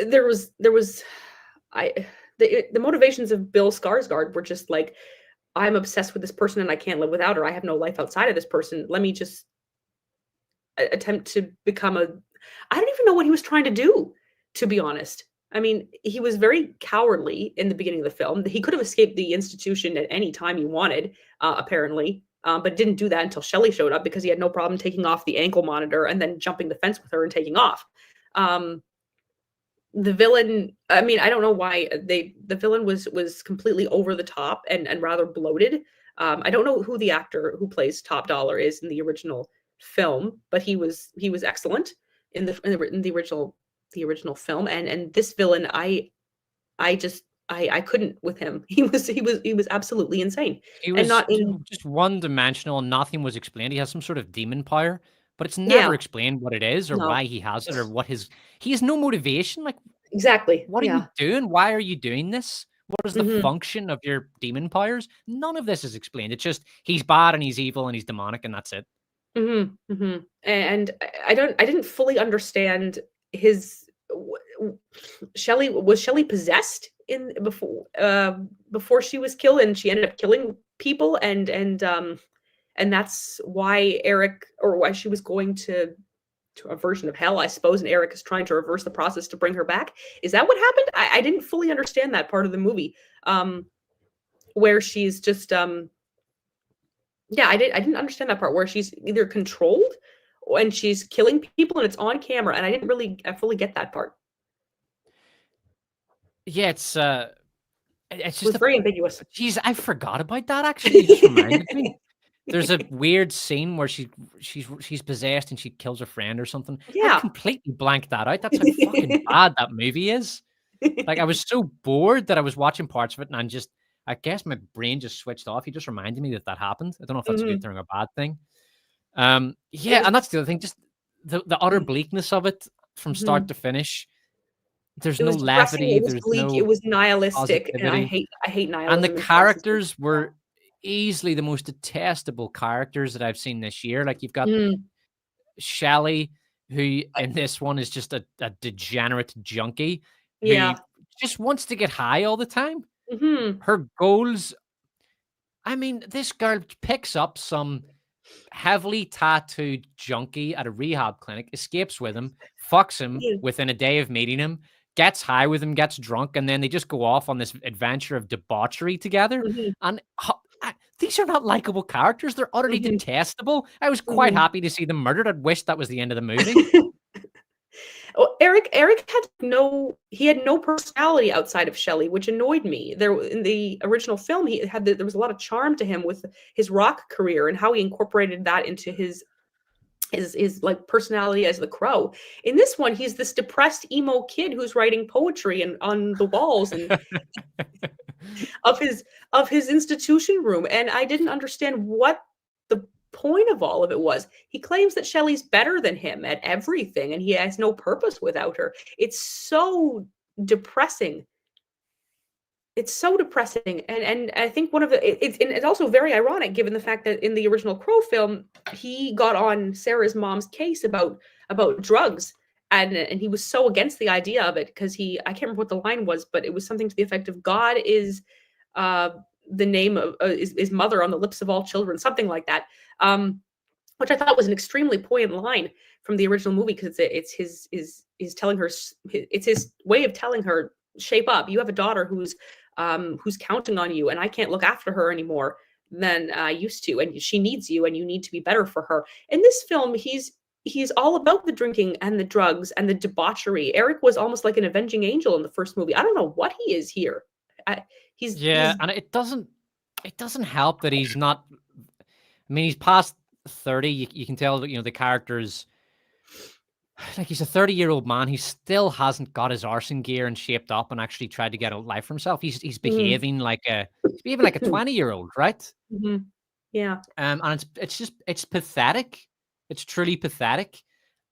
Speaker 2: there was I the motivations of Bill Skarsgård were just like, I'm obsessed with this person and I can't live without her. I have no life outside of this person. Let me just attempt to become a I don't even know what he was trying to do, to be honest. I mean, he was very cowardly in the beginning of the film. He could have escaped the institution at any time he wanted, apparently, but didn't do that until Shelley showed up because he had no problem taking off the ankle monitor and then jumping the fence with her and taking off. Um, the villain, I mean, I don't know why the villain was completely over the top and rather bloated. I don't know who the actor who plays Top Dollar is in the original film, but he was excellent in the original film. And this villain, I couldn't with him. He was absolutely insane.
Speaker 1: He
Speaker 2: And
Speaker 1: was
Speaker 2: not in
Speaker 1: just one dimensional, and nothing was explained. He has some sort of demon power, but it's
Speaker 2: Yeah,
Speaker 1: never explained what it is, or
Speaker 2: no.
Speaker 1: why he has it, or what his. He has no motivation. Like,
Speaker 2: Exactly.
Speaker 1: what are you
Speaker 2: Yeah.
Speaker 1: doing? Why are you doing this? What is the
Speaker 2: Mhm.
Speaker 1: function of your demon powers? None of this is explained. It's just he's bad and he's evil and he's demonic, and that's it.
Speaker 2: Mhm, mhm, and I didn't fully understand his Shelley was Shelley possessed in before she was killed, and she ended up killing people, and that's why Eric, or why she was going to a version of hell, I suppose, and Eric is trying to reverse the process to bring her back. Is that what happened? I didn't fully understand that part of the movie, where she's just, yeah, I didn't understand that part where she's either controlled and she's killing people and it's on camera, and I didn't really I fully get that part.
Speaker 1: Yeah, it's
Speaker 2: It
Speaker 1: just
Speaker 2: was
Speaker 1: a.
Speaker 2: very ambiguous.
Speaker 1: Geez, I forgot about that. Actually, you just reminded me. There's a weird scene where she's possessed and she kills her friend or something. I'd
Speaker 2: Yeah.
Speaker 1: completely blanked that out. That's how fucking bad that movie is. Like, I was so bored that I was watching parts of it, and I guess my brain just switched off. He just reminded me that that happened. I don't know if that's a good
Speaker 2: Mhm.
Speaker 1: thing or a bad thing.
Speaker 2: It
Speaker 1: Yeah,
Speaker 2: was
Speaker 1: and that's the other thing. Just the utter
Speaker 2: mm,
Speaker 1: bleakness of it from start
Speaker 2: mhm.
Speaker 1: to finish. There's
Speaker 2: It
Speaker 1: no
Speaker 2: was depressing, it
Speaker 1: levity.
Speaker 2: was
Speaker 1: There's
Speaker 2: bleak, it
Speaker 1: no
Speaker 2: was nihilistic, and I
Speaker 1: positivity.
Speaker 2: hate I hate
Speaker 1: And the
Speaker 2: nihilism in films and TV.
Speaker 1: characters were easily the most detestable characters that I've seen this year. Like, you've got
Speaker 2: Mm,
Speaker 1: Shelley. who in this one is just a degenerate junkie who
Speaker 2: Yeah.
Speaker 1: just wants to get high all the time.
Speaker 2: Mhm.
Speaker 1: Her goals, I mean, this girl picks up some heavily tattooed junkie at a rehab clinic, escapes with him, fucks him
Speaker 2: Yeah.
Speaker 1: within a day of meeting him, gets high with him, gets drunk, and then they just go off on this adventure of debauchery together.
Speaker 2: Mhm.
Speaker 1: And these are not likable characters. They're utterly
Speaker 2: Mhm.
Speaker 1: detestable. I was quite
Speaker 2: Mhm.
Speaker 1: happy to see them murdered. I'd wish that was the end of the movie.
Speaker 2: Well, Eric had no personality outside of Shelley, which annoyed me. There in the original film, there was a lot of charm to him with his rock career and how he incorporated that into his like personality as the Crow. In this one, he's this depressed emo kid who's writing poetry and on the walls and of his institution room, and I didn't understand what the point of all of it was. He claims that Shelley's better than him at everything, and he has no purpose without her. It's so depressing. It's so depressing, and I think one of it's also very ironic given the fact that in the original Crow film, he got on Sarah's mom's case about drugs, and he was so against the idea of it because I can't remember what the line was, but it was something to the effect of God is uh, the name of is mother on the lips of all children, something like that. Which I thought was an extremely poignant line from the original movie because it's his telling her it's his way of telling her shape up. You have a daughter who's counting on you, and I can't look after her anymore than I used to, and she needs you, and you need to be better for her. In this film, he's all about the drinking and the drugs and the debauchery. Eric was almost like an avenging angel in the first movie. I don't know what he is here. I,
Speaker 1: Yeah,
Speaker 2: he's
Speaker 1: and it doesn't help that he's not. I mean, he's past 30. You can tell that the character's like he's a 30-year-old man. He still hasn't got his arson gear and shaped up and actually tried to get a life for himself. He's
Speaker 2: mhm,
Speaker 1: behaving like a 20-year-old, right?
Speaker 2: mhm, yeah.
Speaker 1: And it's pathetic. It's truly pathetic.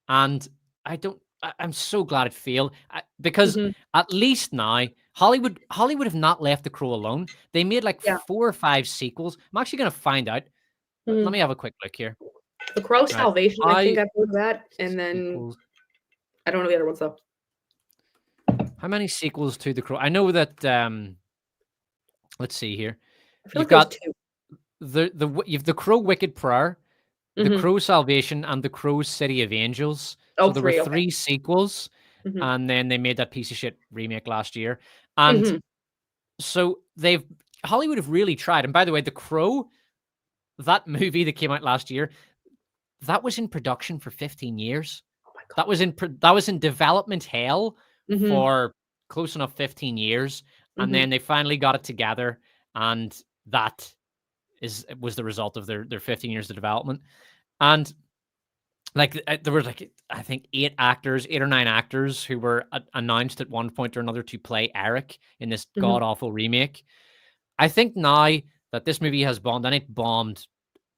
Speaker 1: And I'm so glad it failed because
Speaker 2: Mhm,
Speaker 1: at least now Hollywood have not left The Crow alone. They made like
Speaker 2: yeah.
Speaker 1: 4 or 5 sequels. I'm actually going to find out. Let
Speaker 2: Mhm.
Speaker 1: me have a quick look here.
Speaker 2: The Crow
Speaker 1: All right.
Speaker 2: Salvation, I think
Speaker 1: I
Speaker 2: I've heard of that, and then
Speaker 1: sequels.
Speaker 2: I don't know the other ones though.
Speaker 1: How many sequels to The Crow? I know that let's see here.
Speaker 2: I feel
Speaker 1: You've
Speaker 2: like there was
Speaker 1: got
Speaker 2: 2.
Speaker 1: you've The Crow Wicked Prayer, The
Speaker 2: Mhm.
Speaker 1: Crow Salvation, and The Crow City of Angels. So
Speaker 2: Oh,
Speaker 1: there were
Speaker 2: 3, okay.
Speaker 1: 3 sequels,
Speaker 2: Mhm.
Speaker 1: and then they made that piece of shit remake last year. And
Speaker 2: Mhm.
Speaker 1: so Hollywood have really tried. And by the way, The Crow, that movie that came out last year, that was in production for 15 years.
Speaker 2: Oh my
Speaker 1: That was
Speaker 2: god.
Speaker 1: in development hell
Speaker 2: Mhm.
Speaker 1: for close enough 15 years, and
Speaker 2: Mhm.
Speaker 1: then they finally got it together, and that was the result of their 15 years of development. And like there were like I think 8 or 9 actors who were announced at one point or another to play Eric in this
Speaker 2: Mhm.
Speaker 1: god awful remake. I think now that this movie has bombed, and it bombed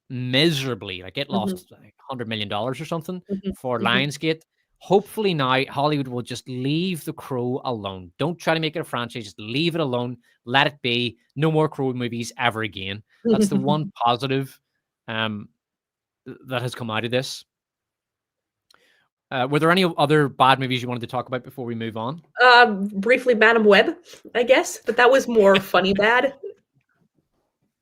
Speaker 1: miserably, like it
Speaker 2: Mhm.
Speaker 1: lost like $100 million or something
Speaker 2: Mhm.
Speaker 1: for
Speaker 2: Mhm.
Speaker 1: Lionsgate. Hopefully now Hollywood will just leave The Crow alone. Don't try to make it a franchise. Just leave it alone. Let it be. No more Crow movies ever again. That's the one positive um, that has come out of this. Were there any other bad movies you wanted to talk about before we move on?
Speaker 2: Briefly, Madam Web, I guess, but that was more funny bad.
Speaker 1: I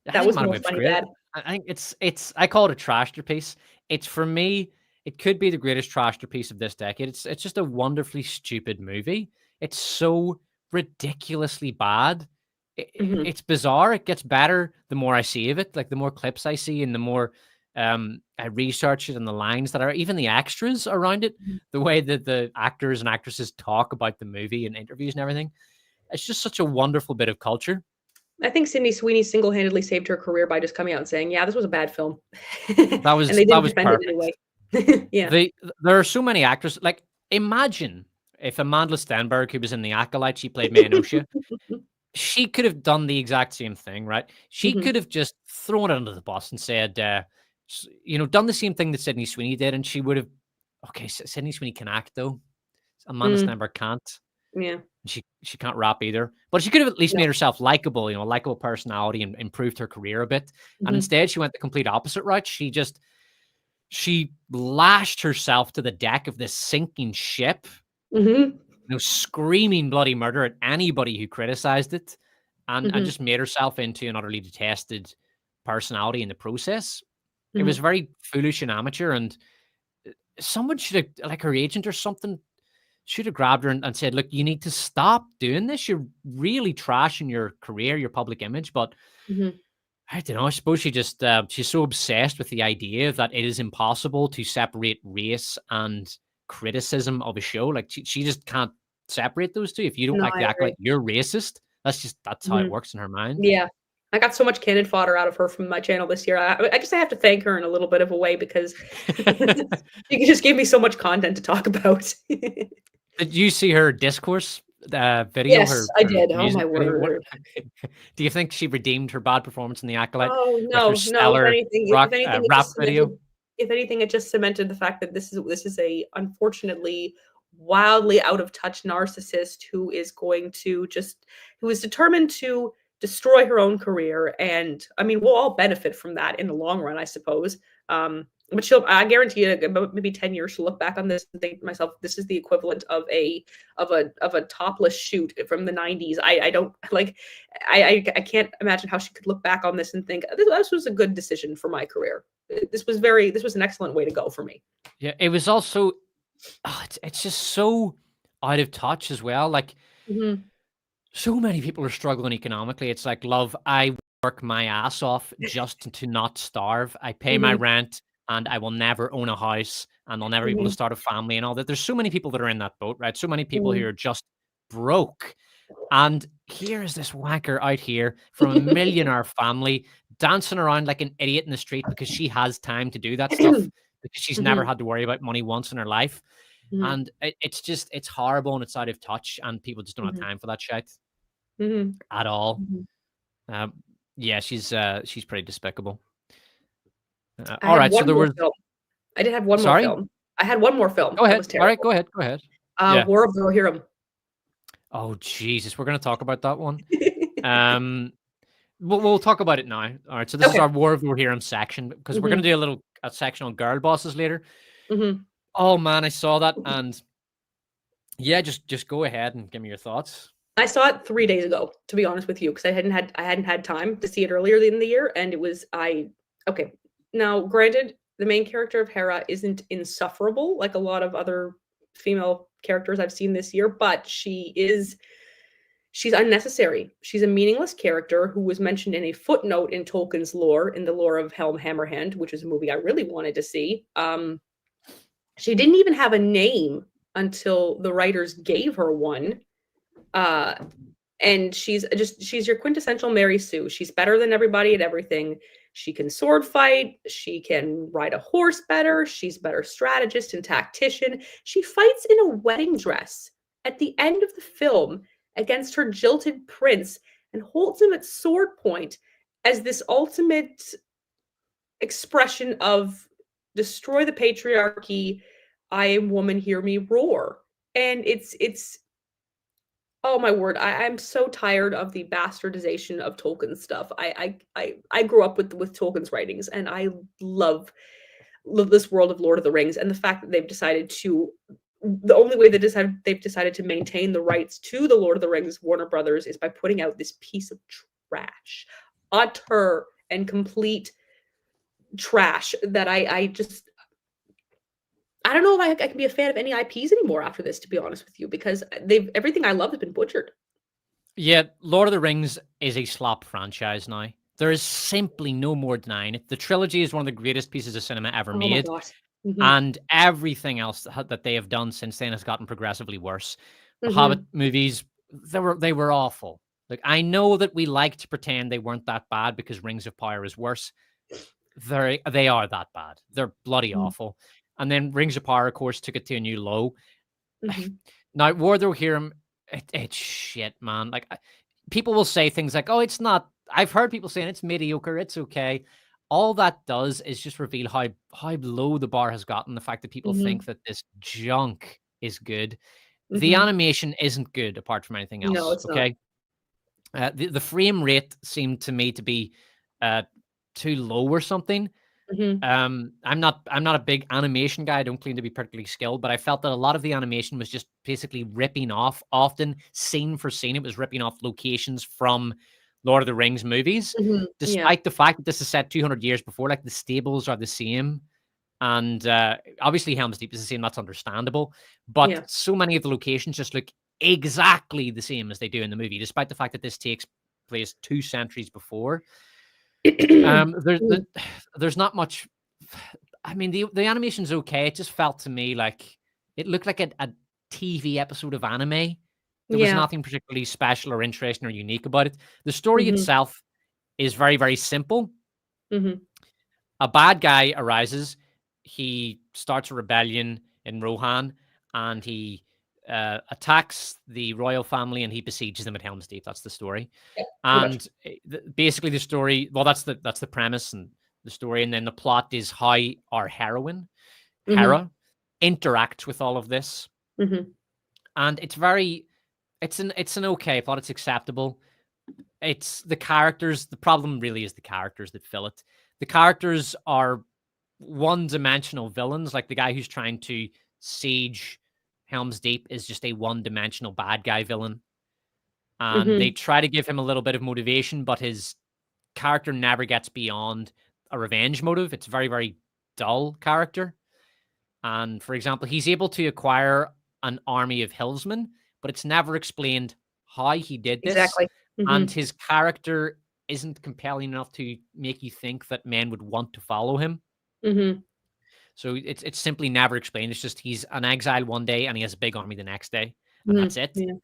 Speaker 2: That
Speaker 1: think
Speaker 2: was
Speaker 1: Madam
Speaker 2: more
Speaker 1: Web's
Speaker 2: funny
Speaker 1: great.
Speaker 2: bad.
Speaker 1: I think it's I call it a trashterpiece. It's for me, it could be the greatest trashterpiece of this decade. It's just a wonderfully stupid movie. It's so ridiculously bad.
Speaker 2: Mhm.
Speaker 1: It's bizarre. It gets better the more I see of it. Like the more clips I see and the more I research it and the lines that are even the extras around it,
Speaker 2: Mhm.
Speaker 1: the way that the actors and actresses talk about the movie and interviews and everything. It's just such a wonderful bit of culture.
Speaker 2: I think Sydney Sweeney single-handedly saved her career by just coming out and saying, "Yeah, this was a bad film."
Speaker 1: That
Speaker 2: And
Speaker 1: was
Speaker 2: they
Speaker 1: that
Speaker 2: didn't
Speaker 1: was
Speaker 2: defend it
Speaker 1: perfect.
Speaker 2: anyway. Yeah.
Speaker 1: There are so many actors. Like, imagine if Amanda Stenberg, who was in The Acolyte, she played Mayanosha, she could have done the exact same thing, right? She
Speaker 2: Mhm.
Speaker 1: could have just thrown it under the bus and said, done the same thing that Sydney Sweeney did, and she would have. Okay, Sydney Sweeney can act though. Amanda
Speaker 2: Mm,
Speaker 1: Stenberg can't.
Speaker 2: yeah.
Speaker 1: She can't rap either. But she could have at least
Speaker 2: No.
Speaker 1: made herself likable, a likable personality, and improved her career a bit. And
Speaker 2: Mhm.
Speaker 1: instead, she went the complete opposite route. She just She lashed herself to the deck of this sinking ship,
Speaker 2: Mhm.
Speaker 1: screaming bloody murder at anybody who criticized it, and
Speaker 2: Mhm.
Speaker 1: just made herself into an utterly detested personality in the process. It was
Speaker 2: Mhm.
Speaker 1: very foolish and amateur, and someone should have, like her agent or something, should have grabbed her and said, "Look, you need to stop doing this. You're really trashing your career, your public image." But
Speaker 2: Mhm.
Speaker 1: I don't know. I suppose she just she's so obsessed with the idea that it is impossible to separate race and criticism of a show. Like she just can't separate those two. If you don't
Speaker 2: No,
Speaker 1: like
Speaker 2: I
Speaker 1: the
Speaker 2: agree.
Speaker 1: acolyte, you're racist. That's how it
Speaker 2: Mhm.
Speaker 1: works in her mind.
Speaker 2: Yeah. I got so much cannon fodder out of her from my channel this year. I just have to thank her in a little bit of a way because she just gave me so much content to talk about.
Speaker 1: Did you see her discourse video,
Speaker 2: Yes, I
Speaker 1: her
Speaker 2: did. Oh my
Speaker 1: music video? What
Speaker 2: word.
Speaker 1: do you think she redeemed her bad performance in The Acolyte
Speaker 2: Oh,
Speaker 1: with her
Speaker 2: no, no,
Speaker 1: stellar
Speaker 2: if
Speaker 1: rock
Speaker 2: anything, it
Speaker 1: rap
Speaker 2: just
Speaker 1: video?
Speaker 2: cemented if anything, it just cemented the fact that this is a unfortunately wildly out of touch narcissist who is determined to destroy her own career, and, I mean, we'll all benefit from that in the long run, I suppose, but I guarantee you, about maybe 10 years, she'll look back on this and think to myself, "This is the equivalent of a topless shoot from the '90s." I don't like, I can't imagine how she could look back on this and think this was a good decision for my career. This was an excellent way to go for me.
Speaker 1: Yeah, it was also it's just so out of touch as well. Like
Speaker 2: Mhm.
Speaker 1: so many people are struggling economically. It's like, love, I work my ass off just to not starve. I pay my
Speaker 2: Mhm.
Speaker 1: rent and I will never own a house and I'll never be able to
Speaker 2: Mhm.
Speaker 1: start a family and all that. There's so many people that are in that boat, right? So many people who
Speaker 2: Mhm.
Speaker 1: are just broke. And here is this wanker out here from a millionaire family dancing around like an idiot in the street because she has time to do that stuff because she's never
Speaker 2: Mhm.
Speaker 1: had to worry about money once in her life.
Speaker 2: Mhm.
Speaker 1: And it's horrible and it's out of touch and people just don't have
Speaker 2: Mhm.
Speaker 1: time for that shit
Speaker 2: Mhm.
Speaker 1: at all.
Speaker 2: Mhm.
Speaker 1: Um, yeah, she's pretty despicable.
Speaker 2: I
Speaker 1: All
Speaker 2: had
Speaker 1: right, so
Speaker 2: one
Speaker 1: there
Speaker 2: more
Speaker 1: was
Speaker 2: film. I did have one more
Speaker 1: sorry?
Speaker 2: film. I had one more film
Speaker 1: Go
Speaker 2: that
Speaker 1: ahead.
Speaker 2: was
Speaker 1: All right,
Speaker 2: terrible.
Speaker 1: go ahead, go ahead. Yeah.
Speaker 2: War of the Rohirrim.
Speaker 1: Oh, Jesus, we're gonna talk about that one. Um, we'll talk about it now. All right, so this is
Speaker 2: Okay.
Speaker 1: our War of the Rohirrim section because we're gonna
Speaker 2: Mhm.
Speaker 1: do a section on girl bosses later.
Speaker 2: Mhm.
Speaker 1: Oh man, I saw that and yeah, just go ahead and give me your thoughts.
Speaker 2: I saw it 3 days ago, to be honest with you, because I hadn't had time to see it earlier in the year, and it was I okay. Now, granted, the main character of Hera isn't insufferable like a lot of other female characters I've seen this year, but she's unnecessary. She's a meaningless character who was mentioned in a footnote in Tolkien's lore, in the lore of Helm Hammerhand, which is a movie I really wanted to see. She didn't even have a name until the writers gave her one. Uh, and she's your quintessential Mary Sue. She's better than everybody at everything. She can sword fight, she can ride a horse better, she's a better strategist and tactician. She fights in a wedding dress at the end of the film against her jilted prince and holds him at sword point as this ultimate expression of destroy the patriarchy, I am woman, hear me roar. And it's oh my word, I'm so tired of the bastardization of Tolkien stuff. I grew up with Tolkien's writings, and I love this world of Lord of the Rings, and the fact that the only way they've decided to maintain the rights to the Lord of the Rings, Warner Brothers, is by putting out this piece of trash, utter and complete trash that I just I don't know if I can be a fan of any IPs anymore after this, to be honest with you, because they've everything I love has been butchered.
Speaker 1: Yeah, Lord of the Rings is a slop franchise now. There is simply no more denying it. The trilogy is one of the greatest pieces of cinema ever
Speaker 2: Oh my
Speaker 1: made,
Speaker 2: gosh. Mhm.
Speaker 1: and everything else that they have done since then has gotten progressively worse. The Hobbit
Speaker 2: Mhm.
Speaker 1: movies, they were awful. Like I know that we like to pretend they weren't that bad because Rings of Power is worse. They are that bad. They're bloody
Speaker 2: Mhm.
Speaker 1: awful. And then Rings of Power, of course, took it to a new low.
Speaker 2: Mhm.
Speaker 1: Now, War of the Rohirrim, it's shit, man. Like people will say things like, "Oh, it's not." I've heard people saying it's mediocre. It's okay. All that does is just reveal how low the bar has gotten. The fact that people think
Speaker 2: Mhm.
Speaker 1: that this junk is good. The
Speaker 2: Mhm.
Speaker 1: animation isn't good apart from anything
Speaker 2: No,
Speaker 1: else.
Speaker 2: it's not.
Speaker 1: Okay, the frame rate seemed to me to be uh, too low or something.
Speaker 2: Mhm.
Speaker 1: I'm not a big animation guy. I don't claim to be particularly skilled, but I felt that a lot of the animation was just basically ripping off, often scene for scene. It was ripping off locations from Lord of the Rings movies,
Speaker 2: Mhm. Yeah.
Speaker 1: despite the fact that this is set 200 years before. Like the stables are the same, and obviously Helm's Deep is the same. That's understandable, but
Speaker 2: Yeah.
Speaker 1: so many of the locations just look exactly the same as they do in the movie, despite the fact that this takes place 2 centuries before. There's
Speaker 2: Mm.
Speaker 1: there's not much. I mean, the animation's okay. It just felt to me like it looked like a TV episode of anime. There was
Speaker 2: Yeah.
Speaker 1: nothing particularly special or interesting or unique about it. The story
Speaker 2: Mhm.
Speaker 1: itself is very, very simple.
Speaker 2: Mhm.
Speaker 1: A bad guy arises. He starts a rebellion in Rohan, and he attacks the royal family, and he besieges them at Helm's Deep. That's the story.
Speaker 2: Yeah, pretty much.
Speaker 1: And basically, the story. Well, that's the premise and the story, and then the plot is how our heroine
Speaker 2: Mhm.
Speaker 1: Hera interacts with all of this,
Speaker 2: Mhm.
Speaker 1: and it's an okay plot. It's acceptable. It's the characters. The problem really is the characters that fill it. The characters are one-dimensional villains. Like the guy who's trying to siege Helm's Deep is just a one-dimensional bad guy villain, and they
Speaker 2: Mhm.
Speaker 1: try to give him a little bit of motivation, but his character never gets beyond a revenge motive. It's very, very dull character. And for example, he's able to acquire an army of hillsmen, but it's never explained how he did this.
Speaker 2: Exactly.
Speaker 1: And
Speaker 2: Mhm.
Speaker 1: his character isn't compelling enough to make you think that men would want to follow him.
Speaker 2: Mhm.
Speaker 1: So it's simply never explained. It's just he's an exile one day and he has a big army the next day, and that's
Speaker 2: Mhm.
Speaker 1: it.
Speaker 2: Yeah.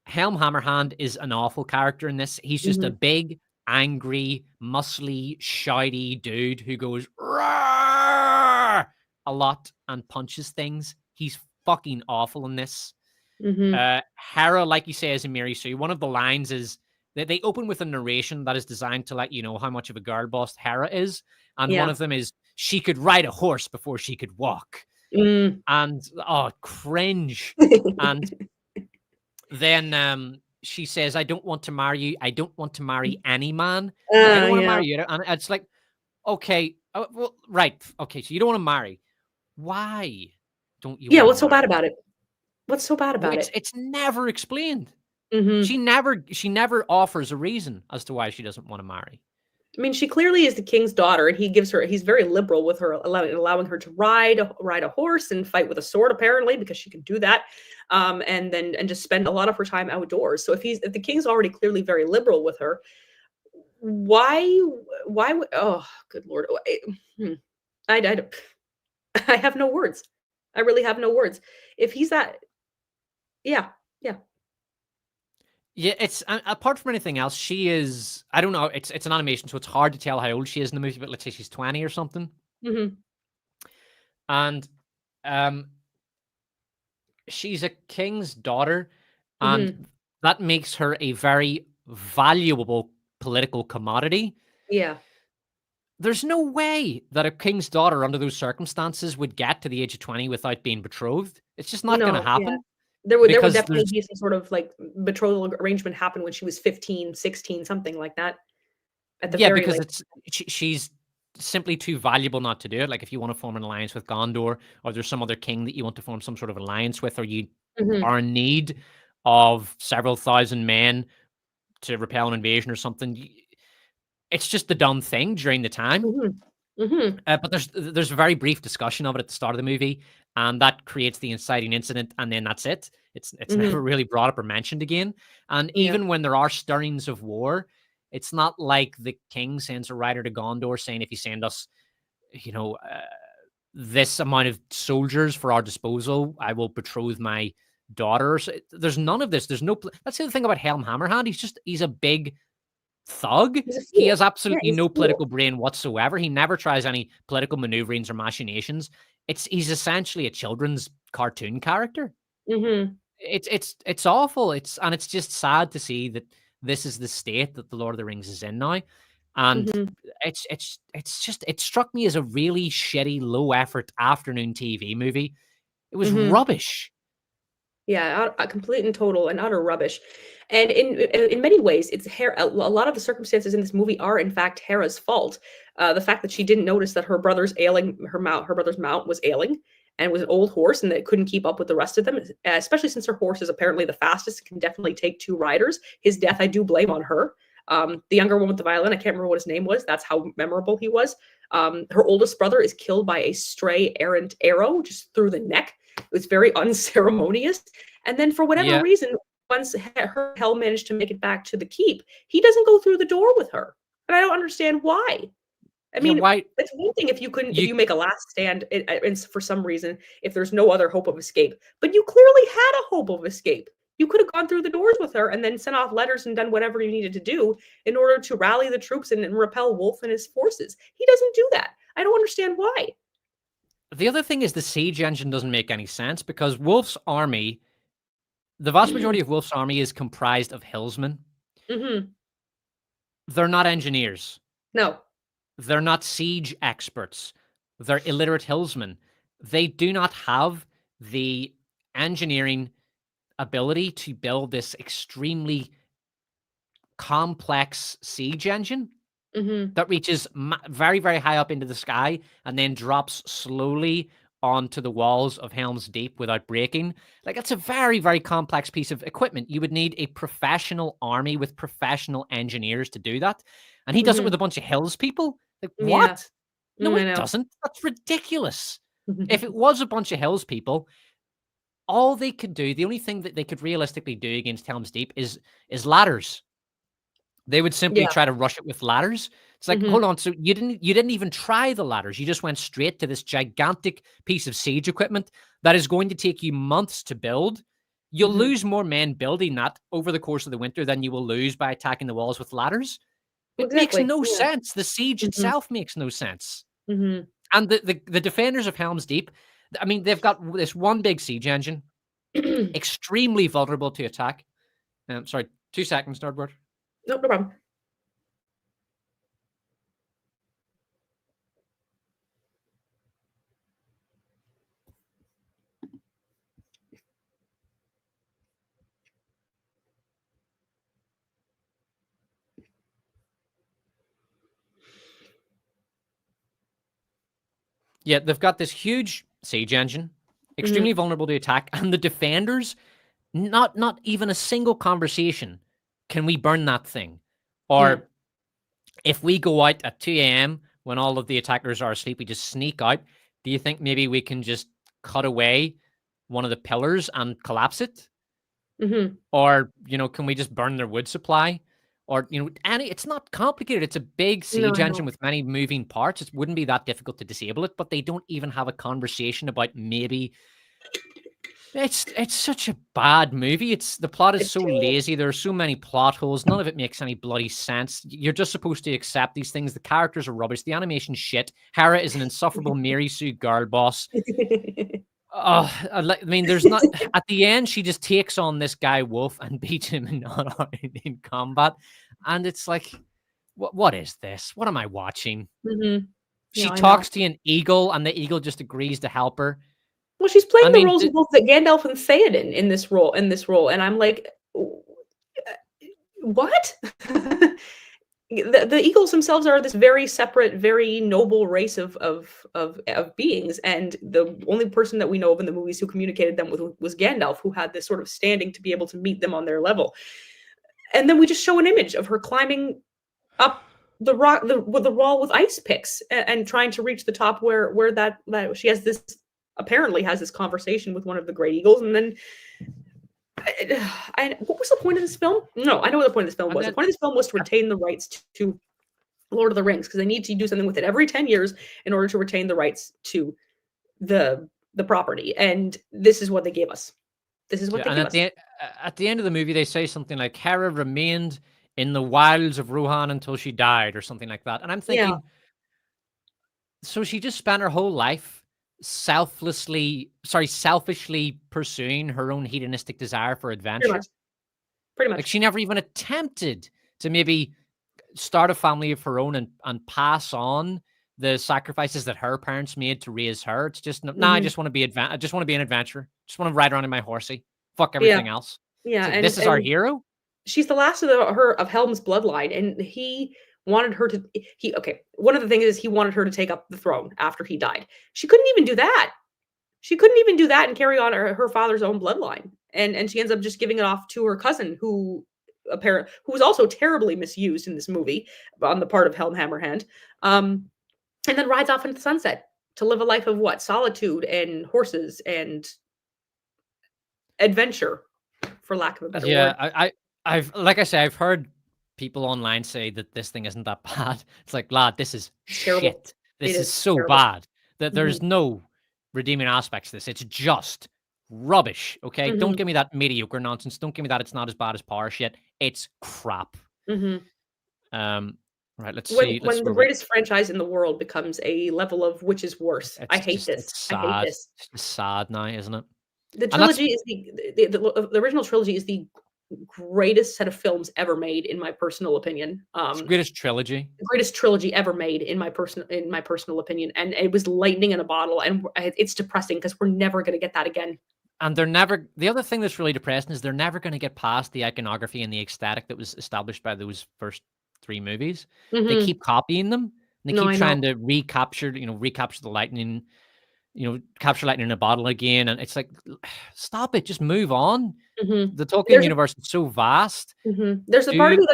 Speaker 1: Helm Hammerhand is an awful character in this. He's just a
Speaker 2: Mhm.
Speaker 1: big, angry, muscly, shouty dude who goes "Roar!" a lot and punches things. He's fucking awful in this.
Speaker 2: Mhm.
Speaker 1: Hera, like you say, is a Mary Sue. One of the lines is that they open with a narration that is designed to let you know how much of a girl boss Hera is. And one
Speaker 2: Yeah.
Speaker 1: of them is, she could ride a horse before she could walk.
Speaker 2: Mm.
Speaker 1: And oh, cringe. And then she says, I don't want to marry you. I don't want to marry any man. Like, I don't want to
Speaker 2: Yeah.
Speaker 1: marry you. And it's like, okay, well, right. Okay, so you don't want to marry. Why don't you
Speaker 2: Yeah,
Speaker 1: want to
Speaker 2: what's so bad
Speaker 1: marry?
Speaker 2: about it? What's so bad about
Speaker 1: It's
Speaker 2: it?
Speaker 1: it's never explained. She
Speaker 2: Mhm.
Speaker 1: never she never offers a reason as to why she doesn't want to marry.
Speaker 2: I mean, she clearly is the king's daughter, and he's very liberal with her, allowing her to ride a horse and fight with a sword, apparently, because she can do that, and just spend a lot of her time outdoors. So if the king's already clearly very liberal with her, why why would oh, good lord. Hmm. I don't I have no words. I really have no words. If he's that yeah, yeah.
Speaker 1: Yeah, it's apart from anything else, she is. I don't know. It's an animation, so it's hard to tell how old she is in the movie. But let's say she's 20 or something,
Speaker 2: Mhm.
Speaker 1: and um, she's a king's daughter, and
Speaker 2: Mhm.
Speaker 1: that makes her a very valuable political commodity.
Speaker 2: Yeah.
Speaker 1: There's no way that a king's daughter, under those circumstances, would get to the age of 20 without being betrothed. It's just not going to
Speaker 2: No, yeah.
Speaker 1: happen
Speaker 2: There would
Speaker 1: because
Speaker 2: definitely
Speaker 1: there's
Speaker 2: be some sort of, like, betrothal arrangement happen when she was 15, 16, something like that, at the
Speaker 1: yeah,
Speaker 2: very
Speaker 1: because
Speaker 2: latest.
Speaker 1: she's simply too valuable not to do it. Like if you want to form an alliance with Gondor, or there's some other king that you want to form some sort of alliance with, or you
Speaker 2: Mhm.
Speaker 1: are in need of several thousand men to repel an invasion or something, it's just the done thing during the time.
Speaker 2: Mhm. Mhm.
Speaker 1: But there's a very brief discussion of it at the start of the movie, and that creates the inciting incident, and then that's it. It's never
Speaker 2: Mhm.
Speaker 1: really brought up or mentioned again. And
Speaker 2: Yeah.
Speaker 1: even when there are stirrings of war, it's not like the king sends a rider to Gondor saying, "If you send us, you know, this amount of soldiers for our disposal, I will betroth my daughter." So there's none of this. There's no. That's the other thing about Helm Hammerhand. He's a big thug.
Speaker 2: He's a
Speaker 1: He
Speaker 2: fool.
Speaker 1: has
Speaker 2: Yeah,
Speaker 1: absolutely
Speaker 2: he's a
Speaker 1: no
Speaker 2: fool.
Speaker 1: political brain whatsoever. He never tries any political maneuverings or machinations. He's essentially a children's cartoon character.
Speaker 2: Mhm.
Speaker 1: It's awful. It's just sad to see that this is the state that the Lord of the Rings is in now. And
Speaker 2: Mhm.
Speaker 1: it's just it struck me as a really shitty, low effort afternoon TV movie. It was
Speaker 2: Mhm.
Speaker 1: rubbish.
Speaker 2: Yeah, complete and total and utter rubbish. And in many ways, it's Hera. A lot of the circumstances in this movie are, in fact, Hera's fault. The fact that she didn't notice that her brother's mount was ailing, and was an old horse, and that it couldn't keep up with the rest of them. Especially since her horse is apparently the fastest, can definitely take two riders. His death, I do blame on her. The younger one with the violin, I can't remember what his name was. That's how memorable he was. Her oldest brother is killed by a stray errant arrow just through the neck. It was very unceremonious. And then for whatever
Speaker 1: Yeah,
Speaker 2: reason, once her Hell managed to make it back to the keep, he doesn't go through the door with her. And I don't understand why. I
Speaker 1: yeah.
Speaker 2: mean,
Speaker 1: Why
Speaker 2: it's one thing if
Speaker 1: you?
Speaker 2: you make a last stand and for some reason, if there's no other hope of escape, but you clearly had a hope of escape. You could have gone through the doors with her and then sent off letters and done whatever you needed to do in order to rally the troops and repel Wolf and his forces. He doesn't do that. I don't understand why.
Speaker 1: The other thing is the siege engine doesn't make any sense because Wolf's army, the vast majority of Wolf's army is comprised of hillsmen.
Speaker 2: Hmm.
Speaker 1: They're not engineers.
Speaker 2: No.
Speaker 1: They're not siege experts. They're illiterate hillsmen. They do not have the engineering ability to build this extremely complex siege engine
Speaker 2: Hmm.
Speaker 1: that reaches very, very high up into the sky and then drops slowly onto the walls of Helm's Deep without breaking. Like, that's a very, very complex piece of equipment. You would need a professional army with professional engineers to do that. And he does it with
Speaker 2: Hmm.
Speaker 1: a bunch of hills people. Like,
Speaker 2: Yeah.
Speaker 1: what? No,
Speaker 2: I
Speaker 1: he
Speaker 2: know.
Speaker 1: doesn't. That's ridiculous. If it was a bunch of hills people, all they could do, the only thing that they could realistically do against Helm's Deep is ladders. They would simply
Speaker 2: Yeah.
Speaker 1: try to rush it with ladders. It's like, hold
Speaker 2: Hmm.
Speaker 1: on, so you didn't even try the ladders. You just went straight to this gigantic piece of siege equipment that is going to take you months to build. You'll
Speaker 2: Hmm.
Speaker 1: lose more men building that over the course of the winter than you will lose by attacking the walls with ladders. It makes
Speaker 2: Exactly.
Speaker 1: no
Speaker 2: Yeah.
Speaker 1: sense. The siege
Speaker 2: Hmm.
Speaker 1: itself makes no sense.
Speaker 2: Hmm.
Speaker 1: And the defenders of Helm's Deep, I mean, they've got this one big siege engine, extremely vulnerable to attack. Sorry, 2 seconds, Nerdword.
Speaker 2: No problem.
Speaker 1: Yeah, they've got this huge siege engine, extremely
Speaker 2: Hmm.
Speaker 1: vulnerable to attack, and the defenders, not even a single conversation. Can we burn that thing?
Speaker 2: Yeah.
Speaker 1: Or if we go out at 2 a.m. when all of the attackers are asleep, we just sneak out. Do you think maybe we can just cut away one of the pillars and collapse it?
Speaker 2: Hmm.
Speaker 1: Or, can we just burn their wood supply? Or, it's not complicated. It's a big
Speaker 2: No,
Speaker 1: siege
Speaker 2: I
Speaker 1: engine
Speaker 2: know.
Speaker 1: with many moving parts. It wouldn't be that difficult to disable it, but they don't even have a conversation about maybe it's such a bad movie. The plot is
Speaker 2: It's
Speaker 1: so
Speaker 2: terrible.
Speaker 1: lazy. There are so many plot holes. None of it makes any bloody sense. You're just supposed to accept these things. The characters are rubbish. The animation shit. Hera is an insufferable Mary Sue girl boss. Oh, I mean, there's not at the end. She just takes on this guy Wolf and beats him in combat, and it's like, what is this? What am I watching?
Speaker 2: Mhm.
Speaker 1: She
Speaker 2: Yeah, I know.
Speaker 1: talks to an eagle, and the eagle just agrees to help her.
Speaker 2: Well, she's
Speaker 1: I
Speaker 2: playing the
Speaker 1: mean,
Speaker 2: roles of both the Gandalf and Theoden in this role, and I'm like, "What?" The Eagles themselves are this very separate, very noble race of beings, and the only person that we know of in the movies who communicated them with was Gandalf, who had this sort of standing to be able to meet them on their level. And then we just show an image of her climbing up the rock with the wall with ice picks and trying to reach the top where that she has this apparently has this conversation with one of the great eagles, and then what was the point of this film? No, I know what the point of this film
Speaker 1: and
Speaker 2: was. The
Speaker 1: then
Speaker 2: point of this film was to retain the rights to Lord of the Rings because they need to do something with it every 10 years in order to retain the rights to the property. And this is what they gave us. This is what
Speaker 1: yeah,
Speaker 2: they
Speaker 1: and
Speaker 2: give us.
Speaker 1: at the end of the movie, they say something like Hera remained in the wilds of Rohan until she died, or something like that. And I'm
Speaker 2: Yeah,
Speaker 1: thinking, so she just spent her whole life selfishly pursuing her own hedonistic desire for
Speaker 2: pretty much.
Speaker 1: adventure.
Speaker 2: Pretty
Speaker 1: Like
Speaker 2: much.
Speaker 1: she never even attempted to maybe start a family of her own and pass on the sacrifices that her parents made to raise her. It's just, nah, I
Speaker 2: Mhm.
Speaker 1: just want to be I just want to be an adventurer. Just want to ride around in my horsey. fuck
Speaker 2: Yeah,
Speaker 1: everything else.
Speaker 2: yeah,
Speaker 1: It's like, this is our
Speaker 2: and
Speaker 1: hero?
Speaker 2: she's the last of Helm's bloodline, and he wanted her to he okay, one of the things is he wanted her to take up the throne after he died. She couldn't even do that. She couldn't even do that and carry on her father's own bloodline, and she ends up just giving it off to her cousin who was also terribly misused in this movie on the part of Helm Hammerhand, um, and then rides off into the sunset to live a life of what? Solitude and horses and adventure, for lack of a better
Speaker 1: Yeah,
Speaker 2: word.
Speaker 1: I've like I say, I've heard people online say that this thing isn't that bad. It's like, lad, this is
Speaker 2: It's terrible.
Speaker 1: shit.
Speaker 2: It
Speaker 1: This is
Speaker 2: is
Speaker 1: so
Speaker 2: terrible.
Speaker 1: bad that there's
Speaker 2: Mhm,
Speaker 1: no redeeming aspects to this. It's just rubbish. Okay, don't
Speaker 2: mhm,
Speaker 1: give me that mediocre nonsense. Don't give me that it's not as bad as Power shit. It's crap.
Speaker 2: mhm.
Speaker 1: Um, right. Let's
Speaker 2: When
Speaker 1: see. Let's see
Speaker 2: when the
Speaker 1: where we.
Speaker 2: greatest franchise in the world becomes a level of which is worse. I
Speaker 1: It's
Speaker 2: hate
Speaker 1: just
Speaker 2: this.
Speaker 1: it's
Speaker 2: I hate
Speaker 1: sad.
Speaker 2: this.
Speaker 1: It's just sad now, isn't it?
Speaker 2: The
Speaker 1: And that's
Speaker 2: trilogy is the original trilogy is the greatest set of films ever made, in my personal opinion.
Speaker 1: it's the greatest trilogy.
Speaker 2: The greatest trilogy ever made, in my personal opinion, and it was lightning in a bottle, and it's depressing because 'cause we're never gonna get that again.
Speaker 1: And they're never the other thing that's really depressing is they're never gonna get past the iconography and the aesthetic that was established by those first 3 movies. They
Speaker 2: Mhm.
Speaker 1: keep copying them, and they
Speaker 2: No,
Speaker 1: keep
Speaker 2: I know.
Speaker 1: trying to recapture the lightning, capture lightning in a bottle again, and it's like, stop it, just move on.
Speaker 2: Mhm.
Speaker 1: The Tolkien
Speaker 2: There's a
Speaker 1: universe is so vast.
Speaker 2: There's a part of
Speaker 1: Do
Speaker 2: me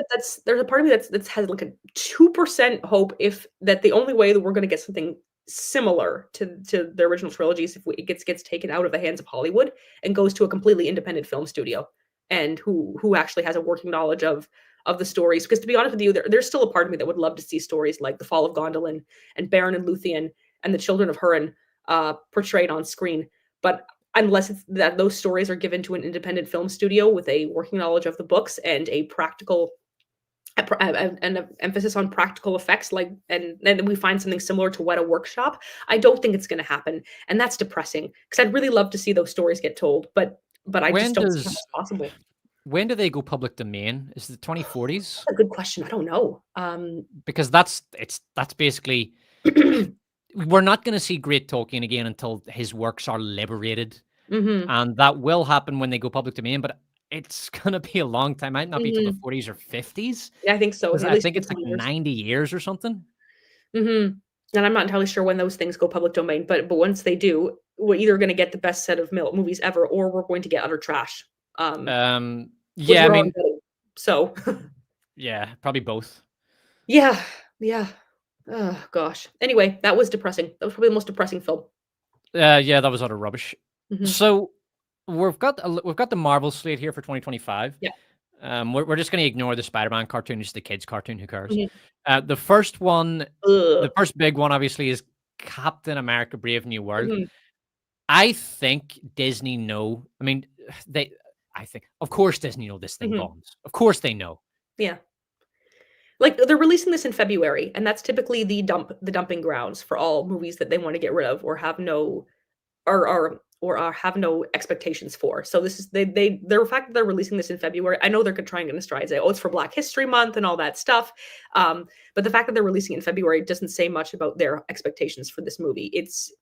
Speaker 2: there's a part of me that's has, like, a 2% hope if that the only way that we're gonna get something similar to the original trilogies if it gets taken out of the hands of Hollywood and goes to a completely independent film studio, and who actually has a working knowledge of the stories. Because to be honest with you, there's still a part of me that would love to see stories like The Fall of Gondolin and Beren and Luthien and the Children of Húrin, portrayed on screen, but unless it's that those stories are given to an independent film studio with a working knowledge of the books and a practical an emphasis on practical effects, like, and then we find something similar to Weta Workshop. I don't think it's going to happen, and that's depressing because I'd really love to see those stories get told, but I just
Speaker 1: when
Speaker 2: don't see how
Speaker 1: does
Speaker 2: that's possible.
Speaker 1: when do they go public domain? Is it the
Speaker 2: That's
Speaker 1: 2040s?
Speaker 2: a good question. I don't know.
Speaker 1: Because that's basically we're not gonna see great Tolkien again until his works are liberated.
Speaker 2: Mhm,
Speaker 1: And that will happen when they go public domain, but it's gonna be a long time. Might not be till the
Speaker 2: mhm.
Speaker 1: 40s or 50s,
Speaker 2: Yeah, I think so.
Speaker 1: because
Speaker 2: At
Speaker 1: I
Speaker 2: least a
Speaker 1: think
Speaker 2: good
Speaker 1: it's like
Speaker 2: 10 years.
Speaker 1: 90 years or something.
Speaker 2: Mhm. And I'm not entirely sure when those things go public domain, but once they do, we're either gonna get the best set of movies ever, or we're going to get utter trash, which
Speaker 1: Yeah, I
Speaker 2: we're already
Speaker 1: mean,
Speaker 2: getting. So,
Speaker 1: yeah, probably both.
Speaker 2: yeah, yeah. Oh gosh. Anyway, that was depressing. That was probably the most depressing film.
Speaker 1: Yeah, that was utter rubbish.
Speaker 2: Mhm.
Speaker 1: So we've got the Marvel slate here for 2025.
Speaker 2: Yeah.
Speaker 1: We're just gonna ignore the Spider-Man cartoon. It's the kids' cartoon. Who cares?
Speaker 2: Mhm.
Speaker 1: The first one, the
Speaker 2: Ugh.
Speaker 1: first big one, obviously, is Captain America: Brave New World.
Speaker 2: Mhm.
Speaker 1: I think Disney know. I mean, they. I think, of course, Disney know this thing
Speaker 2: Mhm.
Speaker 1: bombs. Of course, they know.
Speaker 2: Yeah. Like, they're releasing this in February, and that's typically the dumping grounds for all movies that they wanna get rid of or have no or have no expectations for. So this is the fact that they're releasing this in February, I know they're gonna try and get us try and say, "Oh, it's for Black History Month," and all that stuff, but the fact that they're releasing it in February doesn't say much about their expectations for this movie. It's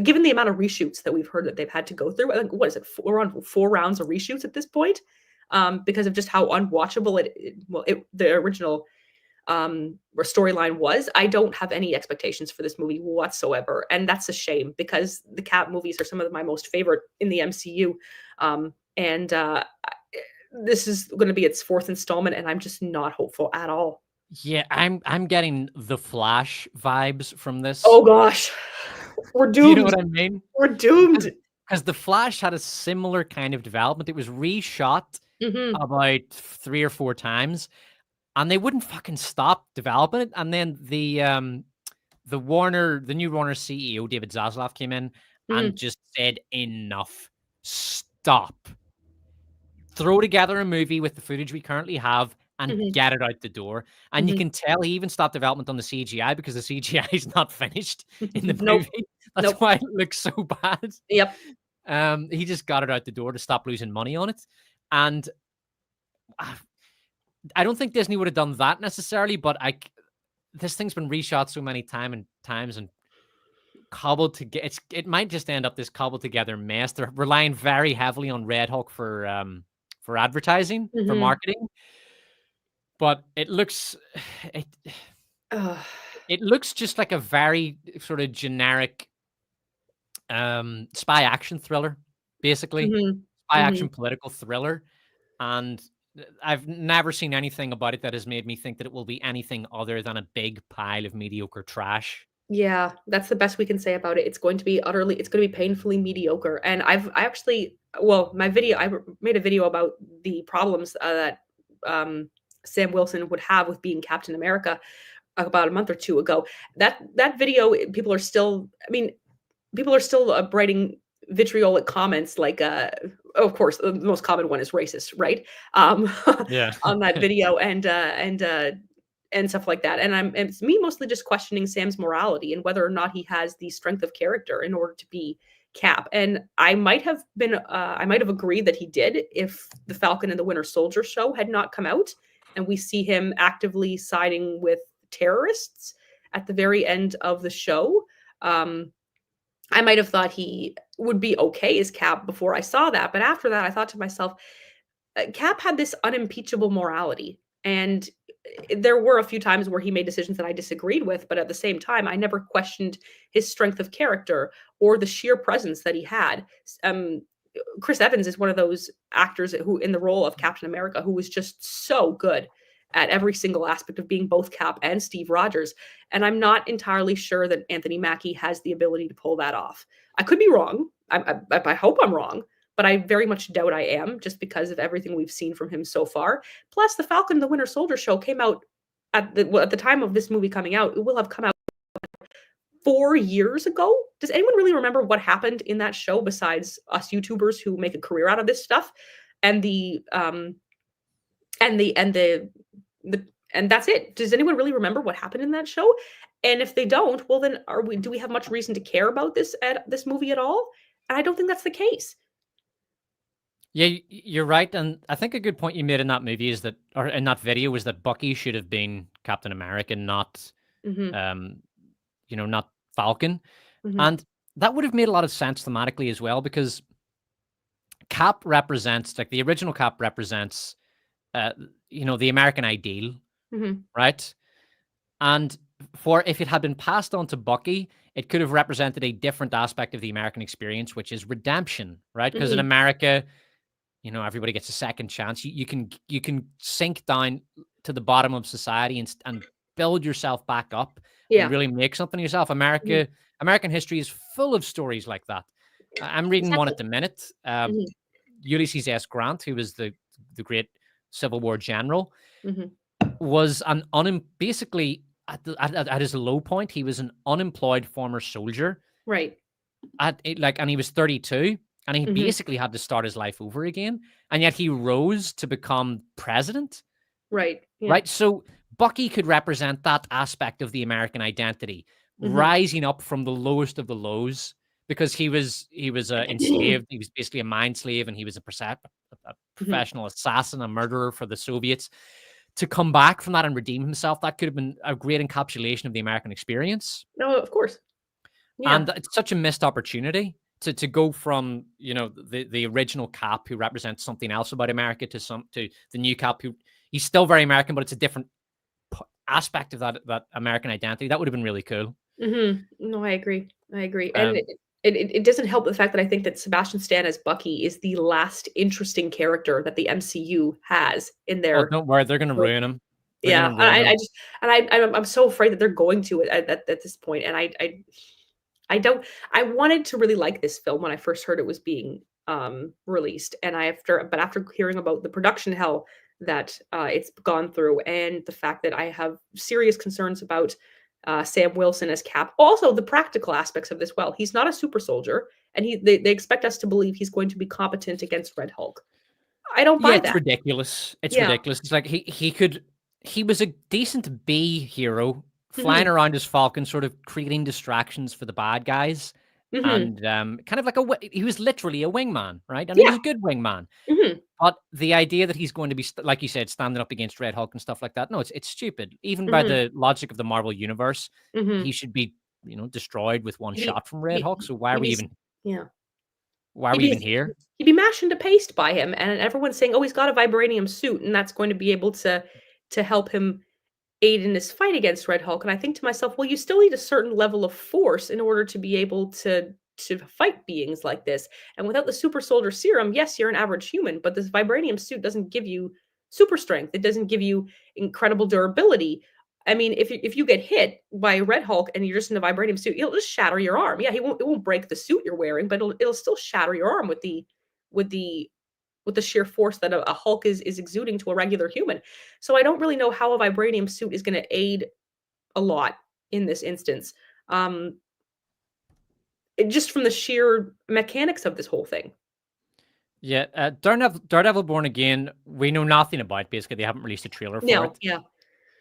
Speaker 2: given the amount of reshoots that we've heard that they've had to go through, I think what is it? 4 on 4 rounds of reshoots at this point, because of just how unwatchable the original storyline was. I don't have any expectations for this movie whatsoever, and that's a shame because the Cat movies are some of my most favorite in the MCU. And this is going to be its fourth installment, and I'm just not hopeful at all.
Speaker 1: Yeah, I'm getting the Flash vibes from this.
Speaker 2: Oh gosh, we're
Speaker 1: Do you know
Speaker 2: doomed.
Speaker 1: what I mean?
Speaker 2: We're
Speaker 1: Because
Speaker 2: doomed.
Speaker 1: the Flash had a similar kind of development. It was reshot
Speaker 2: Hmm.
Speaker 1: about 3 or 4 times, and they wouldn't fucking stop developing it. And then the new Warner CEO, David Zaslav, came in and
Speaker 2: Hmm.
Speaker 1: just said, "Enough. Stop. Throw together a movie with the footage we currently have and
Speaker 2: Hmm.
Speaker 1: get it out the door." And you
Speaker 2: Hmm.
Speaker 1: can tell he even stopped development on the CGI because the CGI is not finished in the
Speaker 2: Nope.
Speaker 1: movie. That's
Speaker 2: Nope.
Speaker 1: why it looks so bad.
Speaker 2: Yep.
Speaker 1: He just got it out the door to stop losing money on it. And I I don't think Disney would have done that necessarily, but this thing's been reshot so many times, and cobbled together. It might just end up this cobbled together mess. They're relying very heavily on Red Hulk for advertising, for
Speaker 2: Mhm.
Speaker 1: marketing, but it looks it
Speaker 2: Ugh.
Speaker 1: it looks just like a very sort of generic spy action thriller, basically.
Speaker 2: Mhm.
Speaker 1: Spy
Speaker 2: Mhm.
Speaker 1: action political thriller. And I've never seen anything about it that has made me think that it will be anything other than a big pile of mediocre trash.
Speaker 2: Yeah, that's the best we can say about it. It's gonna be painfully mediocre, and I actually well, my video I made a video about the problems, that, Sam Wilson would have with being Captain America about a month or 2 ago. That video, people are still I mean, people are still, writing vitriolic comments like, of course, the most common one is racist, right? Um,
Speaker 1: Yeah.
Speaker 2: on that video and stuff like that. And it's me mostly just questioning Sam's morality and whether or not he has the strength of character in order to be Cap. And I might have agreed that he did if the Falcon and the Winter Soldier show had not come out and we see him actively siding with terrorists at the very end of the show. Um, I might have thought he would be okay as Cap before I saw that, but after that, I thought to myself, Cap had this unimpeachable morality, and there were a few times where he made decisions that I disagreed with, but at the same time, I never questioned his strength of character or the sheer presence that he had. Chris Evans is one of those actors who, in the role of Captain America, who was just so good at every single aspect of being both Cap and Steve Rogers. And I'm not entirely sure that Anthony Mackie has the ability to pull that off. I could be wrong. I hope I'm wrong, but I very much doubt I am just because of everything we've seen from him so far. Plus, the Falcon and the Winter Soldier show came out at the time of this movie coming out. It will have come out 4 years ago. Does anyone really remember what happened in that show besides us YouTubers who make a career out of this stuff? And the and the and the and that's it. Does anyone really remember what happened in that show? And if they don't, well then do we have much reason to care about this movie at all? And I don't think that's the case.
Speaker 1: Yeah, you're right, and I think a good point you made in that movie is that, or in that video, was that Bucky should have been Captain America, not,
Speaker 2: Mhm.
Speaker 1: um, not Falcon,
Speaker 2: Mhm.
Speaker 1: and that would have made a lot of sense thematically as well because Cap represents, like the original Cap represents, uh, the American ideal,
Speaker 2: Mhm.
Speaker 1: right? And for if it had been passed on to Bucky, it could have represented a different aspect of the American experience, which is redemption, right? Because in
Speaker 2: Mhm.
Speaker 1: America, everybody gets a second chance. You can sink down to the bottom of society and build yourself back up and
Speaker 2: Yeah.
Speaker 1: really make something of yourself.
Speaker 2: Mhm.
Speaker 1: American history is full of stories like that. I'm reading one
Speaker 2: Exactly.
Speaker 1: at the minute.
Speaker 2: Mhm.
Speaker 1: Ulysses S. Grant, who was the great Civil War general,
Speaker 2: Mhm.
Speaker 1: was basically at his low point. He was an unemployed former soldier
Speaker 2: Right.
Speaker 1: and he was 32, and he
Speaker 2: Mhm.
Speaker 1: basically had to start his life over again, and yet he rose to become president,
Speaker 2: Right. Yeah.
Speaker 1: right? So Bucky could represent that aspect of the American identity,
Speaker 2: Mhm.
Speaker 1: rising up from the lowest of the lows because he was enslaved. He was basically a mind slave, and he was a
Speaker 2: Mhm.
Speaker 1: professional assassin, a murderer for the Soviets. To come back from that and redeem himself, that could have been a great encapsulation of the American experience.
Speaker 2: No, of course. Yeah.
Speaker 1: And it's such a missed opportunity to go from, the original Cap who represents something else about America to the new Cap who he's still very American, but it's a different aspect of that American identity. That would have been really cool.
Speaker 2: Mhm. No, I agree. I agree. And
Speaker 1: Um,
Speaker 2: it doesn't help the fact that I think that Sebastian Stan as Bucky is the last interesting character that the MCU has in
Speaker 1: oh,
Speaker 2: their
Speaker 1: don't worry, they're gonna
Speaker 2: like,
Speaker 1: ruin him. They're
Speaker 2: yeah,
Speaker 1: gonna ruin
Speaker 2: I
Speaker 1: him.
Speaker 2: just and I'm so afraid that they're going to at this point, and I don't I wanted to really like this film when I first heard it was being, released, and after hearing about the production hell that, it's gone through and the fact that I have serious concerns about, Sam Wilson as Cap. Also, the practical aspects of this, well, he's not a super soldier, and they expect us to believe he's going to be competent against Red Hulk. I don't
Speaker 1: Yeah,
Speaker 2: buy
Speaker 1: it's
Speaker 2: that.
Speaker 1: ridiculous. It's
Speaker 2: Yeah.
Speaker 1: ridiculous. It's like he was a decent B hero flying
Speaker 2: Mhm.
Speaker 1: around as Falcon, sort of creating distractions for the bad guys.
Speaker 2: Mhm.
Speaker 1: And kind of like he was literally a wingman, right? And he
Speaker 2: Yeah.
Speaker 1: was a good wingman.
Speaker 2: Mhm.
Speaker 1: But the idea that he's going to be, like you said, standing up against Red Hulk and stuff like that, no, it's stupid. Even by
Speaker 2: Mhm.
Speaker 1: the logic of the Marvel universe, he
Speaker 2: Mhm.
Speaker 1: should be destroyed with one
Speaker 2: He'd be
Speaker 1: shot from Red
Speaker 2: he'd
Speaker 1: Hulk. So why are
Speaker 2: he'd
Speaker 1: we
Speaker 2: be s
Speaker 1: even
Speaker 2: yeah.
Speaker 1: why are
Speaker 2: He'd
Speaker 1: we even
Speaker 2: be
Speaker 1: here?
Speaker 2: he'd be mashed into paste by him, and everyone's saying, "Oh, he's got a vibranium suit, and that's going to be able to help him aid in his fight against Red Hulk." And I think to myself, well, you still need a certain level of force in order to be able to fight beings like this. And without the super soldier serum, yes, you're an average human, but this vibranium suit doesn't give you super strength. It doesn't give you incredible durability. I mean, if you get hit by Red Hulk and you're just in a vibranium suit, it'll just shatter your arm. Yeah, he won't it won't break the suit you're wearing, but it'll still shatter your arm with the with the sheer force that a Hulk is exuding to a regular human. So I don't really know how a vibranium suit is going to aid a lot in this instance. Um, just from the sheer mechanics of this whole thing.
Speaker 1: Yeah, Daredevil Born Again, we know nothing about. Basically, they haven't released a trailer for
Speaker 2: No,
Speaker 1: it.
Speaker 2: yeah,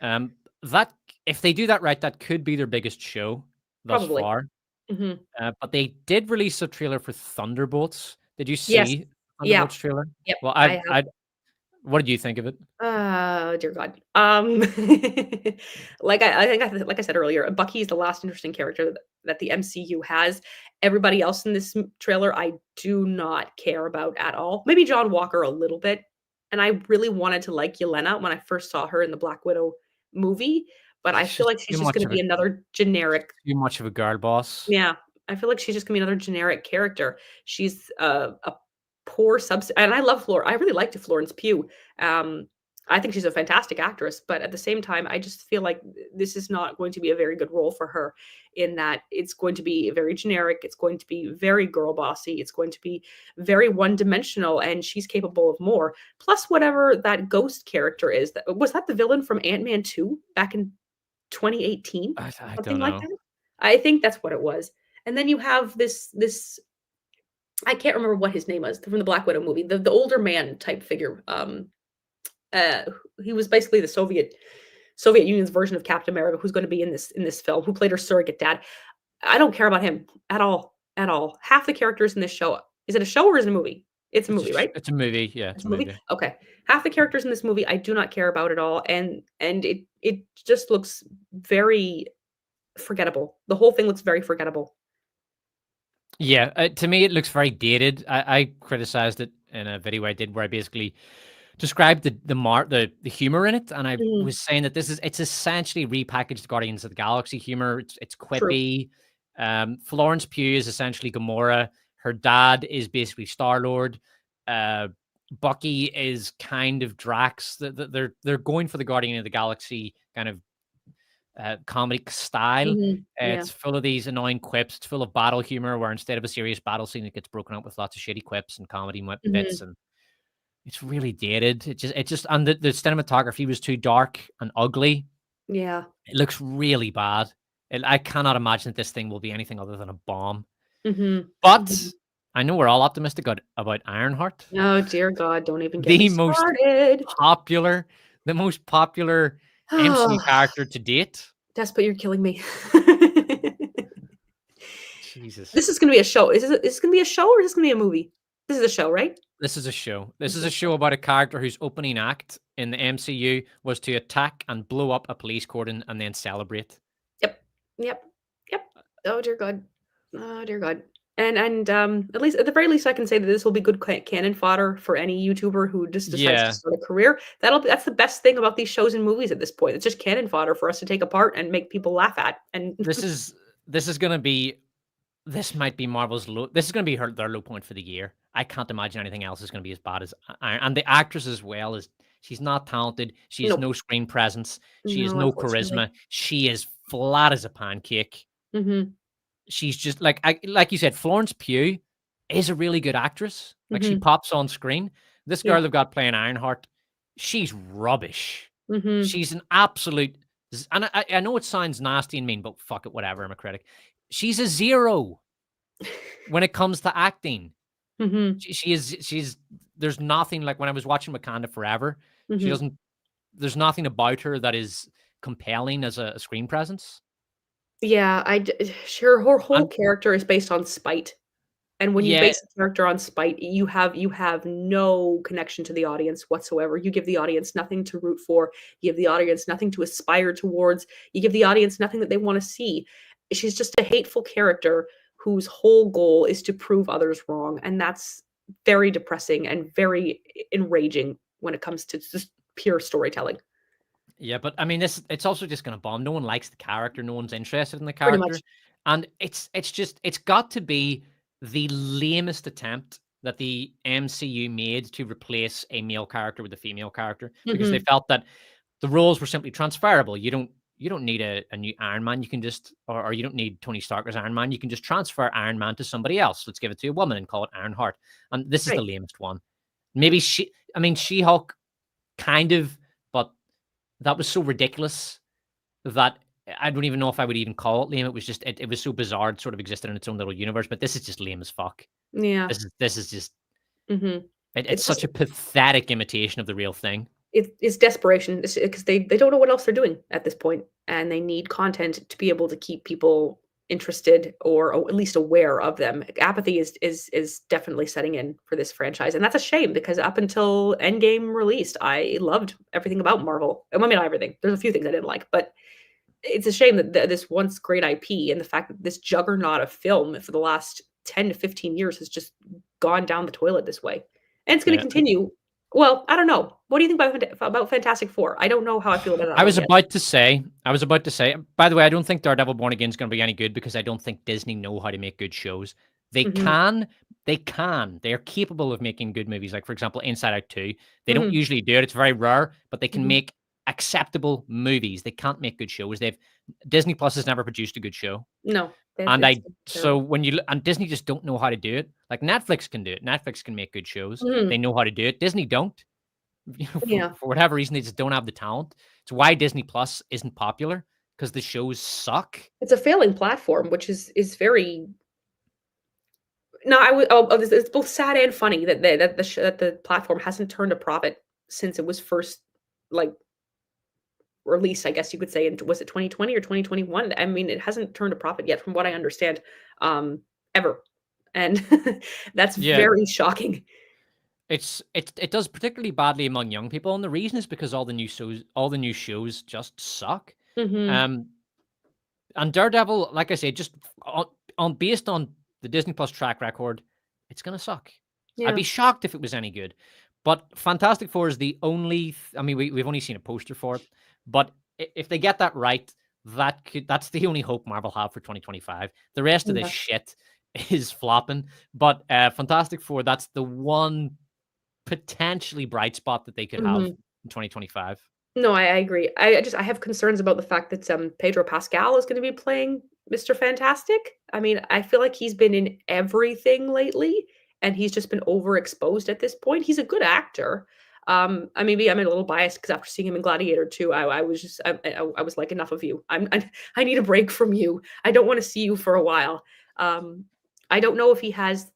Speaker 1: Um, that if they do that right, that could be their biggest show thus
Speaker 2: probably.
Speaker 1: far.
Speaker 2: Hmm.
Speaker 1: But they did release a trailer for Thunderbolts. Did you
Speaker 2: Yes.
Speaker 1: see
Speaker 2: Yeah.
Speaker 1: Thunderbolts trailer?
Speaker 2: Yep.
Speaker 1: Well,
Speaker 2: I have.
Speaker 1: what did you think of it?
Speaker 2: Dear God. Like I said earlier, Bucky is the last interesting character that the MCU has. Everybody else in this trailer, I do not care about at all. Maybe John Walker a little bit, and I really wanted to like Yelena when I first saw her in the Black Widow movie, but I
Speaker 1: She's
Speaker 2: feel
Speaker 1: just
Speaker 2: like she's just going to be another generic.
Speaker 1: too much of a girl boss.
Speaker 2: Yeah, I feel like she's just gonna be another generic character. She's a poor subs and I love Flor I really liked Florence Pugh. Um, I think she's a fantastic actress, but at the same time, I just feel like this is not going to be a very good role for her in that it's going to be very generic, it's going to be very girl bossy, it's going to be very one-dimensional, and she's capable of more. Plus whatever that ghost character is, that was that the villain from Ant-Man 2 back in 2018?
Speaker 1: I
Speaker 2: Something
Speaker 1: don't
Speaker 2: like
Speaker 1: know.
Speaker 2: that? I think that's what it was. And then you have this I can't remember what his name was from the Black Widow movie, the older man type figure. Uh, he was basically the Soviet Union's version of Captain America, who's going to be in this film, who played her surrogate dad. I don't care about him at all, at all. Half the characters in this show, is it a show or is it a movie? It's a movie, right?
Speaker 1: It's a movie. Yeah, it's
Speaker 2: It's
Speaker 1: a
Speaker 2: a movie?
Speaker 1: movie.
Speaker 2: Okay. Half the characters in this movie I do not care about at all, and it just looks very forgettable. The whole thing looks very forgettable.
Speaker 1: Yeah, to me, it looks very dated. I criticized it in a video I did where I basically described the humor in it, and I
Speaker 2: Mhm.
Speaker 1: was saying that it's essentially repackaged Guardians of the Galaxy humor. It's
Speaker 2: True.
Speaker 1: quippy. Florence Pugh is essentially Gamora. Her dad is basically Star Lord. Uh, Bucky is kind of Drax. They're going for the Guardian of the Galaxy kind of comic style.
Speaker 2: Mhm. Yeah.
Speaker 1: It's full of these annoying quips. It's full of battle humor, where instead of a serious battle scene, it gets broken up with lots of shitty quips and comedy bits,
Speaker 2: Mhm.
Speaker 1: and it's really dated. It just and the cinematography was too dark and ugly.
Speaker 2: Yeah.
Speaker 1: It looks really bad. I cannot imagine that this thing will be anything other than a bomb.
Speaker 2: Mhm. Mhm.
Speaker 1: But I know we're all optimistic about Ironheart,
Speaker 2: Oh, dear God, don't even get me
Speaker 1: the most
Speaker 2: started.
Speaker 1: popular, the most popular MCU
Speaker 2: Oh,
Speaker 1: character to date.
Speaker 2: Despa, you're killing me.
Speaker 1: Jesus.
Speaker 2: This is gonna be a show. Is this gonna be a show or is this gonna be a movie? This is a show, right?
Speaker 1: This is a show. This
Speaker 2: This
Speaker 1: is
Speaker 2: is
Speaker 1: a
Speaker 2: a show.
Speaker 1: show about a character whose opening act in the MCU was to attack and blow up a police cordon and then celebrate.
Speaker 2: Yep. Yep. Yep. Oh, dear God. Oh, dear God. At least at the very least, I can say that this will be good cannon fodder for any YouTuber who just decides to
Speaker 1: Yeah,
Speaker 2: start a career. That's the best thing about these shows and movies at this point. It's just cannon fodder for us to take apart and make people laugh at. And
Speaker 1: this is this is gonna be this might be Marvel's low. This is gonna be their low point for the year. I can't imagine anything else is gonna be as bad as Iron. And the actress as well is she's not talented. She has
Speaker 2: no,
Speaker 1: no screen presence. She has
Speaker 2: no,
Speaker 1: no
Speaker 2: unfortunately.
Speaker 1: charisma. She is flat as a pancake.
Speaker 2: Mhm.
Speaker 1: She's just like you said, Florence Pugh is a really good actress. Like she
Speaker 2: Mhm.
Speaker 1: pops on screen. This girl
Speaker 2: Yeah.
Speaker 1: they've got playing Ironheart, she's rubbish.
Speaker 2: Mhm.
Speaker 1: She's an absolute and I know it sounds nasty and mean, but fuck it, whatever. I'm a critic. She's a zero when it comes to acting.
Speaker 2: Mhm.
Speaker 1: She's there's nothing like when I was watching Wakanda Forever. She
Speaker 2: Mhm.
Speaker 1: doesn't. There's nothing about her that is compelling as a screen presence.
Speaker 2: Yeah, sure, her whole
Speaker 1: And
Speaker 2: character is based on spite, and when you
Speaker 1: yeah,
Speaker 2: base a character on spite, you have no connection to the audience whatsoever. You give the audience nothing to root for, you give the audience nothing to aspire towards, you give the audience nothing that they wanna see. she's just a hateful character whose whole goal is to prove others wrong, and that's very depressing and very enraging when it comes to just pure storytelling.
Speaker 1: Yeah, but I mean, it's also just gonna bomb. No one likes the character. No one's interested in the
Speaker 2: Pretty
Speaker 1: character,
Speaker 2: much.
Speaker 1: and it's got to be the lamest attempt that the MCU made to replace a male character with a female character because they
Speaker 2: Mhm.
Speaker 1: felt that the roles were simply transferable. You don't need a new Iron Man. You can just or you don't need Tony Stark as Iron Man. You can just transfer Iron Man to somebody else. Let's give it to a woman and call it Iron Heart. And this is the
Speaker 2: Right.
Speaker 1: lamest one. Maybe I mean, She-Hulk, kind of, but that was so ridiculous that I don't even know if I would even call it lame. It was just it was so bizarre. It sort of existed in its own little universe. But this is just lame as fuck.
Speaker 2: Yeah.
Speaker 1: This is just
Speaker 2: Mhm.
Speaker 1: it's
Speaker 2: It's
Speaker 1: such
Speaker 2: just
Speaker 1: a pathetic imitation of the real thing.
Speaker 2: it's desperation. It's because they don't know what else they're doing at this point, and they need content to be able to keep people interested or at least aware of them. Apathy is definitely setting in for this franchise, and that's a shame because up until Endgame released, I loved everything about Marvel. I mean, not everything. There's a few things I didn't like, but it's a shame that this once great IP and the fact that this juggernaut of film for the last 10 to 15 years has just gone down the toilet this way. And it's going to
Speaker 1: Yeah.
Speaker 2: continue. Well, I don't know. What do you think about Fantastic Four? I don't know how I feel about that
Speaker 1: I
Speaker 2: one
Speaker 1: was
Speaker 2: yet.
Speaker 1: about to say, by the way, I don't think Daredevil Born Again is going to be any good because I don't think Disney know how to make good shows. They
Speaker 2: Mhm.
Speaker 1: can, they are capable of making good movies. Like, for example, Inside Out 2. They don't
Speaker 2: Mhm.
Speaker 1: usually do it. It's very rare, but they can
Speaker 2: Mhm.
Speaker 1: make acceptable movies. They can't make good shows. Disney Plus has never produced a good show.
Speaker 2: No,
Speaker 1: And
Speaker 2: it's
Speaker 1: so
Speaker 2: terrible.
Speaker 1: when and Disney just don't know how to do it. Like Netflix can do it. Netflix can make good shows. They
Speaker 2: Mhm.
Speaker 1: know how to do it. Disney don't.
Speaker 2: Yeah.
Speaker 1: For whatever reason, they just don't have the talent. It's why Disney Plus isn't popular because the shows suck.
Speaker 2: It's a failing platform, which is very no, it's both sad and funny that that the platform hasn't turned a profit since it was first like released, I guess you could say, in was it 2020 or 2021? I mean, it hasn't turned a profit yet from what I understand, ever, and that's
Speaker 1: Yeah,
Speaker 2: very shocking.
Speaker 1: it does particularly badly among young people, and the reason is because all the new shows just suck.
Speaker 2: Mhm.
Speaker 1: Um, and Daredevil, like I said, just on based on the Disney Plus track record, it's gonna suck. I'd
Speaker 2: Yeah.
Speaker 1: be shocked if it was any good. But Fantastic Four is the only. I mean, we've only seen a poster for it, but if they get that right, that's the only hope Marvel have for 2025. The rest of this
Speaker 2: Yeah.
Speaker 1: shit is flopping. But Fantastic Four, that's the one potentially bright spot that they could have
Speaker 2: Mhm.
Speaker 1: in 2025.
Speaker 2: No, I agree. I have concerns about the fact that, Pedro Pascal is gonna be playing Mr. Fantastic. I mean, I feel like he's been in everything lately, and he's just been overexposed at this point. He's a good actor. Maybe I'm a little biased because after seeing him in Gladiator 2, I was just I was like, "Enough of you. I need a break from you. I don't wanna see you for a while." Um, I don't know if he has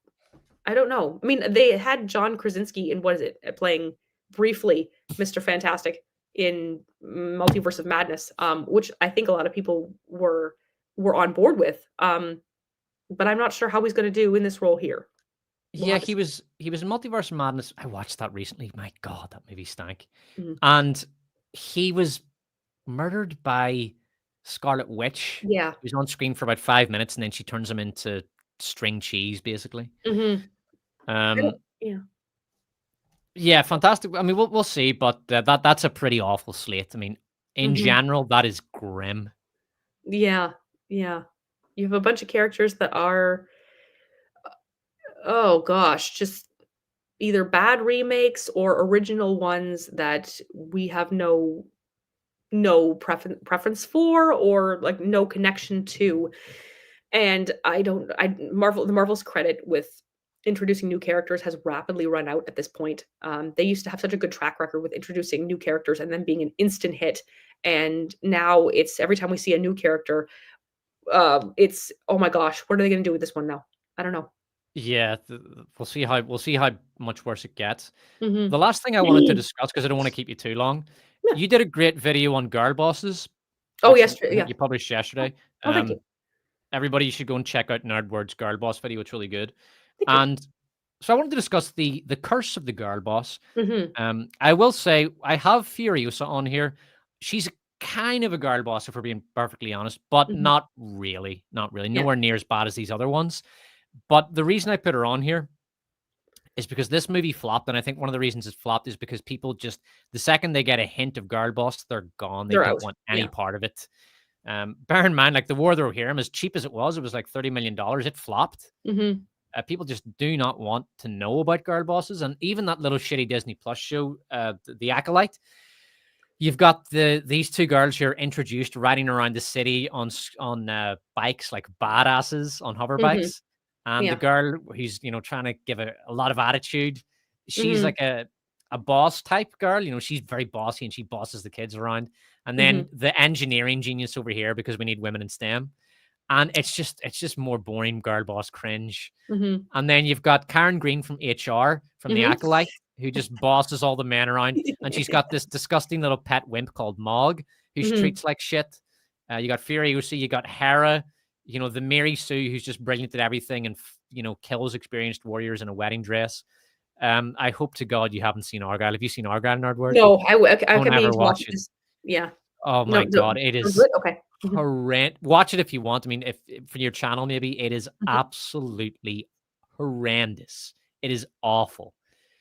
Speaker 2: I don't know. I mean, they had John Krasinski in what is it? Playing briefly Mr. Fantastic in Multiverse of Madness, which I think a lot of people were on board with. But I'm not sure how he's going to do in this role here. We'll
Speaker 1: Yeah,
Speaker 2: have to see.
Speaker 1: he was in Multiverse of Madness. I watched that recently. My God, that movie stank.
Speaker 2: Mhm.
Speaker 1: And he was murdered by Scarlet Witch.
Speaker 2: Yeah.
Speaker 1: He was on screen for about 5 minutes, and then she turns him into string cheese, basically.
Speaker 2: Mhm. I don't.
Speaker 1: Um,
Speaker 2: Yeah.
Speaker 1: yeah, fantastic. I mean, we'll see, but that's a pretty awful slate. I mean, in
Speaker 2: Mhm.
Speaker 1: general, that is grim.
Speaker 2: Yeah. Yeah. You have a bunch of characters that are, oh gosh, just either bad remakes or original ones that we have no preference for or like no connection to. And I don't I Marvel's credit with introducing new characters has rapidly run out at this point. They used to have such a good track record with introducing new characters and then being an instant hit. And now it's every time we see a new character, it's oh my gosh, what are they going to do with this one now? I don't know.
Speaker 1: Yeah, we'll see how much worse it gets.
Speaker 2: Hmm.
Speaker 1: The last thing I wanted to discuss, because I don't want to keep you too long,
Speaker 2: Yeah.
Speaker 1: you did a great video on girl bosses,
Speaker 2: Oh,
Speaker 1: which
Speaker 2: yesterday.
Speaker 1: I think
Speaker 2: Yeah.
Speaker 1: you published
Speaker 2: Oh,
Speaker 1: yesterday.
Speaker 2: oh, thank you.
Speaker 1: Everybody should go and check out Nerdword's girl boss video. It's really good.
Speaker 2: Thank you.
Speaker 1: And so I wanted to discuss the curse of the girl boss.
Speaker 2: Hmm.
Speaker 1: I will say I have Furiosa on here. She's kind of a girl boss, if we're being perfectly honest, but
Speaker 2: Mhm.
Speaker 1: not really. Not really.
Speaker 2: Yeah.
Speaker 1: Nowhere near as bad as these other ones. But the reason I put her on here is because this movie flopped, and I think one of the reasons it flopped is because people just the second they get a hint of girl boss, they're gone. They
Speaker 2: They're
Speaker 1: don't
Speaker 2: out.
Speaker 1: want any
Speaker 2: Yeah.
Speaker 1: part of it. Bear in mind, like the War of the Rohirrim, as cheap as it was like $30 million. It flopped.
Speaker 2: Mhm.
Speaker 1: People just do not want to know about girl bosses, and even that little shitty Disney Plus show, the Acolyte. You've got these two girls here introduced riding around the city on bikes like badasses on hover
Speaker 2: Mhm.
Speaker 1: bikes, and the
Speaker 2: Yeah.
Speaker 1: girl who's trying to give a lot of attitude. She's
Speaker 2: Mhm.
Speaker 1: like a boss type girl. She's very bossy and she bosses the kids around. And then
Speaker 2: Mhm.
Speaker 1: the engineering genius over here because we need women in STEM, and it's just more boring girl boss cringe.
Speaker 2: Mhm.
Speaker 1: And then you've got Karen Green from HR from The
Speaker 2: Mhm.
Speaker 1: Acolyte, who just bosses all the men around. And she's got this disgusting little pet wimp called Mog, who she
Speaker 2: Mhm.
Speaker 1: treats like shit. You got Furiosa, you got Hera, the Mary Sue, who's just brilliant at everything and, kills experienced warriors in a wedding dress. I hope to God you haven't seen Argyle. Have you seen Argyle, Nerdword?
Speaker 2: No, I
Speaker 1: Don't
Speaker 2: kept meaning
Speaker 1: ever
Speaker 2: to watch
Speaker 1: watch it.
Speaker 2: this. Yeah.
Speaker 1: Oh
Speaker 2: No,
Speaker 1: my God. It
Speaker 2: sounds
Speaker 1: is
Speaker 2: good? Okay. Mhm.
Speaker 1: horrendous. Watch it if you want. I mean, if for your channel, maybe it is
Speaker 2: Mhm.
Speaker 1: absolutely horrendous. It is awful.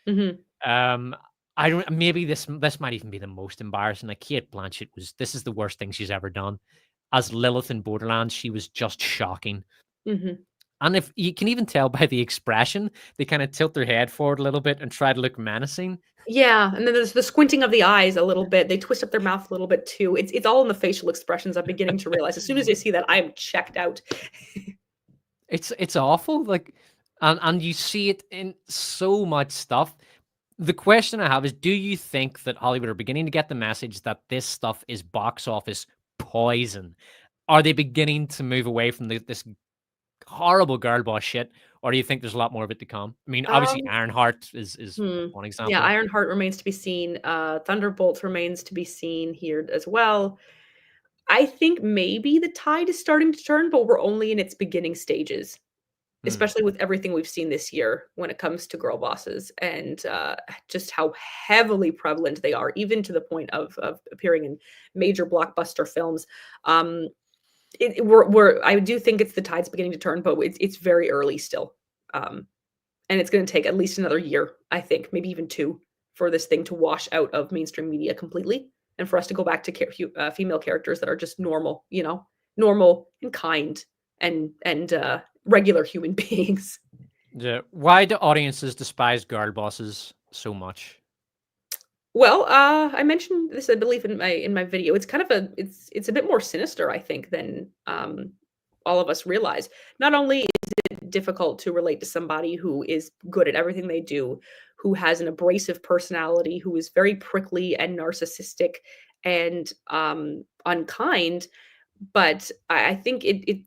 Speaker 2: Mhm.
Speaker 1: Um, I don't. Maybe this might even be the most embarrassing. Like Kate Blanchett this is the worst thing she's ever done. As Lilith in Borderlands, she was just shocking.
Speaker 2: Mhm.
Speaker 1: And if you can even tell by the expression, they kind of tilt their head forward a little bit and try to look menacing.
Speaker 2: Yeah, and then there's the squinting of the eyes a little bit. They twist up their mouth a little bit too. It's all in the facial expressions. I'm beginning to realize. As soon as I see that, I'm checked out.
Speaker 1: It's awful. Like, and you see it in so much stuff. The question I have is, do you think that Hollywood are beginning to get the message that this stuff is box office poison? Are they beginning to move away from this horrible girl boss shit, or do you think there's a lot more of it to come? I mean, obviously,
Speaker 2: Um,
Speaker 1: Ironheart is
Speaker 2: hmm.
Speaker 1: one
Speaker 2: Yeah,
Speaker 1: example.
Speaker 2: Ironheart remains to be seen. Thunderbolt remains to be seen here as well. I think maybe the tide is starting to turn, but we're only in its beginning stages,
Speaker 1: Hmm.
Speaker 2: especially with everything we've seen this year when it comes to girl bosses and just how heavily prevalent they are, even to the point of appearing in major blockbuster films. Um, we're I do think it's the tide's beginning to turn, but it's very early still. Um, and it's going to take at least another year, I think, maybe even two, for this thing to wash out of mainstream media completely, and for us to go back to female characters that are just normal, normal and kind and regular human beings.
Speaker 1: Yeah. Why do audiences despise girl bosses so much?
Speaker 2: Well, I mentioned this, I believe, in my video. It's kind of it's a bit more sinister, I think, than all of us realize. Not only difficult to relate to somebody who is good at everything they do, who has an abrasive personality, who is very prickly and narcissistic and unkind. But I think it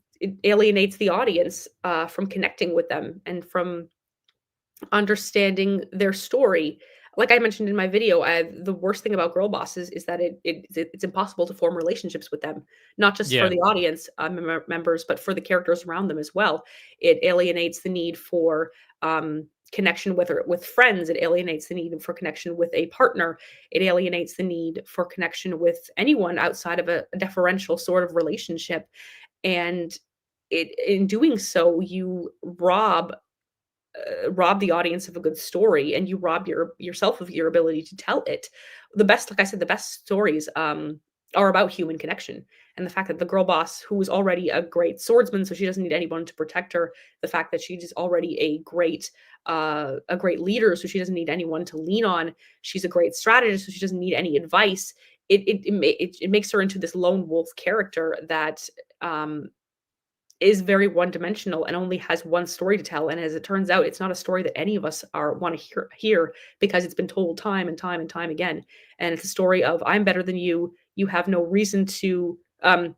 Speaker 2: alienates the audience from connecting with them and from understanding their story. Like I mentioned in my video, the worst thing about girl bosses is that it's impossible to form relationships with them, not just for
Speaker 1: Yeah.
Speaker 2: the audience members, but for the characters around them as well. It alienates the need for connection with friends. It alienates the need for connection with a partner. It alienates the need for connection with anyone outside of a deferential sort of relationship. And in doing so, you rob the audience of a good story, and you rob yourself of your ability to tell it. The best, like I said, the best stories are about human connection, and the fact that the girl boss, who is already a great swordsman, so she doesn't need anyone to protect her, the fact that she's already a great leader, so she doesn't need anyone to lean on, she's a great strategist, so she doesn't need any advice. It makes her into this lone wolf character that is very one-dimensional and only has one story to tell, and as it turns out, it's not a story that any of us are wanna hear because it's been told time and time and time again, and it's a story of, "I'm better than you, you have no reason to, I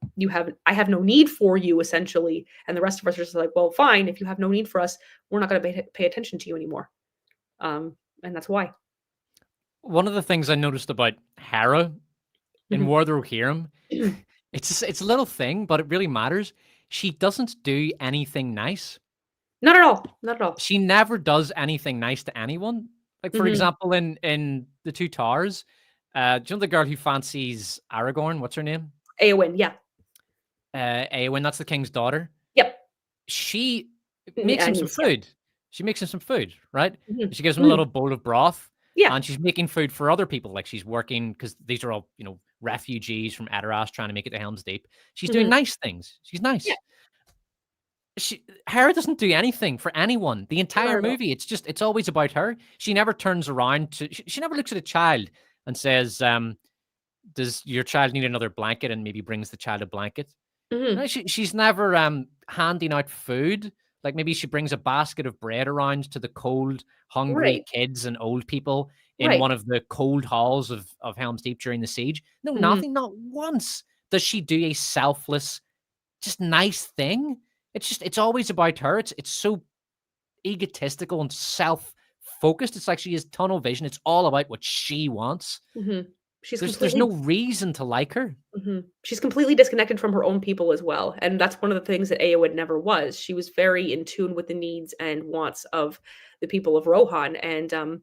Speaker 2: have no need for you," essentially, and the rest of us are just like, "Well, fine, if you have no need for us, we're not gonna pay attention to you anymore." And that's why.
Speaker 1: One of the things I noticed about Hera in
Speaker 2: Mhm.
Speaker 1: War of the Rohirrim, it's a little thing, but it really matters. She doesn't do anything nice.
Speaker 2: Not at all, not at all.
Speaker 1: She never does anything nice to anyone. Like, for
Speaker 2: Mhm.
Speaker 1: example, in The Two Towers, Do you know the girl who fancies Aragorn? What's her name?
Speaker 2: Eowyn, yeah.
Speaker 1: Eowyn, that's the king's daughter.
Speaker 2: Yep.
Speaker 1: She makes him some
Speaker 2: Niece, yeah.
Speaker 1: food. She makes him some food, right?
Speaker 2: Mhm.
Speaker 1: She gives him a
Speaker 2: Mhm.
Speaker 1: little bowl of broth,
Speaker 2: Yeah.
Speaker 1: and she's making food for other people. Like she's working because these are all refugees from Edoras trying to make it to Helm's Deep. She's doing
Speaker 2: Mhm.
Speaker 1: nice things. She's
Speaker 2: Yeah.
Speaker 1: nice. Her doesn't do anything for anyone. The
Speaker 2: Not
Speaker 1: entire
Speaker 2: at all.
Speaker 1: movie, it's always about her. She never turns around to. She never looks at a child and says, "Does your child need another blanket?" And maybe brings the child a blanket. No,
Speaker 2: Mhm.
Speaker 1: she's never handing out food. Like maybe she brings a basket of bread around to the cold, hungry
Speaker 2: Right.
Speaker 1: kids and old people in
Speaker 2: Right.
Speaker 1: one of the cold halls of Helm's Deep during the siege. No,
Speaker 2: Mhm.
Speaker 1: nothing. Not once does she do a selfless, just nice thing. It's always about her. It's so egotistical and self-focused. It's like she has tunnel vision. It's all about what she wants.
Speaker 2: Mhm. She's
Speaker 1: There's no
Speaker 2: completely
Speaker 1: reason to like her.
Speaker 2: Mhm. She's completely disconnected from her own people as well, and that's one of the things that Eowyn never was. She was very in tune with the needs and wants of the people of Rohan, and,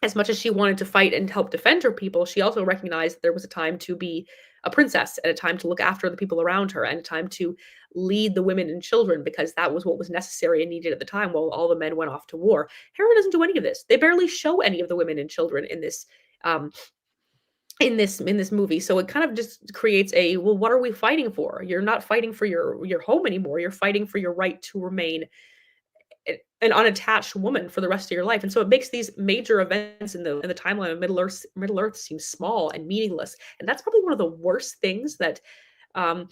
Speaker 2: as much as she wanted to fight and help defend her people, she also recognized that there was a time to be a princess and a time to look after the people around her and a time to lead the women and children because that was what was necessary and needed at the time while all the men went off to war. Hera doesn't do any of this. They barely show any of the women and children um, in this movie. So it kind of just creates a, well, what are we fighting for? You're not fighting for your home anymore. You're fighting for your right to remain an unattached woman for the rest of your life. And so it makes these major events in the timeline of Middle Earth seem small and meaningless. And that's probably one of the worst things um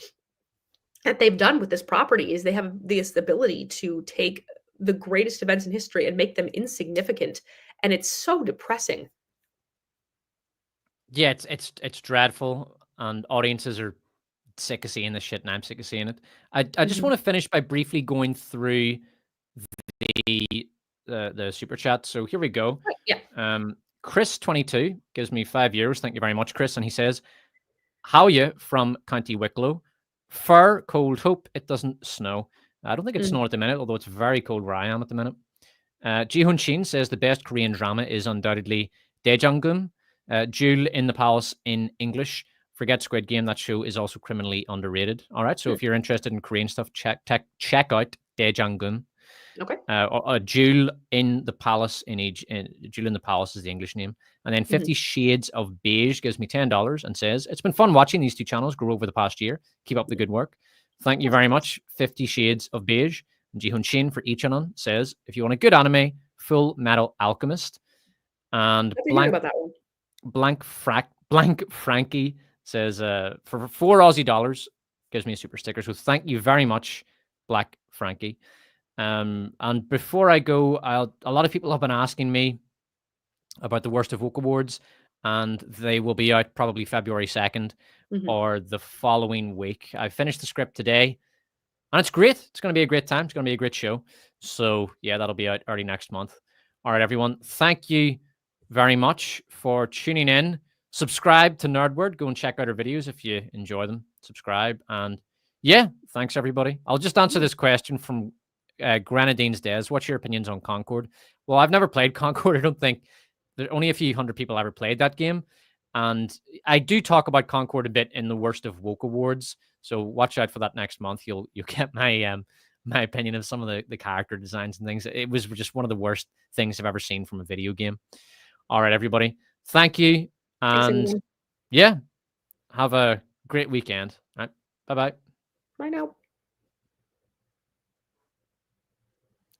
Speaker 2: that they've done with this property is they have this ability to take the greatest events in history and make them insignificant. And it's so depressing.
Speaker 1: Yeah, it's dreadful, and audiences are sick of seeing this shit, and I'm sick of seeing it. I just
Speaker 2: Mhm.
Speaker 1: want to finish by briefly going through the super chat. So here we go.
Speaker 2: Right, yeah.
Speaker 1: Chris22 gives me €5. Thank you very much, Chris. And he says, "How you from County Wicklow? Fur, cold. Hope it doesn't snow. I don't think it's
Speaker 2: Mm,
Speaker 1: snowing at the minute, although it's very cold where I am at the minute." Ji Hoon Shin says the best Korean drama is undoubtedly Daejangum. Jewel in the Palace in English. Forget Squid Game. That show is also criminally underrated. All right, so
Speaker 2: mm,
Speaker 1: if you're interested in Korean stuff, check out Daejangum.
Speaker 2: okay.
Speaker 1: Jewel in the Palace in age. Jewel in the Palace is the English name. And then
Speaker 2: Mhm.
Speaker 1: 50 Shades of Beige gives me $10 and says, "It's been fun watching these two channels grow over the past year. Keep up the good work." Thank you
Speaker 2: Yes,
Speaker 1: very
Speaker 2: thanks.
Speaker 1: much, 50 Shades of Beige. And Jihun Shin for Ichanon says, "If you want a good anime, Full Metal Alchemist." And
Speaker 2: I've been hearing about that one.
Speaker 1: Blank Frankie says, "For $4 Aussie gives me a super sticker." So thank you very much, Black Frankie. And before I go, a lot of people have been asking me about the Worst of Woke Awards, and they will be out probably February 2nd
Speaker 2: Mhm.
Speaker 1: or the following week. I finished the script today, and it's great. It's going to be a great time. It's going to be a great show. So, yeah, that'll be out early next month. All right, everyone. Thank you very much for tuning in. Subscribe to Nerdword. Go and check out our videos if you enjoy them. Subscribe. And yeah, thanks, everybody. I'll just answer
Speaker 2: Yeah.
Speaker 1: this question from Grenadine's Des. What's your opinions on Concord? Well, I've never played Concord. I don't think there only a few hundred people ever played that game. And I do talk about Concord a bit in the Worst of Woke Awards. So watch out for that next month. You'll get my opinion of some of the character designs and things. It was just one of the worst things I've ever seen from a video game. All right, everybody. Thank you.
Speaker 2: Thanks,
Speaker 1: And
Speaker 2: everyone.
Speaker 1: yeah, have a great weekend. All right. Bye bye.
Speaker 2: Bye now.